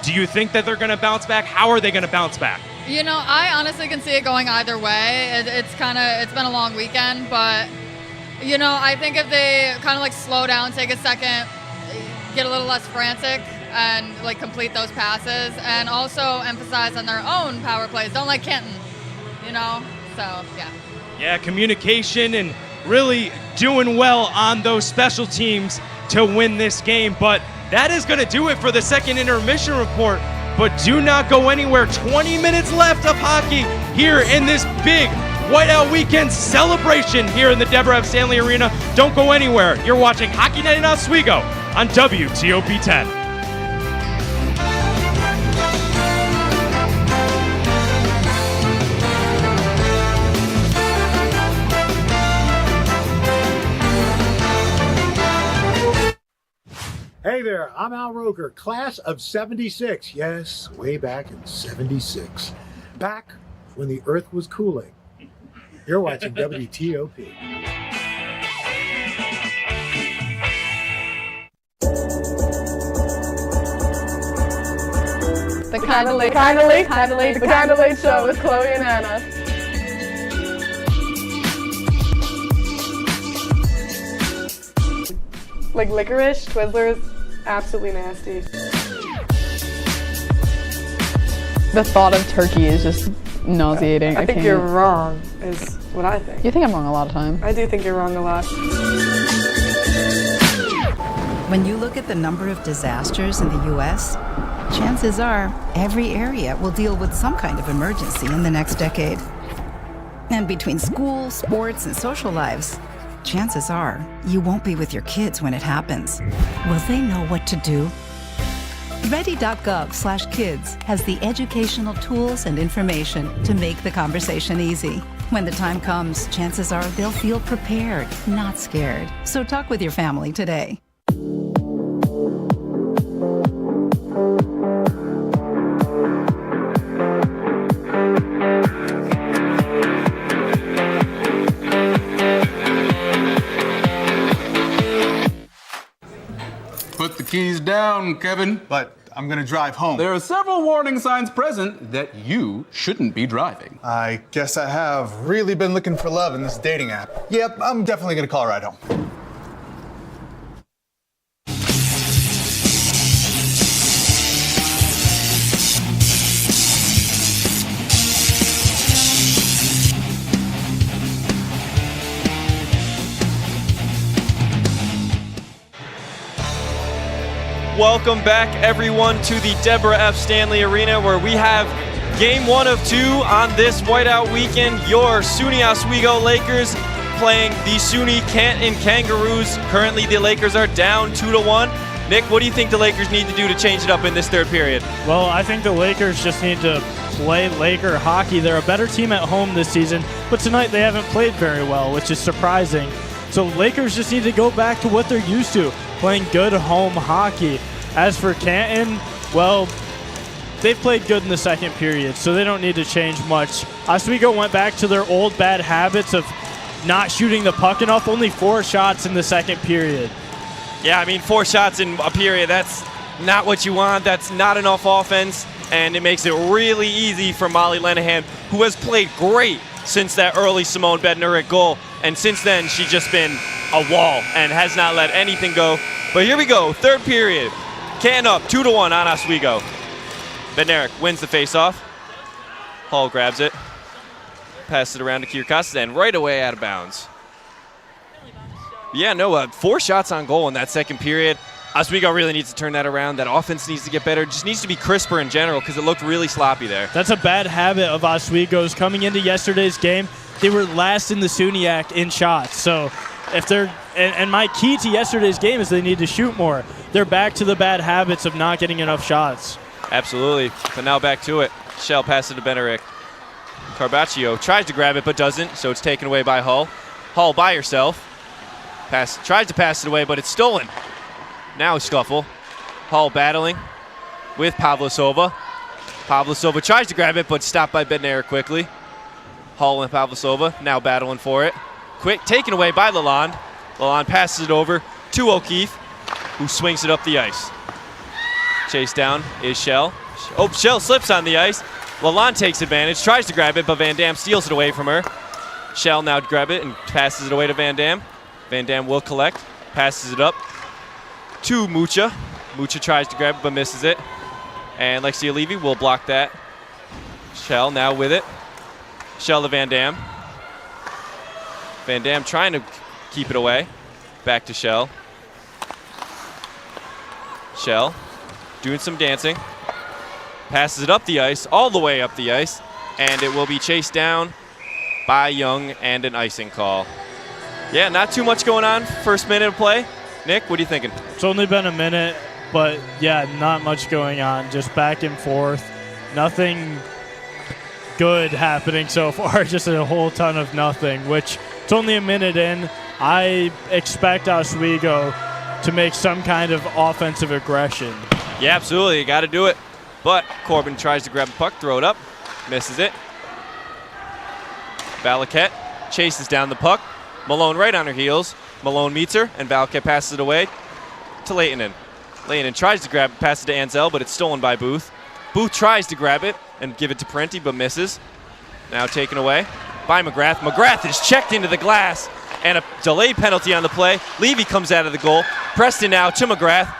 B: Do you think that they're going to bounce back? How are they going to bounce back?
D: I honestly can see it going either way. It's been a long weekend, but, I think if they kind of slow down, take a second, get a little less frantic and complete those passes, and also emphasize on their own power plays. Don't like Canton, so yeah.
B: Yeah, communication and really doing well on those special teams to win this game. But that is going to do it for the second intermission report. But do not go anywhere. 20 minutes left of hockey here in this big Whiteout Weekend celebration here in the Deborah F. Stanley Arena. Don't go anywhere. You're watching Hockey Night in Oswego on WTOP 10.
H: Hey there, I'm Al Roker, class of 76. Yes, way back in 76. Back when the earth was cooling. You're watching WTOP.
K: The Kinda Late Show with Chloe and Anna. Like licorice, Twizzlers, absolutely nasty.
I: The thought of turkey is just nauseating.
K: I think you're wrong, is what I think.
I: You think I'm wrong a lot of time.
K: I do think you're wrong a lot.
J: When you look at the number of disasters in the U.S., chances are every area will deal with some kind of emergency in the next decade. And between school, sports, and social lives, chances are you won't be with your kids when it happens. Will they know what to do? Ready.gov/kids has the educational tools and information to make the conversation easy. When the time comes, chances are they'll feel prepared, not scared. So talk with your family today.
U: Put the keys down, Kevin. But I'm gonna drive home. There are several warning signs present that you shouldn't be driving.
X: I guess I have really been looking for love in this dating app. Yep, I'm definitely gonna call a ride home.
V: welcome back everyone to the Deborah F. Stanley Arena, where we have game 1 of 2 on this whiteout weekend. Your SUNY Oswego Lakers playing the SUNY Canton Kangaroos. Currently the Lakers are down 2-1. Nick, what do you think the Lakers need to do to change it up in this third period?
W: Well, I think the Lakers just need to play Laker hockey. They're a better team at home this season, but tonight they haven't played very well, which is surprising. So Lakers just need to go back to what they're used to, playing good home hockey. As for Canton, well, they've played good in the second period, so they don't need to change much. Oswego went back to their old bad habits of not shooting the puck enough, only 4 shots in the second period.
V: Yeah, I mean, 4 shots in a period, that's not what you want. That's not enough offense, and it makes it really easy for Molly Lenahan, who has played great since that early Simone Bednarik goal. And since then, she's just been a wall and has not let anything go. But here we go, third period. Canton up 2-1 on Oswego. Bednarik wins the faceoff. Hall grabs it. Passes it around to Kierkowski, and right away out of bounds. Yeah, no, 4 shots on goal in that second period. Oswego really needs to turn that around. That offense needs to get better. Just needs to be crisper in general because it looked really sloppy there.
W: That's a bad habit of Oswego's. Coming into yesterday's game, they were last in the SUNYAC in shots. So if they're and my key to yesterday's game is they need to shoot more. They're back to the bad habits of not getting enough shots.
V: Absolutely. But now back to it. Shell passes it to Bednarik. Carbaccio tries to grab it but doesn't, so it's taken away by Hull. Hull by herself. Tries to pass it away, but it's stolen. Now a scuffle. Hull battling with Pavlosova. Pavlosova tries to grab it, but stopped by Bednarik quickly. Hull and Pavlosova now battling for it. Quick, taken away by Lalonde. Lalonde passes it over to O'Keefe, who swings it up the ice. Chased down is Shell. Oh, Shell slips on the ice. Lalonde takes advantage, tries to grab it, but Van Dam steals it away from her. Shell now grab it and passes it away to Van Dam. Van Dam will collect, passes it up to Mucha. Mucha tries to grab it but misses it. And Lexia Levy will block that. Shell now with it. Shell to Van Dam. Van Dam trying to keep it away. Back to Shell. Shell doing some dancing. Passes it up the ice, all the way up the ice. And it will be chased down by Young and an icing call. Yeah, not too much going on. First minute of play. Nick, what are you thinking?
W: It's only been a minute, but yeah, not much going on. Just back and forth. Nothing good happening so far. Just a whole ton of nothing, which it's only a minute in. I expect Oswego to make some kind of offensive aggression.
V: Yeah, absolutely. You got to do it. But Corbin tries to grab the puck, throw it up, misses it. Valaket chases down the puck. Malone right on her heels. Malone meets her, and Valaket passes it away to Leitonen. Leitonen tries to grab it, passes to Ansel, but it's stolen by Booth. Booth tries to grab it and give it to Parenti, but misses. Now taken away by McGrath. McGrath is checked into the glass, and a delayed penalty on the play. Levy comes out of the goal. Preston now to McGrath.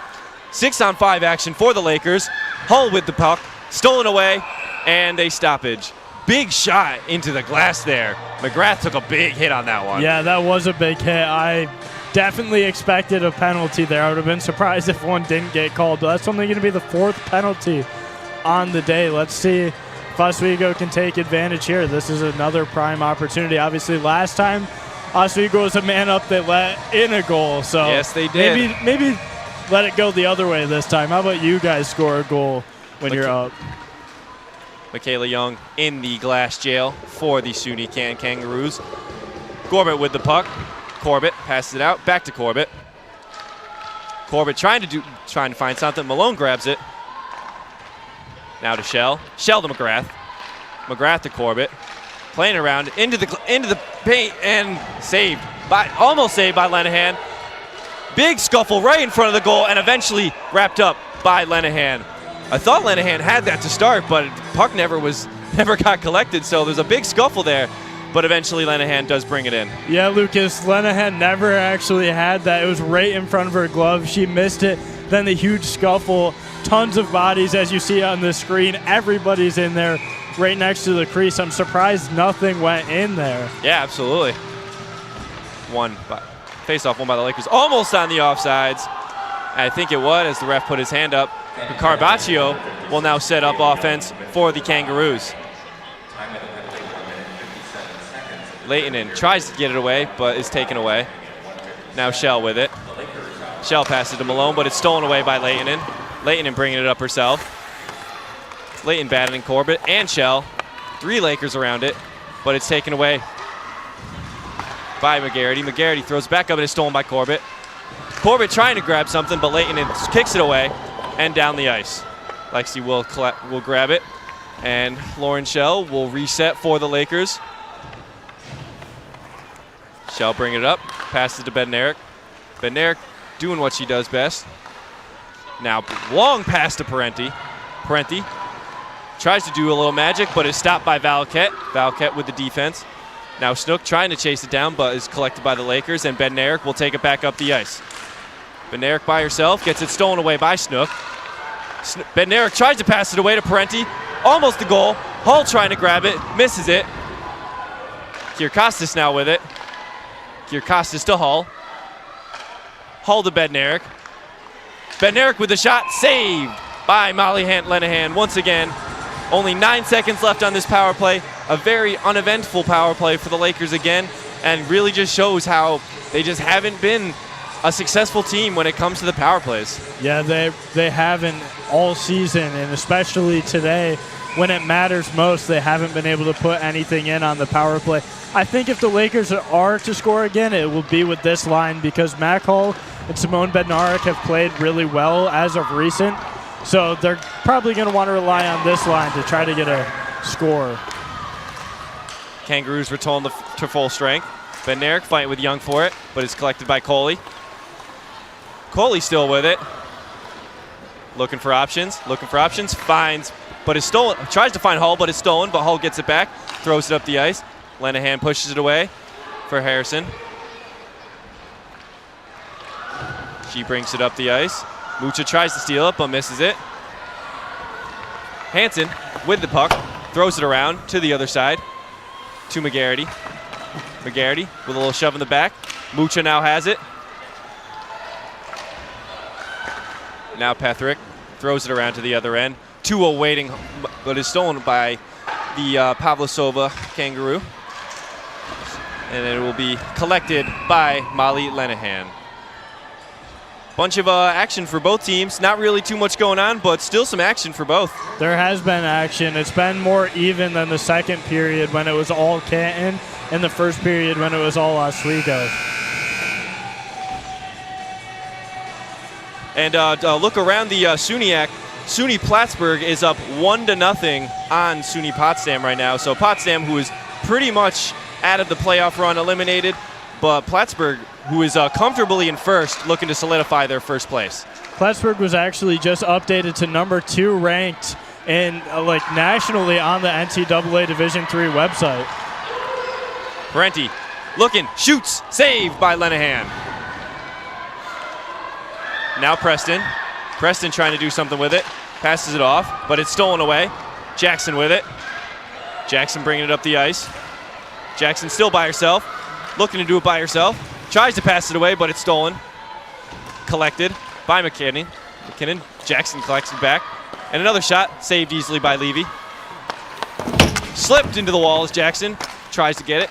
V: 6-on-5 action for the Lakers. Hull with the puck, stolen away, and a stoppage. Big shot into the glass there. McGrath took a big hit on that one.
W: Yeah, that was a big hit. I definitely expected a penalty there. I would have been surprised if one didn't get called, but that's only going to be the 4th penalty on the day. Let's see if Oswego can take advantage here. This is another prime opportunity. Obviously, last time Oswego was a man up that let in a goal. So
V: yes, they did.
W: Maybe let it go the other way this time. How about you guys score a goal when you're up?
V: Michaela Young in the glass jail for the SUNY Canton Kangaroos. Corbett with the puck. Corbett passes it out. Back to Corbett. Corbett trying to find something. Malone grabs it. Now to Shell. Shell to McGrath. McGrath to Corbett. Playing around into the paint and almost saved by Lenahan. Big scuffle right in front of the goal and eventually wrapped up by Lenahan. I thought Lenahan had that to start, but puck never got collected, so there's a big scuffle there. But eventually Lenahan does bring it in.
W: Yeah, Lucas, Lenahan never actually had that. It was right in front of her glove. She missed it. Then the huge scuffle. Tons of bodies, as you see on the screen. Everybody's in there right next to the crease. I'm surprised nothing went in there.
V: Yeah, absolutely. Face-off won by the Lakers. Almost on the offsides. I think it was, as the ref put his hand up. Carbaccio will now set up offense for the Kangaroos. Leitonen tries to get it away, but is taken away. Now Shell with it. Shell passes to Malone, but it's stolen away by Leitonen. Leitonen bringing it up herself. Leighton battling Corbett and Shell. 3 Lakers around it, but it's taken away by McGarity. McGarity throws back up and it's stolen by Corbett. Corbett trying to grab something, but Leitonen kicks it away and down the ice. Lexi will grab it, and Lauren Shell will reset for the Lakers. Shell bring it up, passes to Bednarik. Bednarik doing what she does best. Now long pass to Parenti. Parenti tries to do a little magic, but is stopped by Valquette. Valquette with the defense. Now Snook trying to chase it down, but is collected by the Lakers, and Bednarik will take it back up the ice. Bednarik by herself gets it stolen away by Snook. Bednarik tries to pass it away to Parenti. Almost the goal. Hull trying to grab it, misses it. Kierkostas now with it. Kierkostas to Hull. Hull to Bednarik. Bednarik with the shot, saved by Molly Lenahan once again. Only 9 seconds left on this power play. A very uneventful power play for the Lakers again, and really just shows how they just haven't been a successful team when it comes to the power plays.
W: Yeah, they haven't all season, and especially today when it matters most, they haven't been able to put anything in on the power play. I think if the Lakers are to score again, it will be with this line, because Mac Hull and Simone Bednarik have played really well as of recent. So they're probably going to want to rely on this line to try to get a score.
V: Kangaroos return to full strength. Bednarik fighting with Young for it, but it's collected by Coley. Coley still with it. Looking for options, finds, but is stolen. Tries to find Hull, but is stolen, but Hull gets it back, throws it up the ice. Lenahan pushes it away for Harrison. She brings it up the ice. Mucha tries to steal it, but misses it. Hansen with the puck, throws it around to the other side, to McGarity. McGarity with a little shove in the back. Mucha now has it. Now Pethrick throws it around to the other end. 2-0 waiting, but is stolen by the Pavlosova Kangaroo. And it will be collected by Molly Lenahan. Bunch of action for both teams. Not really too much going on, but still some action for both.
W: There has been action. It's been more even than the second period when it was all Canton, and the first period when it was all Oswego.
V: And look around the SUNYAC. SUNY Plattsburgh is up 1-0 on SUNY Potsdam right now. So Potsdam, who is pretty much out of the playoff run, eliminated, but Plattsburgh, who is comfortably in first, looking to solidify their first place.
W: Plattsburgh was actually just updated to number 2 ranked in nationally on the NCAA Division III website.
V: Parenti looking, shoots, saved by Lenahan. Now Preston. Preston trying to do something with it. Passes it off, but it's stolen away. Jackson with it. Jackson bringing it up the ice. Jackson still by herself. Looking to do it by herself. Tries to pass it away, but it's stolen. Collected by McKinnon. Jackson collects it back. And another shot, saved easily by Levy. Slipped into the wall as Jackson tries to get it.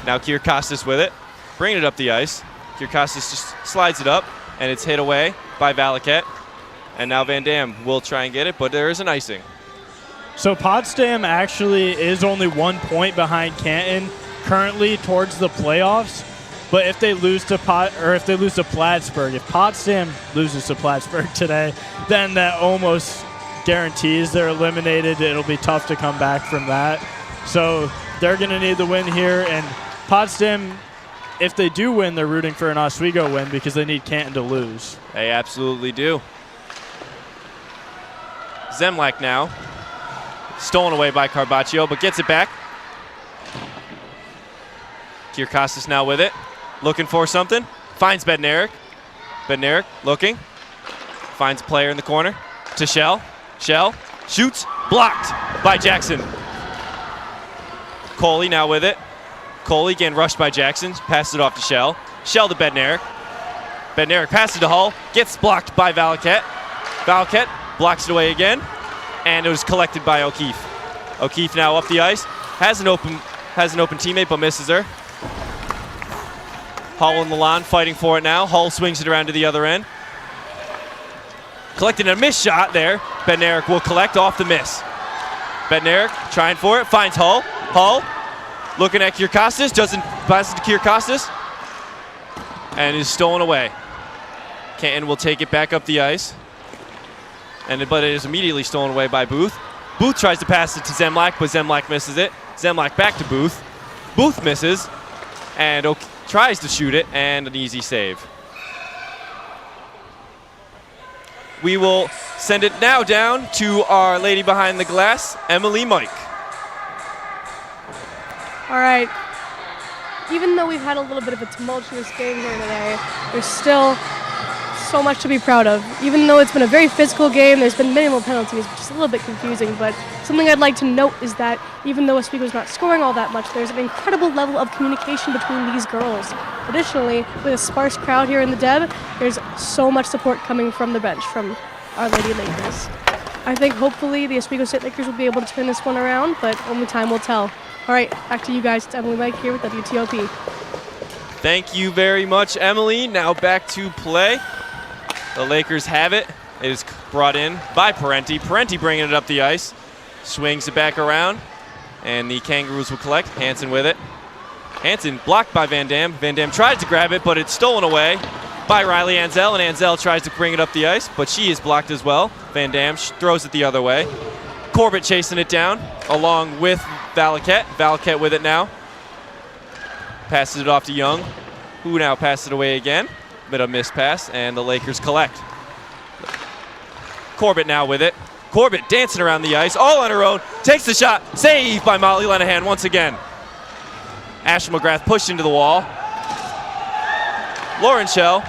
V: Now Kierkostas with it. Bringing it up the ice. Kierkostas just slides it up, and it's hit away by Valaket. And now Van Dam will try and get it, but there is an icing.
W: So Potsdam actually is only 1 point behind Canton currently towards the playoffs. But if they lose to Plattsburgh, if Potsdam loses to Plattsburgh today, then that almost guarantees they're eliminated. It'll be tough to come back from that. So they're going to need the win here. And Potsdam, if they do win, they're rooting for an Oswego win because they need Canton to lose.
V: They absolutely do. Zemlak now. Stolen away by Carbaccio, but gets it back. Kierkostas now with it. Looking for something. Finds Bednarik. Bednarik looking. Finds a player in the corner. To Shell. Shell shoots. Blocked by Jackson. Coley now with it. Coley getting rushed by Jackson. Passes it off to Shell. Shell to Bednarik. Bednarik passes to Hull, gets blocked by Valaket. Valaket blocks it away again, and it was collected by O'Keefe. O'Keefe now up the ice, has an open teammate but misses her. Hull and Milan fighting for it now. Hull swings it around to the other end. Collecting a missed shot there. Bednarik will collect off the miss. Bednarik trying for it, finds Hull. Hull looking at Kyrkostas, doesn't pass it to Kyrkostas, and is stolen away. Canton will take it back up the ice, but it is immediately stolen away by Booth. Booth tries to pass it to Zemlak, but Zemlak misses it. Zemlak back to Booth. Booth misses, and tries to shoot it, and an easy save. We will send it now down to our lady behind the glass, Emily Mike.
F: All right. Even though we've had a little bit of a tumultuous game here today, there's still so much to be proud of. Even though it's been a very physical game, there's been minimal penalties, which is a little bit confusing, but something I'd like to note is that even though Oswego's not scoring all that much, there's an incredible level of communication between these girls. Additionally, with a sparse crowd here in the Deb, there's so much support coming from the bench, from our Lady Lakers. I think hopefully the Oswego State Lakers will be able to turn this one around, but only time will tell. All right, back to you guys. It's Emily Mike here with WTOP.
V: Thank you very much, Emily. Now back to play. The Lakers have it. It is brought in by Parenti. Parenti bringing it up the ice. Swings it back around, and the Kangaroos will collect. Hansen with it. Hansen blocked by Van Dam. Van Dam tries to grab it, but it's stolen away by Riley Ansel, and Ansel tries to bring it up the ice, but she is blocked as well. Van Dam throws it the other way. Corbett chasing it down along with Valaket. Valaket with it now. Passes it off to Young, who now passes it away again. Bit of missed pass, and the Lakers collect. Corbett now with it. Corbett dancing around the ice, all on her own. Takes the shot. Saved by Molly Lenahan once again. Ashley McGrath pushed into the wall. Lauren Shell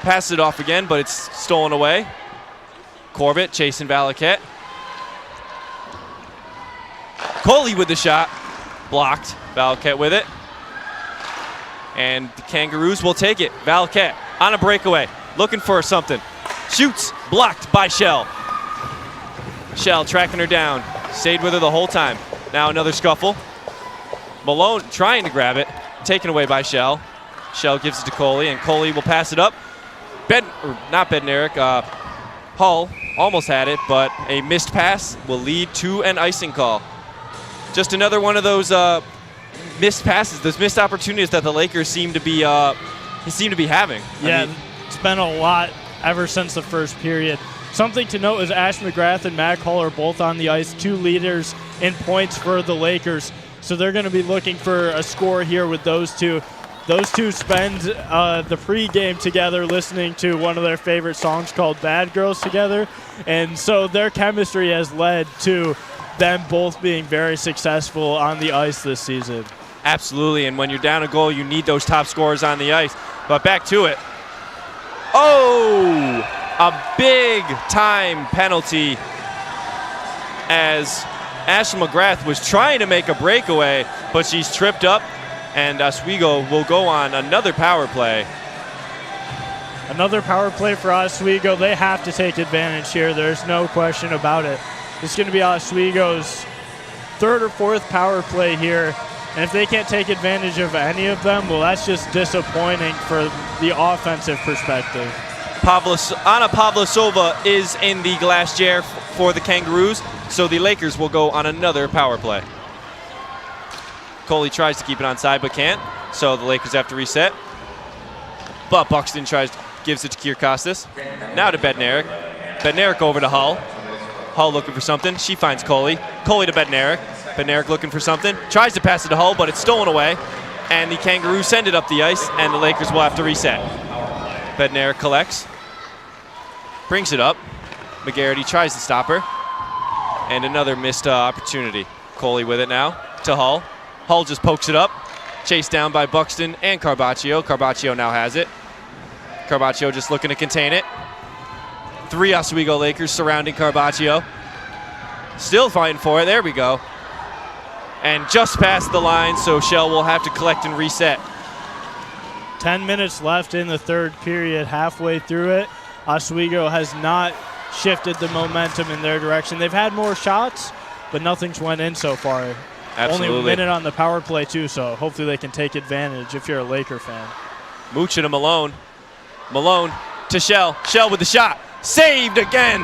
V: passes it off again, but it's stolen away. Corbett chasing Valaket. Coley with the shot. Blocked. Valaket with it. And the Kangaroos will take it. Valaket on a breakaway, looking for something. Shoots, blocked by Shell. Shell tracking her down. Stayed with her the whole time. Now another scuffle. Malone trying to grab it. Taken away by Shell. Shell gives it to Coley, and Coley will pass it up. Not Bednarik. Hull almost had it, but a missed pass will lead to an icing call. Just another one of those missed passes, those missed opportunities that the Lakers seem to be having.
W: Yeah, it's been a lot ever since the first period. Something to note is Ash McGrath and Mac Hull are both on the ice, two leaders in points for the Lakers. So they're going to be looking for a score here with those two. Those two spend the pregame together listening to one of their favorite songs called Bad Girls together. And so their chemistry has led to them both being very successful on the ice this season.
V: Absolutely, and when you're down a goal, you need those top scorers on the ice. But back to it. Oh, a big-time penalty as Ashley McGrath was trying to make a breakaway, but she's tripped up, and Oswego will go on another power play.
W: Another power play for Oswego. They have to take advantage here. There's no question about it. It's going to be Oswego's third or fourth power play here. And if they can't take advantage of any of them, well, that's just disappointing for the offensive perspective.
V: Anna Pavlosova is in the glass chair for the Kangaroos, so the Lakers will go on another power play. Coley tries to keep it onside but can't, so the Lakers have to reset. But Buxton gives it to Kyrkostas. Now to Bednarik. Bednarik over to Hull. Hull looking for something. She finds Coley. Coley to Bednarik. Bednarik looking for something. Tries to pass it to Hull, but it's stolen away. And the Kangaroos send it up the ice, and the Lakers will have to reset. Bednarik collects. Brings it up. McGarity tries to stop her. And another missed opportunity. Coley with it now to Hull. Hull just pokes it up. Chased down by Buxton and Carbaccio. Carbaccio now has it. Carbaccio just looking to contain it. 3 Oswego Lakers surrounding Carbaccio. Still fighting for it. There we go. And just past the line, so Shell will have to collect and reset.
W: 10 minutes left in the third period, halfway through it. Oswego has not shifted the momentum in their direction. They've had more shots, but nothing's went in so far.
V: Absolutely.
W: Only a minute on the power play, too, so hopefully they can take advantage if you're a Laker fan.
V: Mooch to Malone. Malone to Shell. Shell with the shot. Saved again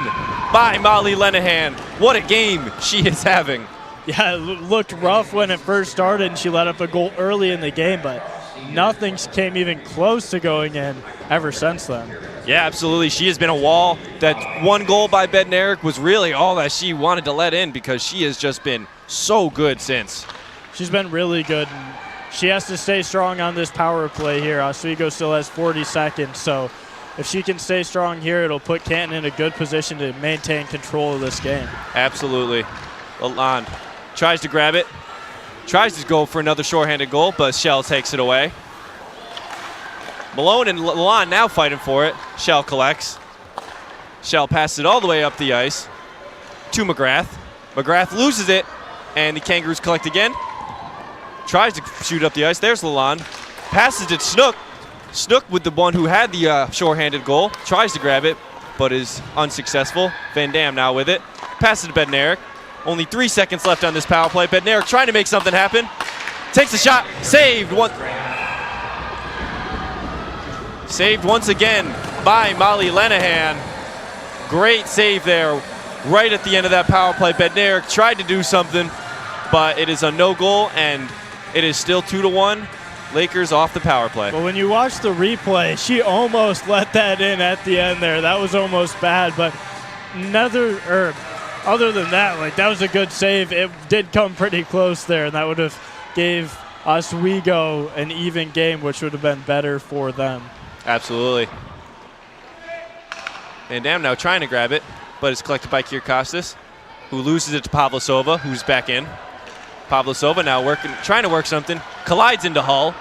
V: by Molly Lenahan. What a game she is having.
W: Yeah, it looked rough when it first started, and she let up a goal early in the game, but nothing came even close to going in ever since then.
V: Yeah, absolutely. She has been a wall. That one goal by Bednarik was really all that she wanted to let in because she has just been so good since.
W: She's been really good. And she has to stay strong on this power play here. Oswego still has 40 seconds, so if she can stay strong here, it'll put Canton in a good position to maintain control of this game.
V: Absolutely. Lalonde tries to grab it, tries to go for another shorthanded goal, but Shell takes it away. Malone and Lalonde now fighting for it. Shell collects. Shell passes it all the way up the ice to McGrath. McGrath loses it, and the Kangaroos collect again. Tries to shoot up the ice. There's Lalonde. Passes it to Snook. Snook with the one who had the shorthanded goal. Tries to grab it, but is unsuccessful. Van Dam now with it. Passes to Bednarik. Only 3 seconds left on this power play. Bednarik trying to make something happen. Takes a shot. Saved. Saved once again by Molly Lenahan. Great save there right at the end of that power play. Bednarik tried to do something, but it is a no goal, and it is still 2-1. Lakers off the power play.
W: But when you watch the replay, she almost let that in at the end there. That was almost bad, but other than that, that was a good save. It did come pretty close there, and that would have gave Oswego an even game, which would have been better for them.
V: Absolutely. Van Dam now trying to grab it, but it's collected by Kyrkostas, who loses it to Pavlosova, who's back in. Pavlosova now trying to work something, collides into Hull.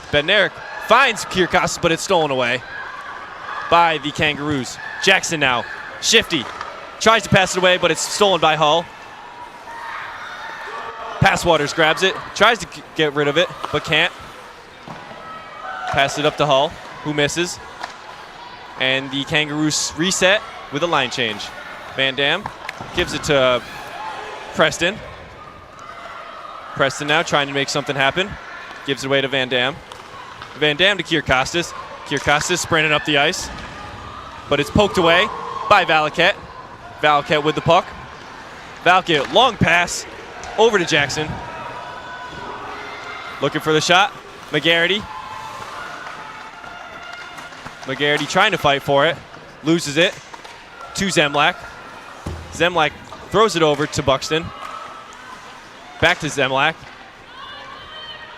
V: Bednarik finds Kyrkostas, but it's stolen away by the Kangaroos. Jackson now, shifty, tries to pass it away, but it's stolen by Hull. Passwaters grabs it, tries to get rid of it, but can't. Pass it up to Hull, who misses. And the Kangaroos reset with a line change. Van Dam gives it to Preston. Preston now trying to make something happen. Gives it away to Van Dam. Van Dam to Kyrkostas. Kyrkostas sprinting up the ice. But it's poked away by Valaket. Valaket with the puck. Valaket, long pass over to Jackson. Looking for the shot. McGarity. McGarity trying to fight for it. Loses it to Zemlak. Zemlak throws it over to Buxton. Back to Zemlak.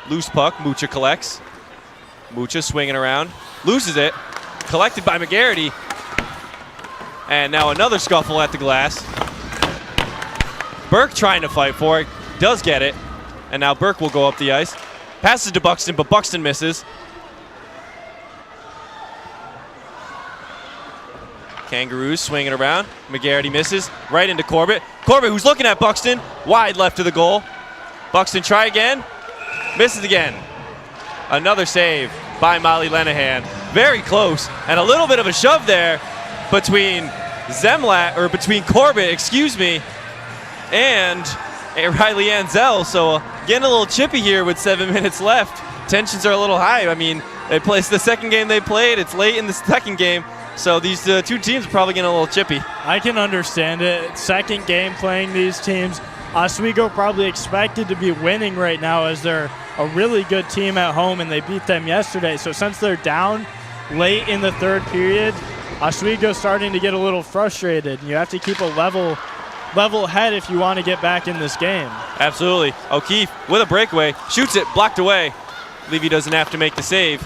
V: Loose puck. Mucha collects. Mucha swinging around. Loses it. Collected by McGarity. And now another scuffle at the glass. Burke trying to fight for it. Does get it. And now Burke will go up the ice. Passes to Buxton, but Buxton misses. Kangaroos swinging around. McGarity misses. Right into Corbett. Corbett, who's looking at Buxton. Wide left of the goal. Buxton try again. Misses again. Another save by Molly Lenahan. Very close. And a little bit of a shove there between Corbett, and Riley Anzel. So getting a little chippy here with 7 minutes left. Tensions are a little high. I mean, it's the second game they played. It's late in the second game. So these two teams are probably getting a little chippy.
W: I can understand it. Second game playing these teams. Oswego probably expected to be winning right now as they're a really good team at home, and they beat them yesterday. So since they're down late in the third period, Oswego's starting to get a little frustrated. You have to keep a level head if you want to get back in this game.
V: Absolutely. O'Keefe with a breakaway. Shoots it. Blocked away. Levy doesn't have to make the save.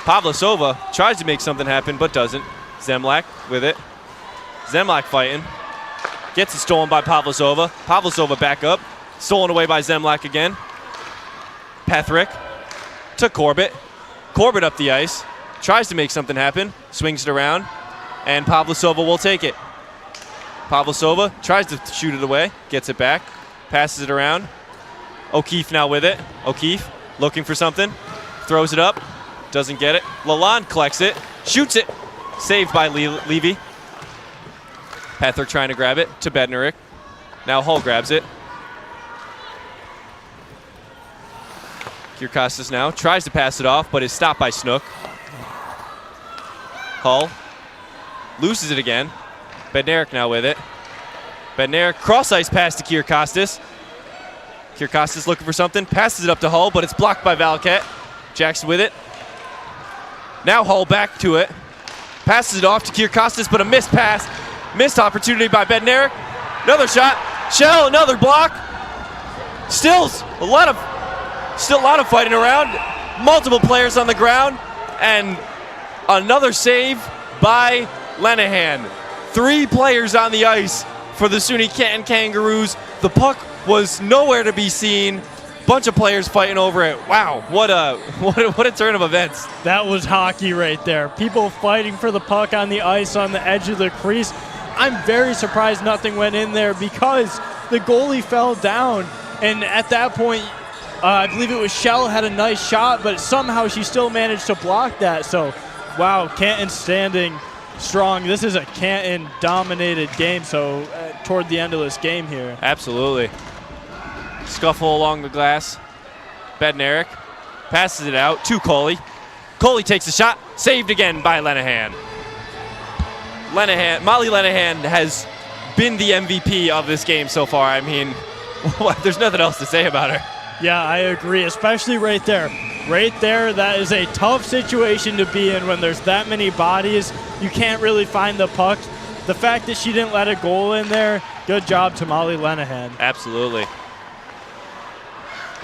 V: Pavlosova tries to make something happen, but doesn't. Zemlak with it. Zemlak fighting. Gets it stolen by Pavlosova. Pavlosova back up. Stolen away by Zemlak again. Pethrick to Corbett. Corbett up the ice. Tries to make something happen. Swings it around. And Pavlosova will take it. Pavlosova tries to shoot it away. Gets it back. Passes it around. O'Keefe now with it. O'Keefe looking for something. throws it up, doesn't get it. Lalonde collects it, shoots it, saved by Levy. Patrick trying to grab it to Bednarik. Now Hull grabs it. Kyrkostas now tries to pass it off, but is stopped by Snook. Hull loses it again. Bednarik now with it. Bednarik cross-ice pass to Kyrkostas. Kyrkostas looking for something, passes it up to Hull, but it's blocked by Valquette. Jackson with it. Now Hull back to it. Passes it off to Kyrkostas, but a missed pass. Missed opportunity by Bednarik. Another shot. Shell, another block. Still a lot of fighting around. Multiple players on the ground, and another save by Lenahan. 3 players on the ice for the SUNY Canton Kangaroos. The puck was nowhere to be seen. Bunch of players fighting over it. Wow, what a turn of events.
W: That was hockey right there. People fighting for the puck on the ice on the edge of the crease. I'm very surprised nothing went in there because the goalie fell down, and at that point, I believe it was Shell had a nice shot, but somehow she still managed to block that. So, wow, Canton standing strong. This is a Canton-dominated game, so toward the end of this game here.
V: Absolutely. Scuffle along the glass. Bednarik passes it out to Coley. Coley takes a shot, saved again by Lenahan. Molly Lenahan has been the MVP of this game so far. I mean, there's nothing else to say about her.
W: Yeah, I agree, especially right there. Right there, that is a tough situation to be in when there's that many bodies. You can't really find the puck. The fact that she didn't let a goal in there, good job to Molly Lenahan.
V: Absolutely.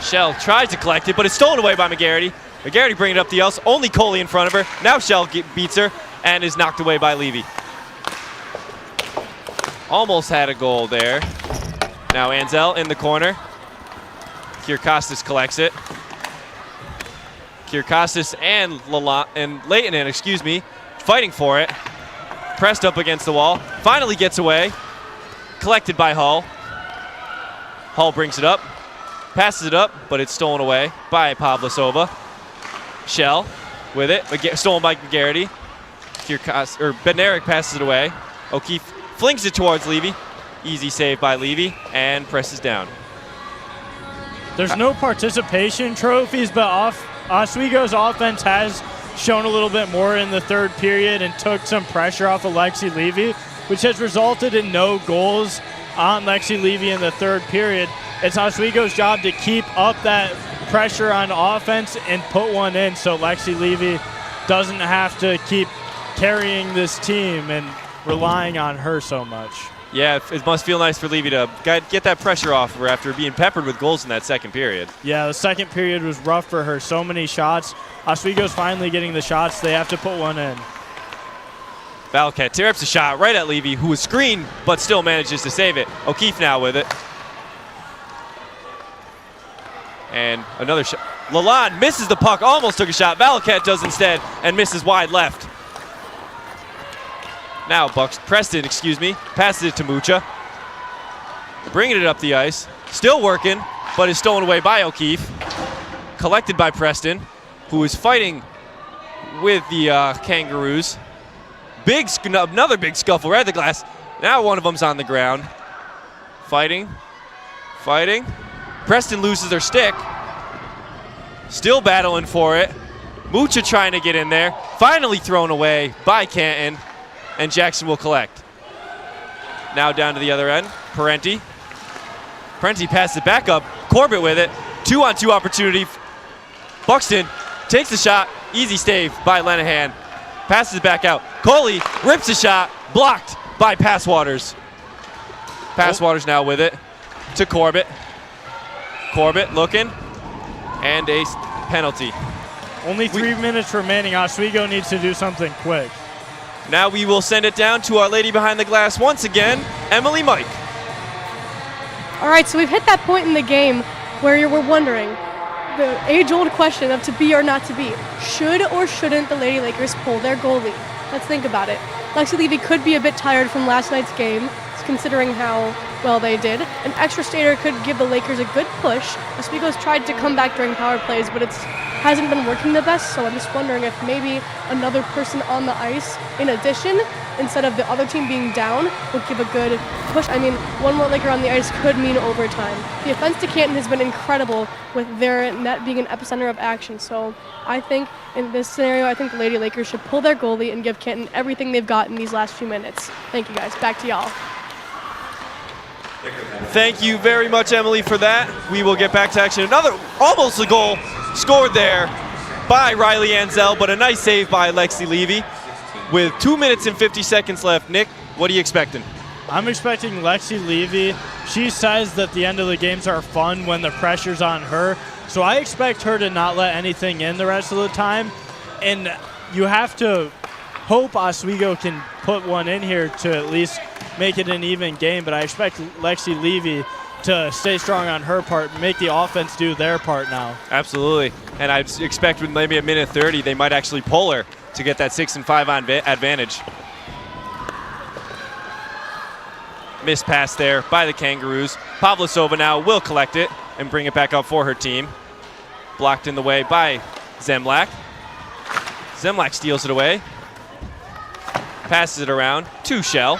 V: Shell tries to collect it, but it's stolen away by McGarity. McGarity bringing it up the ice, only Coley in front of her. Now Shell beats her and is knocked away by Levy. Almost had a goal there. Now Ansel in the corner. Kyrkostas collects it. Kyrkostas and Leighton, fighting for it. Pressed up against the wall. Finally gets away. Collected by Hull. Hull brings it up. Passes it up, but it's stolen away by Pavlasova. Shell with it. Stolen by McGarity. Bednarik passes it away. O'Keefe flings it towards Levy. Easy save by Levy and presses down.
W: There's no participation trophies, but Oswego's offense has shown a little bit more in the third period and took some pressure off of Lexi Levy, which has resulted in no goals on Lexi Levy in the third period. It's Oswego's job to keep up that pressure on offense and put one in so Lexi Levy doesn't have to keep carrying this team and relying on her so much.
V: Yeah, it must feel nice for Levy to get that pressure off her after being peppered with goals in that second period.
W: Yeah, the second period was rough for her. So many shots. Oswego's finally getting the shots. They have to put one in.
V: Valquette tips a shot right at Levy, who was screened but still manages to save it. O'Keefe now with it. And another shot. Lalonde misses the puck, almost took a shot. Valquette does instead and misses wide left. Now Preston, passes it to Mucha. Bringing it up the ice. Still working, but is stolen away by O'Keefe. Collected by Preston, who is fighting with the Kangaroos. Another big scuffle right at the glass. Now one of them's on the ground. Fighting. Preston loses their stick. Still battling for it. Mucha trying to get in there. Finally thrown away by Canton. And Jackson will collect. Now down to the other end. Parenti passes it back up. Corbett with it. 2-on-2 opportunity. Buxton takes the shot. Easy save by Lenahan. Passes it back out. Coley rips a shot. Blocked by Passwaters. Passwaters now with it to Corbett. Corbett looking. And a penalty.
W: Only 3 minutes remaining. Oswego needs to do something quick.
V: Now we will send it down to our lady behind the glass once again, Emily Mike.
F: All right, so we've hit that point in the game where we're wondering the age-old question of to be or not to be. Should or shouldn't the Lady Lakers pull their goalie? Let's think about it. Lexi Levy could be a bit tired from last night's game, considering how well they did. An extra skater could give the Lakers a good push. Oswego's tried to come back during power plays, but it's hasn't been working the best, so I'm just wondering if maybe another person on the ice in addition, instead of the other team being down, will give a good push. I mean, one more Laker on the ice could mean overtime. The offense to Canton has been incredible with their net being an epicenter of action, so I think in this scenario, I think the Lady Lakers should pull their goalie and give Canton everything they've got in these last few minutes. Thank you, guys. Back to y'all.
V: Thank you very much, Emily, for that. We will get back to action. Another, almost a goal scored there by Riley Ansell, but a nice save by Lexi Levy. With 2 minutes and 50 seconds left, Nick, what are you expecting?
W: I'm expecting Lexi Levy. She says that the end of the games are fun when the pressure's on her. So I expect her to not let anything in the rest of the time. And you have to hope Oswego can put one in here to at least make it an even game. But I expect Lexi Levy to stay strong on her part and make the offense do their part now.
V: Absolutely. And I expect with maybe a minute 30, they might actually pull her to get that 6-5 on advantage. Missed pass there by the Kangaroos. Pavlosova now will collect it and bring it back up for her team. Blocked in the way by Zemlak. Zemlak steals it away. Passes it around to Shell.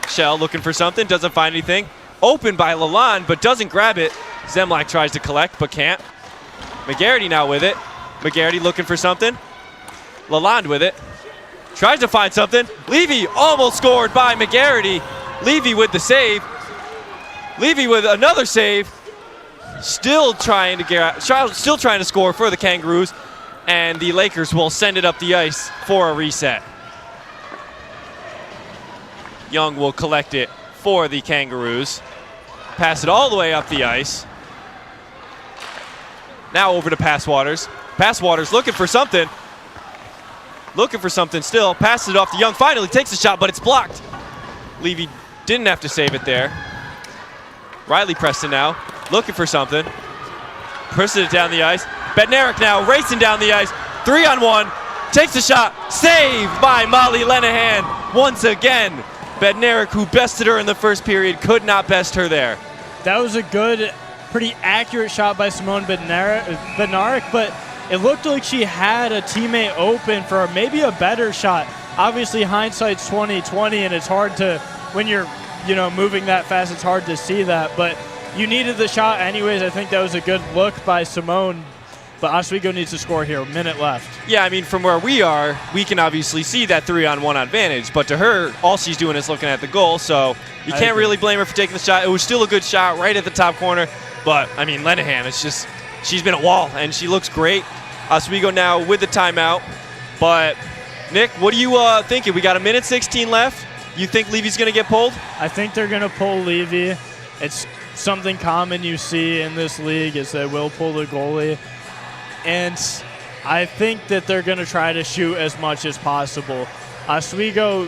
V: Shell looking for something, doesn't find anything. Open by Lalonde, but doesn't grab it. Zemlak tries to collect, but can't. McGarity now with it. McGarity looking for something. Lalonde with it. Tries to find something. Levy almost scored by McGarity. Levy with the save. Levy with another save. Still trying to score for the Kangaroos. And the Lakers will send it up the ice for a reset. Young will collect it for the Kangaroos. Pass it all the way up the ice. Now over to Passwaters. Passwaters looking for something. Looking for something still. Passes it off to Young. Finally takes a shot, but it's blocked. Levy didn't have to save it there. Riley Preston now looking for something. Pushes it down the ice. Bednarik now racing down the ice. 3-on-1. Takes a shot. Saved by Molly Lenahan once again. Bednarik, who bested her in the first period, could not best her there.
W: That was a good, pretty accurate shot by Simone Bednarik, but it looked like she had a teammate open for maybe a better shot. Obviously, hindsight's 20/20, and it's hard to, when you're, moving that fast, it's hard to see that. But you needed the shot anyways. I think that was a good look by Simone. But Oswego needs to score here. A minute left.
V: Yeah, I mean, from where we are, we can obviously see that 3-on-1 advantage. But to her, all she's doing is looking at the goal. So you can't really blame her for taking the shot. It was still a good shot right at the top corner. But, I mean, Lenahan, it's just, she's been a wall, and she looks great. Oswego now with the timeout. But, Nick, what are you thinking? We got a minute 16 left. You think Levy's going to get pulled?
W: I think they're going to pull Levy. It's something common you see in this league is they will pull the goalie. And I think that they're going to try to shoot as much as possible. Oswego,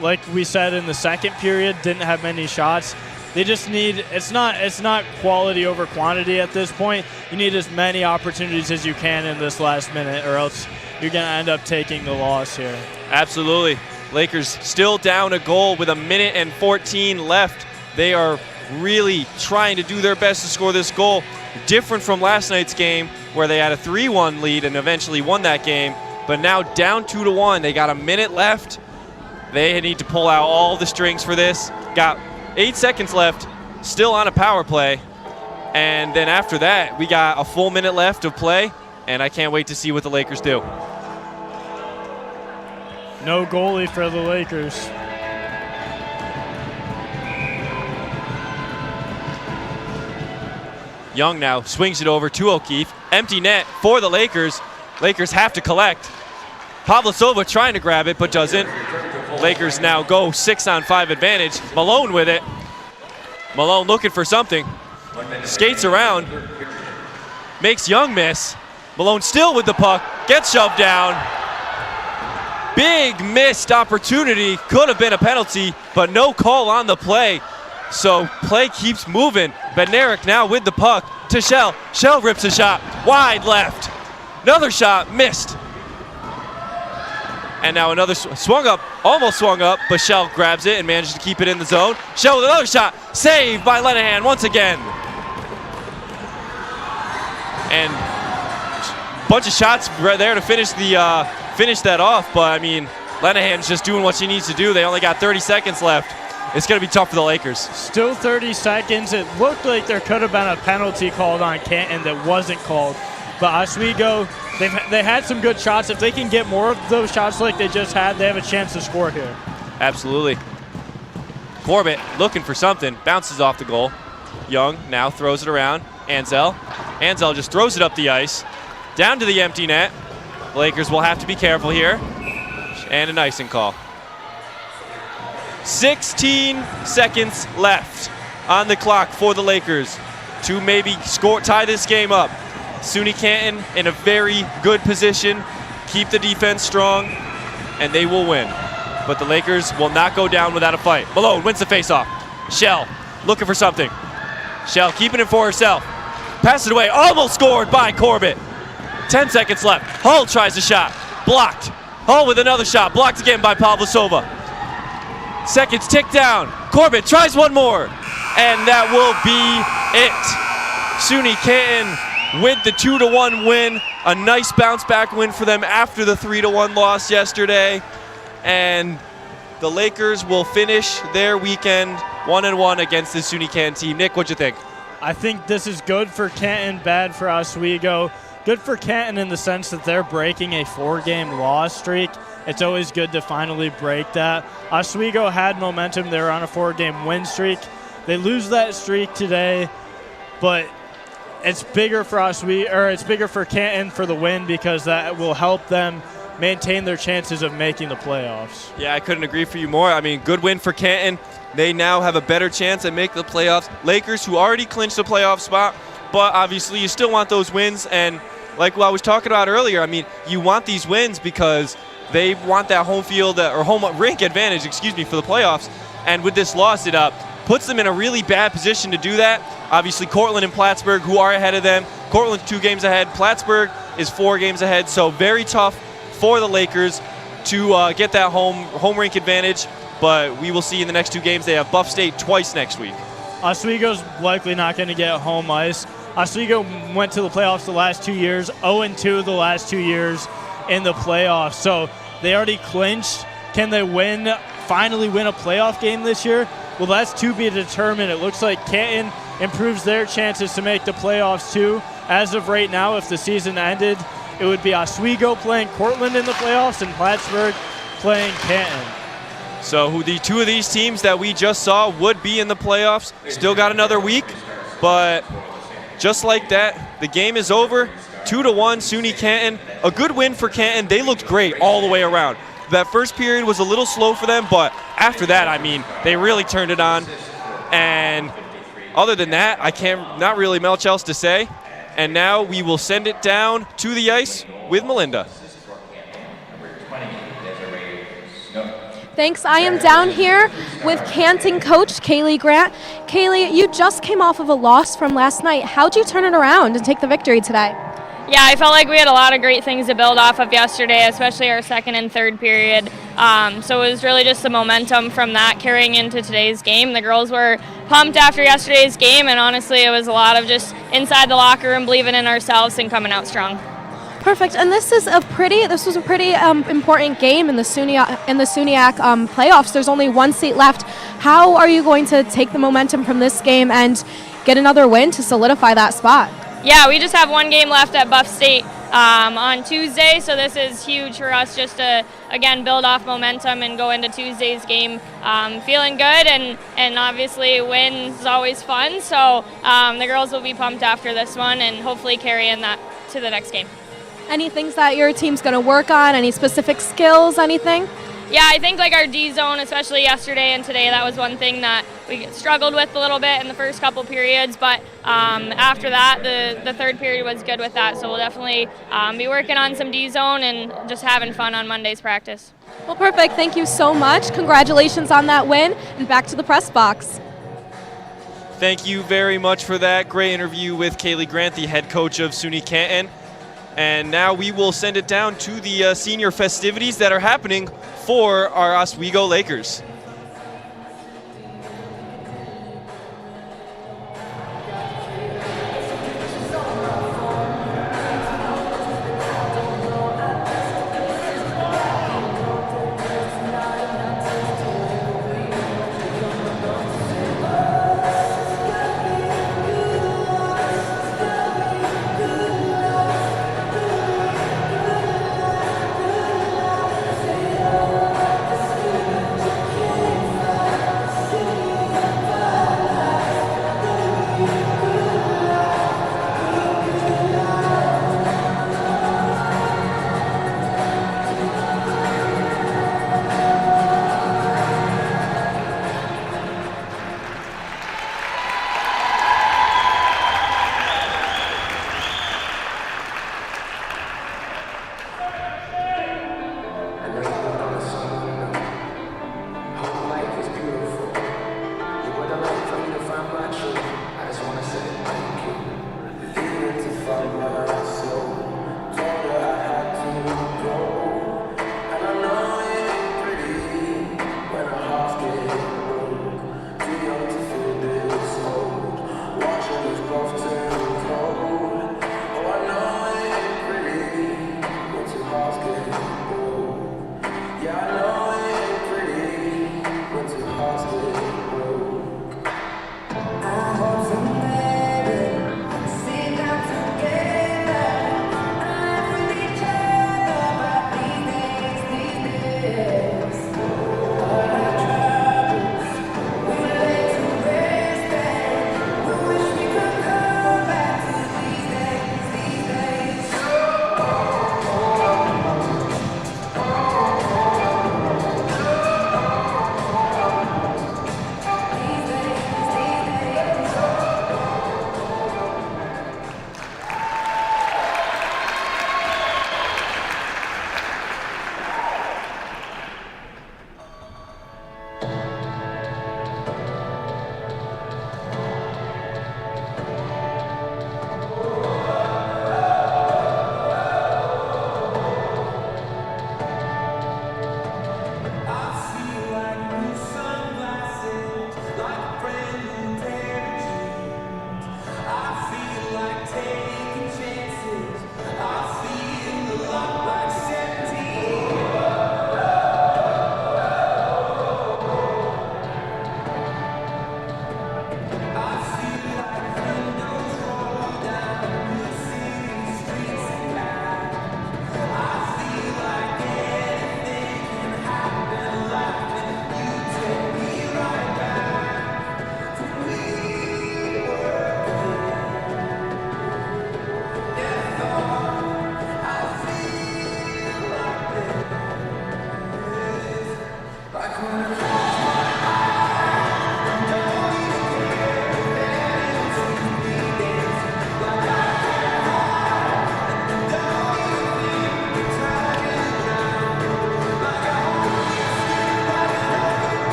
W: like we said in the second period, didn't have many shots. They just need, it's not quality over quantity at this point. You need as many opportunities as you can in this last minute, or else you're going to end up taking the loss here.
V: Absolutely. Lakers still down a goal with a minute and 14 left. They are really trying to do their best to score this goal. Different from last night's game where they had a 3-1 lead and eventually won that game. But now down 2-1. They got a minute left. They need to pull out all the strings for this. Got 8 seconds left, still on a power play. And then after that, we got a full minute left of play. And I can't wait to see what the Lakers do.
W: No goalie for the Lakers.
V: Young now swings it over to O'Keefe. Empty net for the Lakers. Lakers have to collect. Pavlosova trying to grab it, but doesn't. Lakers now go 6-on-5 advantage. Malone with it. Malone looking for something. Skates around. Makes Young miss. Malone still with the puck. Gets shoved down. Big missed opportunity. Could have been a penalty, but no call on the play. So play keeps moving. Bednarik now with the puck to Shell. Shell rips a shot. Wide left. Another shot. Missed. And now another swung up. Almost swung up, but Shell grabs it and manages to keep it in the zone. Shell with another shot. Saved by Lenahan once again. And bunch of shots right there to finish that off. But I mean, Lenahan's just doing what she needs to do. They only got 30 seconds left. It's going to be tough for the Lakers.
W: Still 30 seconds. It looked like there could have been a penalty called on Canton that wasn't called. But Oswego, they had some good shots. If they can get more of those shots like they just had, they have a chance to score here.
V: Absolutely. Corbett looking for something. Bounces off the goal. Young now throws it around. Ansel just throws it up the ice. Down to the empty net. The Lakers will have to be careful here. And an icing call. 16 seconds left on the clock for the Lakers to maybe tie this game up. SUNY Canton in a very good position, keep the defense strong, and they will win. But the Lakers will not go down without a fight. Malone wins the faceoff. Shell looking for something. Shell keeping it for herself. Pass it away, almost scored by Corbett. 10 seconds left. Hull tries a shot, blocked. Hull with another shot, blocked again by Pavlosova. Seconds tick down. Corbett tries one more, and that will be it. SUNY Canton with the 2-1 win. A nice bounce back win for them after the 3-1 loss yesterday. And the Lakers will finish their weekend 1-1 against the SUNY Canton team. Nick, what'd you think?
W: I think this is good for Canton, bad for Oswego. Good for Canton in the sense that they're breaking a 4-game loss streak. It's always good to finally break that. Oswego had momentum. They were on a 4-game win streak. They lose that streak today, but it's bigger for it's bigger for Canton for the win because that will help them maintain their chances of making the playoffs.
V: Yeah, I couldn't agree for you more. I mean, good win for Canton. They now have a better chance at making the playoffs. Lakers, who already clinched the playoff spot, but obviously you still want those wins. And like what I was talking about earlier, I mean, you want these wins because they want that home field or home rink advantage, for the playoffs. And with this loss, it puts them in a really bad position to do that. Obviously, Cortland and Plattsburgh, who are ahead of them. Cortland's 2 games ahead. Plattsburgh is 4 games ahead. So very tough for the Lakers to get that home rink advantage. But we will see in the next 2 games. They have Buff State twice next week.
W: Oswego's likely not going to get home ice. Oswego went to the playoffs the last 2 years, 0-2 the last 2 years in the playoffs. So they already clinched. Can they finally win a playoff game this year? Well, that's to be determined. It looks like Canton improves their chances to make the playoffs too. As of right now, if the season ended, it would be Oswego playing Cortland in the playoffs and Plattsburgh playing Canton.
V: So the 2 of these teams that we just saw would be in the playoffs. Still got another week, but just like that, the game is over. 2-1, SUNY Canton. A good win for Canton. They looked great all the way around. That first period was a little slow for them, but after that, I mean, they really turned it on. And other than that, not really much else to say. And now we will send it down to the ice with Melinda.
F: Thanks. I am down here with Canton coach Kaylee Grant. Kaylee, you just came off of a loss from last night. How'd you turn it around and take the victory today?
L: Yeah, I felt like we had a lot of great things to build off of yesterday, especially our second and third period. So it was really just the momentum from that carrying into today's game. The girls were pumped after yesterday's game, and honestly, it was a lot of just inside the locker room believing in ourselves and coming out strong.
F: Perfect. And this was a pretty important game in the SUNYAC playoffs. There's only 1 seat left. How are you going to take the momentum from this game and get another win to solidify that spot?
L: Yeah, we just have 1 game left at Buff State on Tuesday, so this is huge for us just to, again, build off momentum and go into Tuesday's game feeling good, and obviously wins is always fun, so the girls will be pumped after this one and hopefully carry in that to the next game.
F: Any things that your team's going to work on? Any specific skills, anything?
L: Yeah, I think like our D zone, especially yesterday and today, that was one thing that we struggled with a little bit in the first couple periods, but after that, the third period was good with that, so we'll definitely be working on some D zone and just having fun on Monday's practice.
F: Well, perfect. Thank you so much. Congratulations on that win, and back to the press box.
V: Thank you very much for that great interview with Kaylee Grant, the head coach of SUNY Canton. And now we will send it down to the senior festivities that are happening for our Oswego Lakers.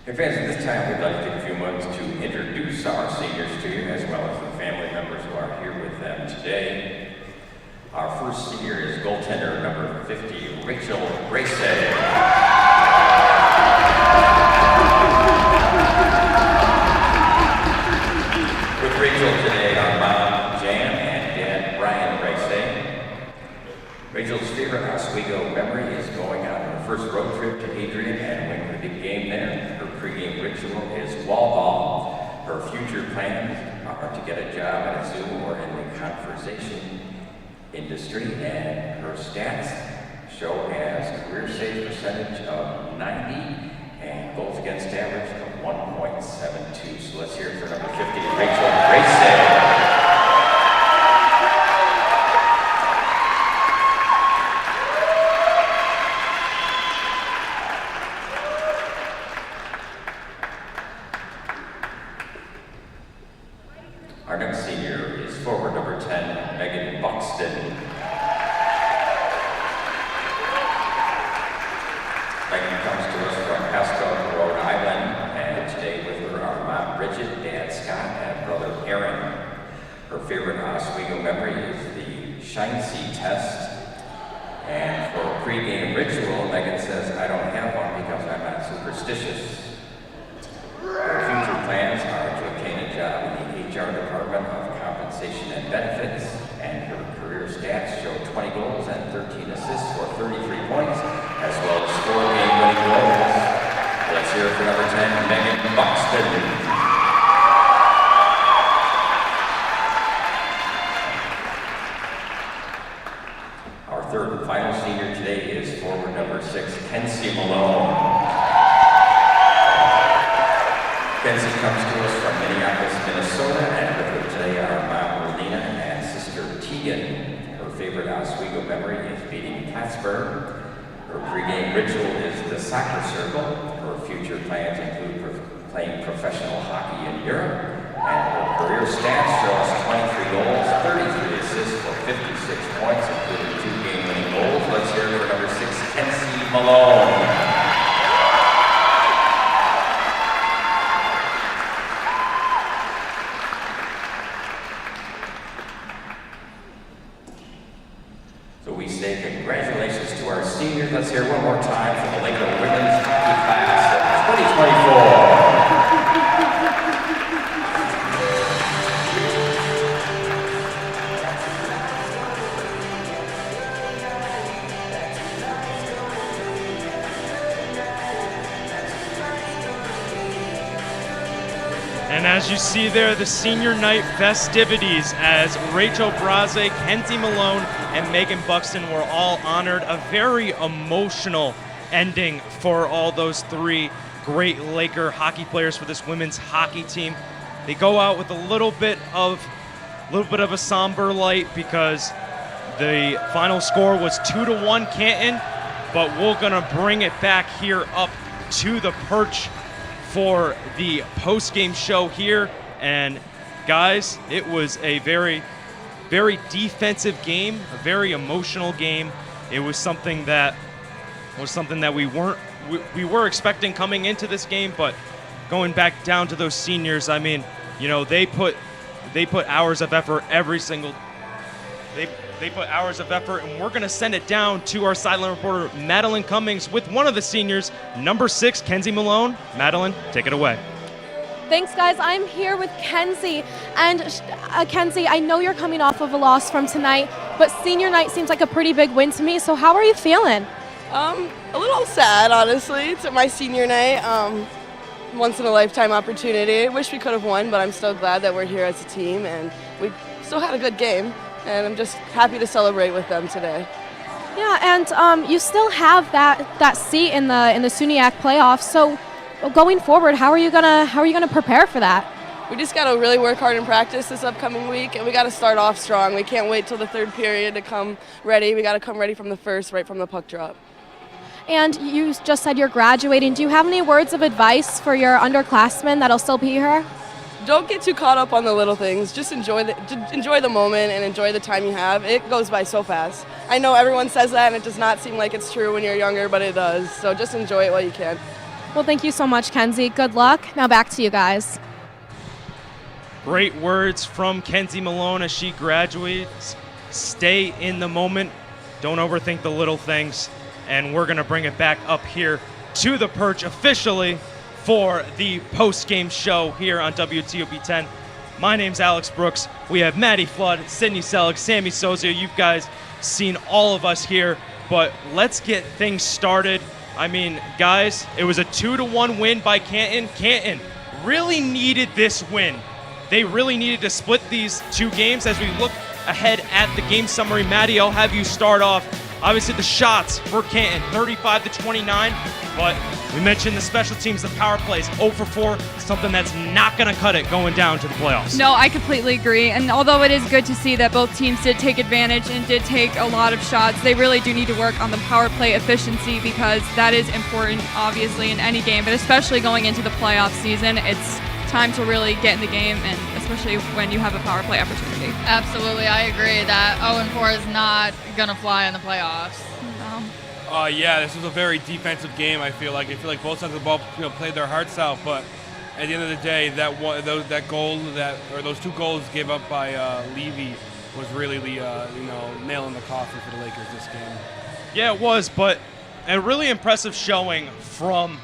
M: Hey fans, at this time we'd like to take a few moments to introduce our seniors to you, as well as the family members who are here with them today. Our first senior is goaltender number 50, Rachel Grace. With Rachel today are Mom Jan and Dad Brian Race. Rachel's favorite Oswego memory is going on her first road trip to Adrian and winning the big game there. Her pregame ritual is wall ball. Her future plans are to get a job at a zoo or in the conversation industry, and her stats show as career save percentage of 90 and goals against average of 1.72. So let's hear it for number 50, Rachel Grace. Our next senior is forward number 10, Megan Buxton. Megan comes to us from Pasco, Rhode Island, and today with her are Mom Bridget, Dad Scott, and brother Aaron. Her favorite Oswego memory is the Shine-See test. And for a pregame ritual, Megan says, I don't have one because I'm not superstitious. Her future plans are to obtain a job in the HR Department of Compensation and Benefits, and her career stats show 20 goals and 13 assists for 33 points, as well as 4 game-winning goals. Let's hear it for number 10, Megan Buxton. Our third and final senior today is forward number 6, Kenzie Malone. Kenzie comes to us from Minneapolis, Minnesota, and with her today are Mom Melina and sister Tegan. Her favorite Oswego memory is beating Plattsburgh. Her pregame ritual is the soccer circle. Her future plans include playing professional hockey in Europe. And her career stats show us 23 goals, 33 assists for 56 points, including 2 game-winning goals. Let's hear it for number 6, Kenzie Malone. So we say congratulations to our seniors. Let's hear one more time for the Laker women's hockey class of 2024.
B: And as you see there, the senior night festivities as Rachel Braze, Kenzie Malone, and Megan Buxton were all honored. A very emotional ending for all those 3 great Laker hockey players for this women's hockey team. They go out with a little bit of a somber light because the final score was 2-1 Canton, but we're gonna bring it back here up to the perch for the post-game show here. And guys, it was a very, very defensive game, a very emotional game. It was something that we were expecting coming into this game, but going back down to those seniors, I mean, you know, they put hours of effort every single. They put hours of effort, and we're going to send it down to our sideline reporter, Madeline Cummings, with one of the seniors, number 6, Kenzie Malone. Madeline, take it away.
F: Thanks, guys. I'm here with Kenzie. And Kenzie, I know you're coming off of a loss from tonight, but senior night seems like a pretty big win to me. So how are you feeling?
K: A little sad, honestly. It's my senior night. Once in a lifetime opportunity. I wish we could have won, but I'm still glad that we're here as a team, and we still had a good game. And I'm just happy to celebrate with them today.
F: Yeah, and you still have that seat in the SUNY playoffs. So going forward, how are you gonna prepare for that?
K: We just gotta really work hard in practice this upcoming week, and we gotta start off strong. We can't wait till the third period to come ready. We gotta come ready from the first, right from the puck drop.
F: And you just said you're graduating. Do you have any words of advice for your underclassmen that'll still be here?
K: Don't get too caught up on the little things. Just enjoy the moment and enjoy the time you have. It goes by so fast. I know everyone says that, and it does not seem like it's true when you're younger, but it does. So just enjoy it while you can.
F: Well, thank you so much, Kenzie. Good luck. Now back to you guys.
B: Great words from Kenzie Malone as she graduates. Stay in the moment. Don't overthink the little things. And we're going to bring it back up here to the perch officially for the post-game show here on WTOP 10. My name's Alex Brooks. We have Maddie Flood, Sydney Selig, Sammy Sozio. You guys seen all of us here, but let's get things started. I mean, guys, it was a 2-1 win by Canton. Canton really needed this win. They really needed to split these two games. As we look ahead at the game summary, Maddie, I'll have you start off. Obviously, the shots for Canton, 35-29, but we mentioned the special teams, the power plays, 0 for 4, something that's not going to cut it going down to the playoffs.
C: No, I completely agree. And although it is good to see that both teams did take advantage and did take a lot of shots, they really do need to work on the power play efficiency because that is important, obviously, in any game, but especially going into the playoff season. It's time to really get in the game, and especially when you have a power play opportunity.
D: Absolutely, I agree that 0-4 is not going to fly in the playoffs.
C: No.
E: Yeah, this was a very defensive game. I feel like both sides of the ball, played their hearts out. But at the end of the day, those two goals gave up by Levy was really the nail in the coffin for the Lakers this game.
B: Yeah, it was, but a really impressive showing from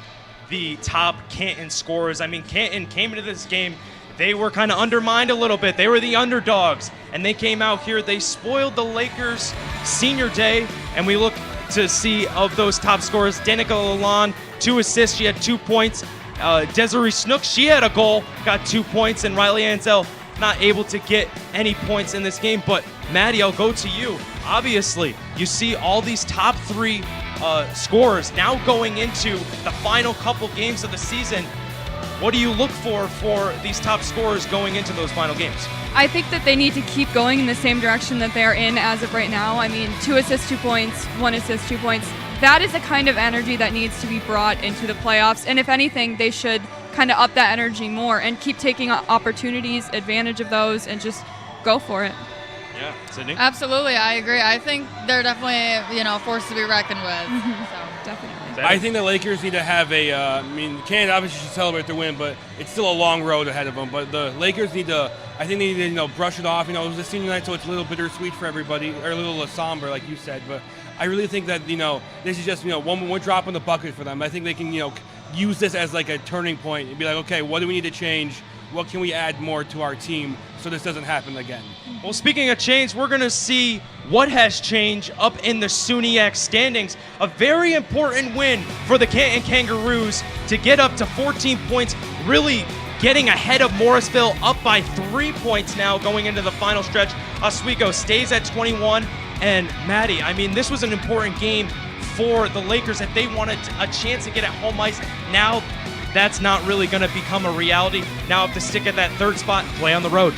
B: the top Canton scorers. I mean, Canton came into this game, they were kind of undermined a little bit. They were the underdogs, and they came out here. They spoiled the Lakers' senior day, and we look to see of those top scorers, Danica Lalonde, 2 assists. She had 2 points. Desiree Snook, she had a goal, got 2 points, and Riley Ansell not able to get any points in this game. But Maddie, I'll go to you. Obviously, you see all these top 3 scorers now going into the final couple games of the season. What do you look for these top scorers going into those final games?
C: I think that they need to keep going in the same direction that they're in as of right now. I mean, 2 assists, 2 points, 1 assist, 2 points. That is the kind of energy that needs to be brought into the playoffs. And if anything, they should kind of up that energy more and keep taking opportunities, advantage of those, and just go for it.
B: Yeah, Sydney?
D: Absolutely, I agree. I think they're definitely, a force to be reckoned with. So.
C: Definitely.
E: I think the Lakers need to have Canton obviously should celebrate their win, but it's still a long road ahead of them. But the Lakers need to, brush it off. It was a senior night, so it's a little bittersweet for everybody, or a little somber, like you said. But I really think that, this is just, one drop in the bucket for them. I think they can, use this as like a turning point and be like, okay, what do we need to change? What can we add more to our team so this doesn't happen again?
B: Well, speaking of change, we're going to see what has changed up in the SUNY standings. A very important win for the Canton Kangaroos to get up to 14 points, really getting ahead of Morrisville, up by 3 points now going into the final stretch. Oswego stays at 21. And Maddie, I mean, this was an important game for the Lakers that they wanted a chance to get at home ice. Now that's not really going to become a reality. Now have to stick at that third spot and play on the road.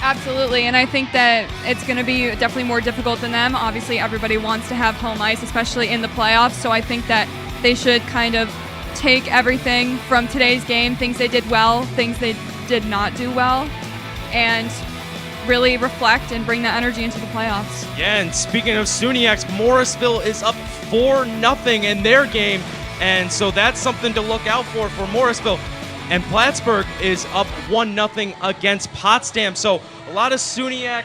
C: Absolutely, and I think that it's going to be definitely more difficult than them. Obviously, everybody wants to have home ice, especially in the playoffs, so I think that they should kind of take everything from today's game, things they did well, things they did not do well, and really reflect and bring that energy into the playoffs.
B: Yeah, and speaking of SUNYX, Morrisville is up 4-0 in their game, and so that's something to look out for Morrisville. And Plattsburgh is up 1-0 against Potsdam. So a lot of SUNYAC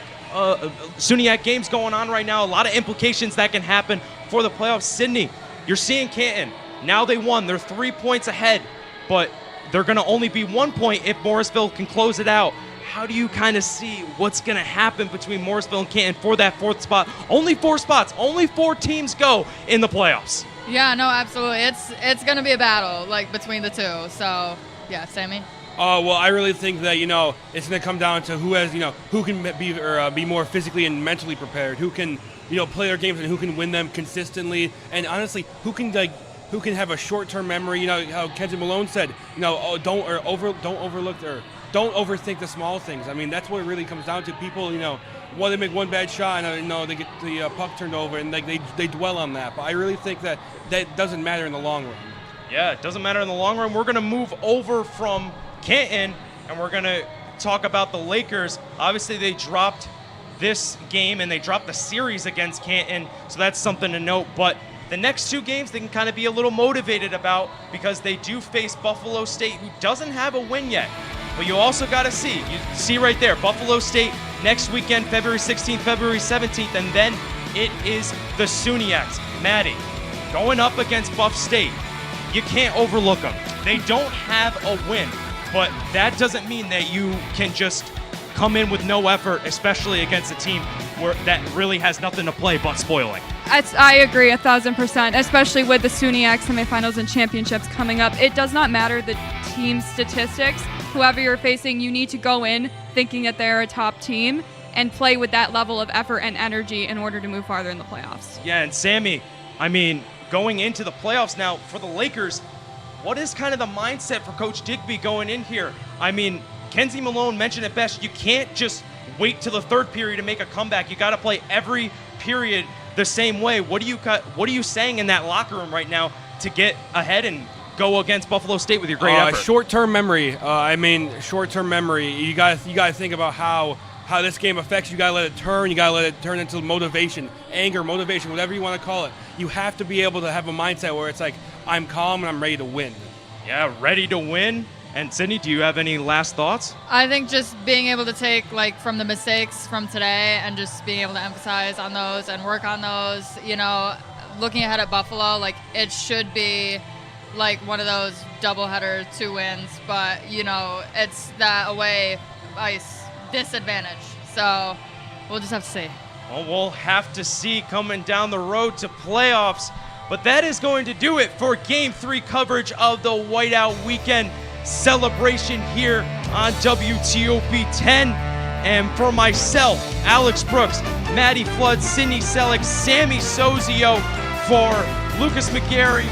B: games going on right now, a lot of implications that can happen for the playoffs. Sydney, you're seeing Canton. Now they won. They're 3 points ahead, but they're going to only be 1 point if Morrisville can close it out. How do you kind of see what's going to happen between Morrisville and Canton for that 4th spot? Only 4 spots. Only 4 teams go in the playoffs.
D: Yeah, no, absolutely. It's going to be a battle, between the two. So, yeah, Sammy?
E: Well, I really think that, it's going to come down to who has, who can be more physically and mentally prepared, who can, play their games and who can win them consistently, and honestly, who can have a short-term memory. How Kenzie Malone said, don't overthink the small things. I mean, that's what it really comes down to. People, they make one bad shot and they get the puck turned over and they dwell on that. But I really think that doesn't matter in the long run.
B: Yeah, it doesn't matter in the long run. We're going to move over from Canton and we're going to talk about the Lakers. Obviously, they dropped this game and they dropped the series against Canton, so that's something to note. But the next 2 games they can kind of be a little motivated about, because they do face Buffalo State, who doesn't have a win yet. But you also got to see, you see right there, Buffalo State next weekend, February 16th, February 17th, and then it is the SUNYX. Maddie, going up against Buff State, you can't overlook them. They don't have a win, but that doesn't mean that you can just come in with no effort, especially against a team that really has nothing to play but spoiling.
C: I agree 1,000%, especially with the SUNYX semifinals and championships coming up. It does not matter the team statistics. Whoever you're facing, you need to go in thinking that they're a top team and play with that level of effort and energy in order to move farther in the playoffs.
B: Yeah, and Sammy, I mean, going into the playoffs now for the Lakers, what is kind of the mindset for Coach Digby going in here? I mean, Kenzie Malone mentioned it best. You can't just wait till the 3rd period to make a comeback. You got to play every period the same way. What are you saying in that locker room right now to get ahead and go against Buffalo State with your great effort?
E: Short-term memory. Short-term memory. You got to think about how this game affects you. You got to let it turn. You got to let it turn into motivation, anger, motivation, whatever you want to call it. You have to be able to have a mindset where it's like, I'm calm and I'm ready to win.
B: Yeah, ready to win. And Sydney, do you have any last thoughts?
D: I think just being able to take from the mistakes from today and just being able to emphasize on those and work on those, looking ahead at Buffalo, it should be one of those doubleheader 2 wins, but it's that away ice disadvantage. So we'll just have to see.
B: Well, we'll have to see coming down the road to playoffs. But that is going to do it for Game 3 coverage of the Whiteout Weekend celebration here on WTOP 10. And for myself, Alex Brooks, Maddie Flood, Sydney Selleck, Sammy Sozio, for Lucas McGarry,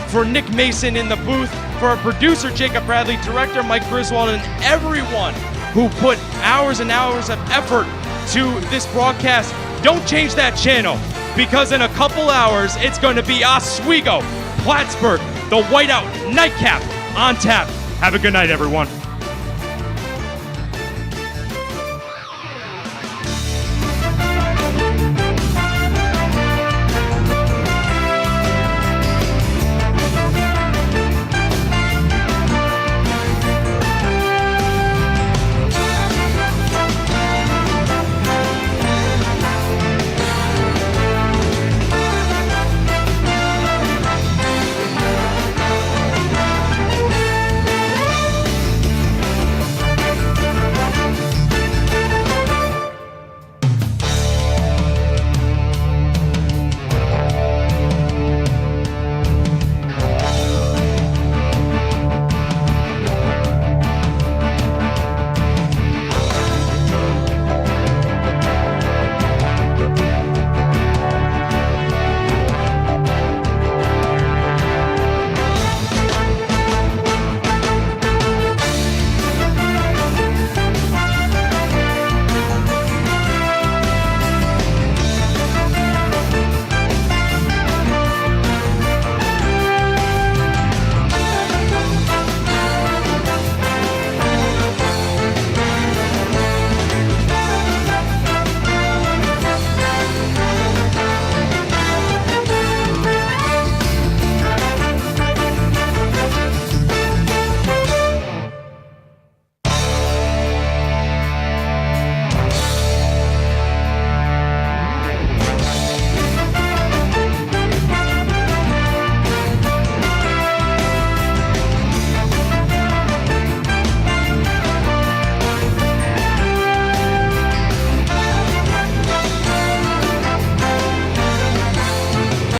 B: for Nick Mason in the booth, for our producer Jacob Bradley, director Mike Griswold, and everyone who put hours and hours of effort to this broadcast. Don't change that channel, because in a couple hours it's going to be Oswego, Plattsburgh, the Whiteout Nightcap on tap. Have a good night, everyone.